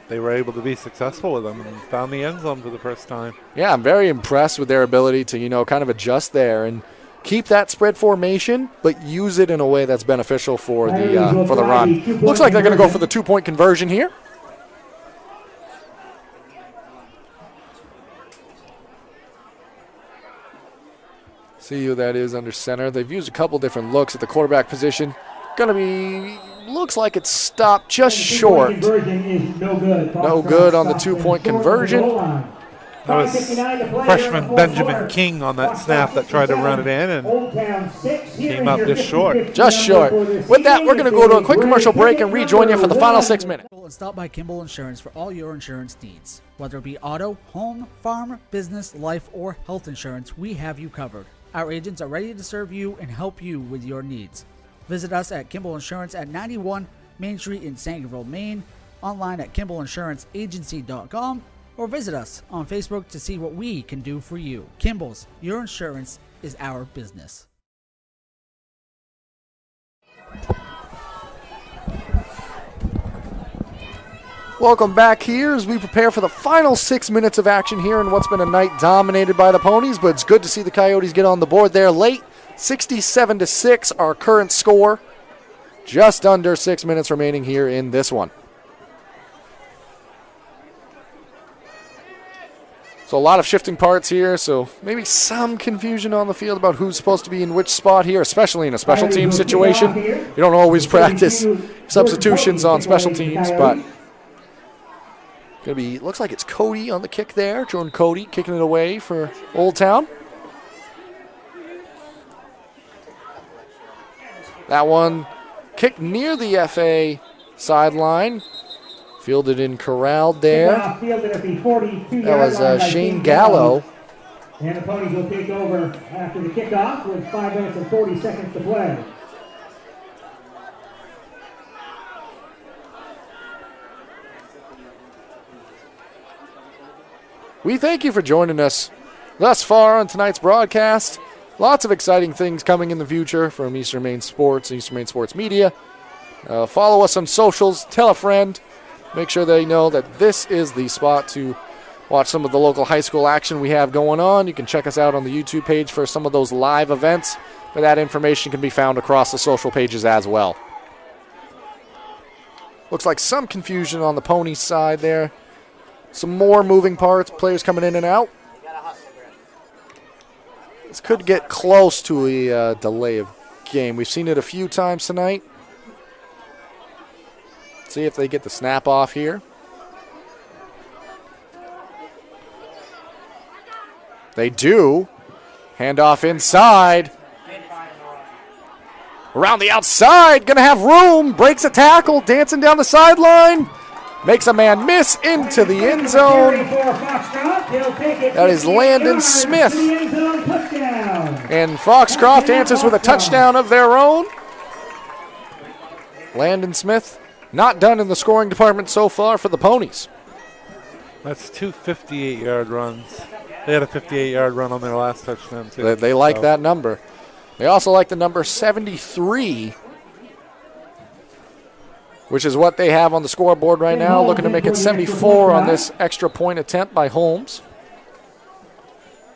B: they were able to be successful with them and found the end zone for the first time.
A: Yeah, I'm very impressed with their ability to, kind of adjust there and keep that spread formation, but use it in a way that's beneficial for the run. Looks like they're going to go for the 2-point conversion here. See who that is under center. They've used a couple different looks at the quarterback position. Looks like it's stopped just short. No good on the 2-point conversion.
B: That was freshman Benjamin King on that snap that tried to run it in and came up just short.
A: Just short. With that, we're going to go to a quick commercial break and rejoin you for the final 6 minutes.
D: Stop by Kimball Insurance for all your insurance needs. Whether it be auto, home, farm, business, life, or health insurance, we have you covered. Our agents are ready to serve you and help you with your needs. Visit us at Kimball Insurance at 91 Main Street in Sangerville, Maine, online at KimballInsuranceAgency.com, or visit us on Facebook to see what we can do for you. Kimball's, your insurance is our business.
A: Welcome back here as we prepare for the final 6 minutes of action here in what's been a night dominated by the Ponies, but it's good to see the Coyotes get on the board there late. 67-6, our current score. Just under 6 minutes remaining here in this one. So a lot of shifting parts here, so maybe some confusion on the field about who's supposed to be in which spot here, especially in a special team situation. You don't always practice substitutions on special teams, but looks like it's Cody on the kick there. Jordan Cody kicking it away for Old Town. That one kicked near the FA sideline. Fielded and corralled there. That was Shane Gallo.
E: And the Ponies will take over after the kickoff with 5 minutes and 40 seconds to play.
A: We thank you for joining us thus far on tonight's broadcast. Lots of exciting things coming in the future from Eastern Maine Sports, Eastern Maine Sports Media. Follow us on socials, tell a friend. Make sure they know that this is the spot to watch some of the local high school action we have going on. You can check us out on the YouTube page for some of those live events, but that information can be found across the social pages as well. Looks like some confusion on the Ponies side there. Some more moving parts, players coming in and out. This could get close to a delay of game. We've seen it a few times tonight. See if they get the snap off here. They do. Handoff inside. Around the outside, gonna have room. Breaks a tackle, dancing down the sideline. Makes a man miss into the end zone. That is Landon Smith. And Foxcroft answers with a touchdown of their own. Landon Smith not done in the scoring department so far for the Ponies.
B: That's two 58-yard runs. They had a 58-yard run on their last touchdown, too.
A: They like that number. They also like the number 73, which is what they have on the scoreboard right now, looking to make it 74 on this extra point attempt by Holmes.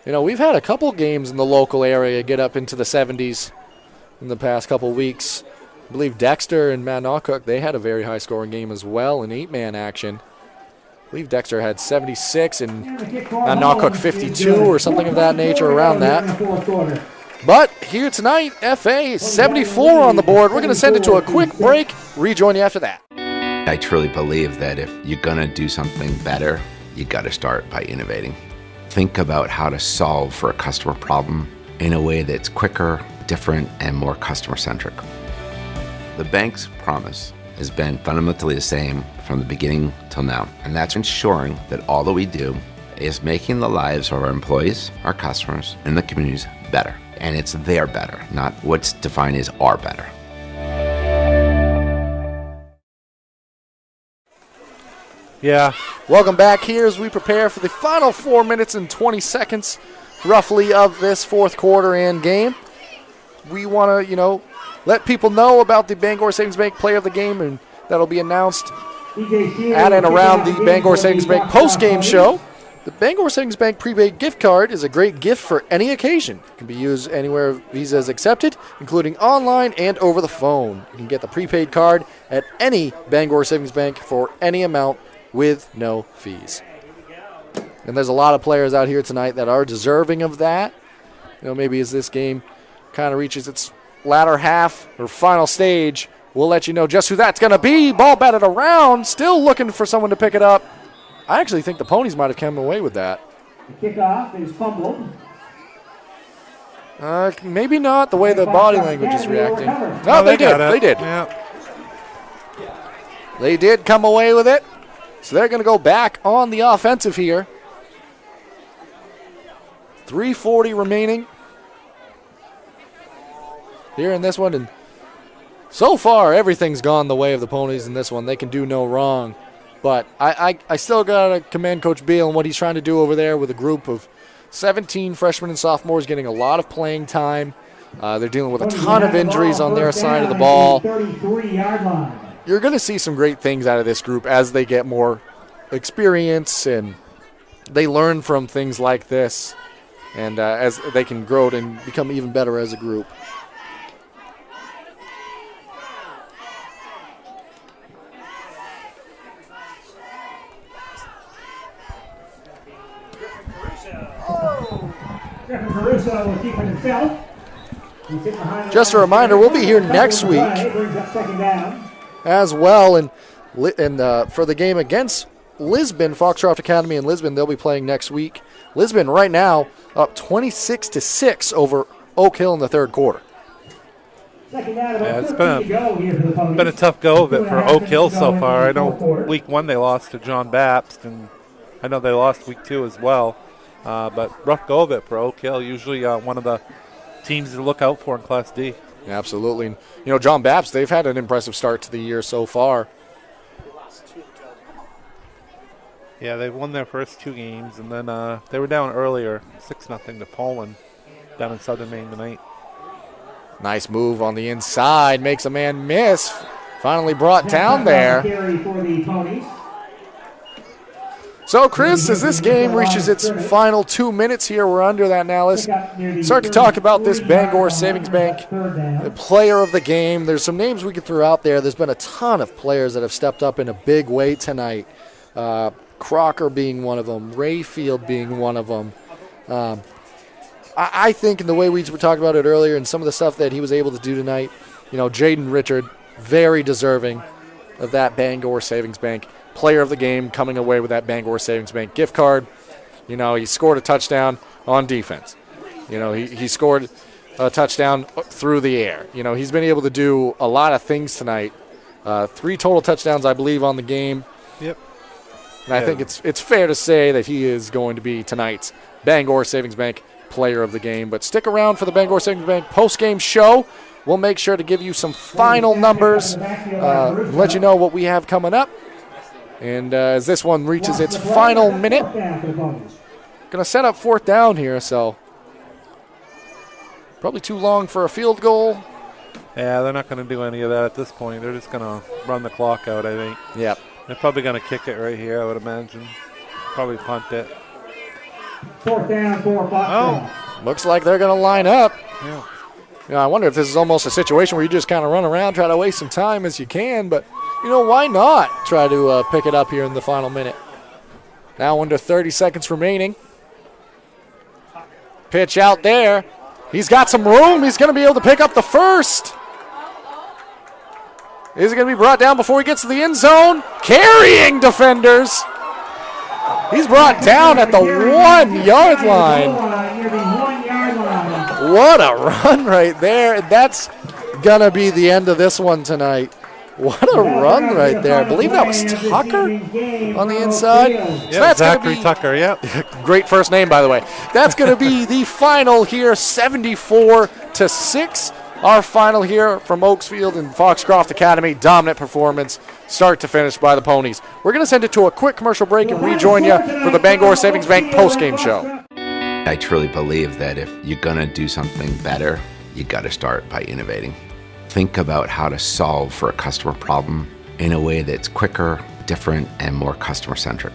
A: You know, we've had a couple games in the local area get up into the 70s in the past couple weeks. I believe Dexter and Manocook, they had a very high-scoring game as well in 8-man action. I believe Dexter had 76 and Manocook 52 or something of that nature, around that. But here tonight, FA 74 on the board. We're going to send it to a quick break. Rejoin you after that.
H: I truly believe that if you're going to do something better, you got to start by innovating. Think about how to solve for a customer problem in a way that's quicker, different, and more customer-centric. The bank's promise has been fundamentally the same from the beginning till now, and that's ensuring that all that we do is making the lives of our employees, our customers, and the communities better. And it's their better, not what's defined as our better.
B: Yeah.
A: Welcome back here as we prepare for the final 4 minutes and 20 seconds, roughly, of this fourth quarter and game. We want to, let people know about the Bangor Savings Bank Player of the Game, and that'll be announced At and around the Bangor Savings Bank post-game show. The Bangor Savings Bank prepaid gift card is a great gift for any occasion. It can be used anywhere Visa is accepted, including online and over the phone. You can get the prepaid card at any Bangor Savings Bank for any amount with no fees. And there's a lot of players out here tonight that are deserving of that. Maybe as this game kind of reaches its latter half or final stage, we'll let you know just who that's going to be. Ball batted around, still looking for someone to pick it up. I actually think the Ponies might have come away with that.
E: Kickoff is fumbled.
A: Maybe not the way the body language is reacting. No, they did. They did.
B: Yeah.
A: They did come away with it. So they're going to go back on the offensive here. 3:40 remaining here in this one. And so far, everything's gone the way of the Ponies in this one. They can do no wrong. But I still got to commend Coach Beal and what he's trying to do over there with a group of 17 freshmen and sophomores getting a lot of playing time. They're dealing with a ton of injuries on their side of the ball. You're going to see some great things out of this group as they get more experience and they learn from things like this. And as they can grow and become even better as a group. Just a reminder, we'll be here next week as well. And for the game against Lisbon, Foxcroft Academy in Lisbon, they'll be playing next week. Lisbon right now up 26-6 over Oak Hill in the third quarter.
B: Yeah, it's been a tough go of it for Oak Hill so far. I know week 1 they lost to John Baptist, and I know they lost week 2 as well. But rough go of it for Oak Hill, usually one of the teams to look out for in Class D.
A: Absolutely. And, John Baptist, they've had an impressive start to the year so far.
B: Yeah, they've won their first 2 games, and then they were down earlier, 6-0 to Poland down in Southern Maine tonight.
A: Nice move on the inside, makes a man miss. Finally brought down there. So, Chris, as this game reaches its final 2 minutes here, we're under that now. Let's start to talk about this Bangor Savings Bank player of the game. There's some names we could throw out there. There's been a ton of players that have stepped up in a big way tonight. Crocker being one of them, Rayfield being one of them. I think in the way we were talking about it earlier and some of the stuff that he was able to do tonight, Jaden Richard, very deserving of that Bangor Savings Bank player of the game, coming away with that Bangor Savings Bank gift card. He scored a touchdown on defense. He scored a touchdown through the air. He's been able to do a lot of things tonight. 3 total touchdowns, I believe, on the game.
B: Yep.
A: And I think it's fair to say that he is going to be tonight's Bangor Savings Bank player of the game. But stick around for the Bangor Savings Bank post-game show. We'll make sure to give you some final numbers, let you know what we have coming up. And as this one reaches its final minute, going to set up 4th down here, so probably too long for a field goal.
B: Yeah, they're not going to do any of that at this point. They're just going to run the clock out, I think.
A: Yep.
B: They're probably going to kick it right here, I would imagine. Probably punt it.
E: 4th down, 4 Foxcroft.
A: Looks like they're going to line up.
B: Yeah.
A: I wonder if this is almost a situation where you just kind of run around, try to waste some time as you can, but why not try to pick it up here in the final minute? Now under 30 seconds remaining. Pitch out there. He's got some room. He's going to be able to pick up the first. Is it going to be brought down before he gets to the end zone? Carrying defenders. He's brought down at the 1 yard line. What a run right there. That's going to be the end of this one tonight. What a run right there. I believe that was Tucker on the inside.
B: Yeah,
A: so that's
B: Zachary Tucker, yep.
A: Great first name, by the way. That's going to be the final here, 74-6. Our final here from Oaksfield and Foxcroft Academy. Dominant performance, start to finish by the Ponies. We're going to send it to a quick commercial break and rejoin you for the Bangor Savings Bank postgame show.
H: I truly believe that if you're going to do something better, you got to start by innovating. Think about how to solve for a customer problem in a way that's quicker, different, and more customer-centric.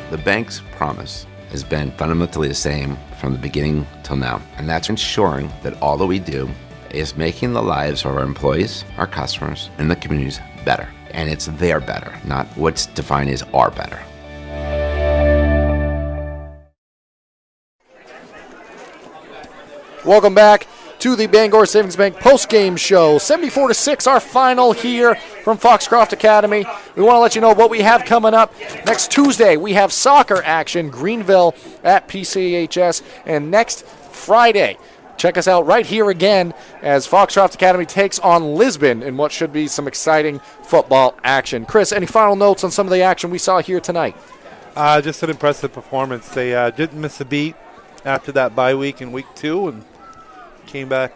H: The bank's promise has been fundamentally the same from the beginning till now, and that's ensuring that all that we do is making the lives of our employees, our customers, and the communities better. And it's their better, not what's defined as our better.
A: Welcome back to the Bangor Savings Bank post-game show. 74-6, our final here from Foxcroft Academy. We want to let you know what we have coming up. Next Tuesday, we have soccer action, Greenville at PCHS. And next Friday, check us out right here again as Foxcroft Academy takes on Lisbon in what should be some exciting football action. Chris, any final notes on some of the action we saw here tonight?
B: Just an impressive performance. They didn't miss a beat after that bye week in week 2 and came out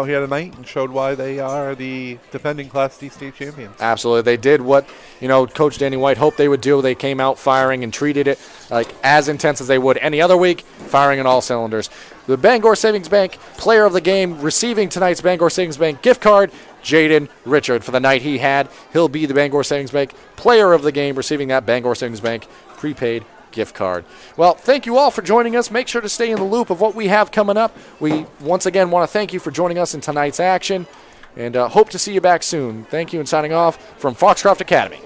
B: here tonight and showed why they are the defending Class D state champions.
A: Absolutely. They did what, Coach Danny White hoped they would do. They came out firing and treated it like as intense as they would any other week, firing on all cylinders. The Bangor Savings Bank player of the game receiving tonight's Bangor Savings Bank gift card, Jaden Richard. For the night he had, he'll be the Bangor Savings Bank player of the game receiving that Bangor Savings Bank prepaid gift card. Well, thank you all for joining us. Make sure to stay in the loop of what we have coming up. We once again want to thank you for joining us in tonight's action and hope to see you back soon. Thank you and signing off from Foxcroft Academy.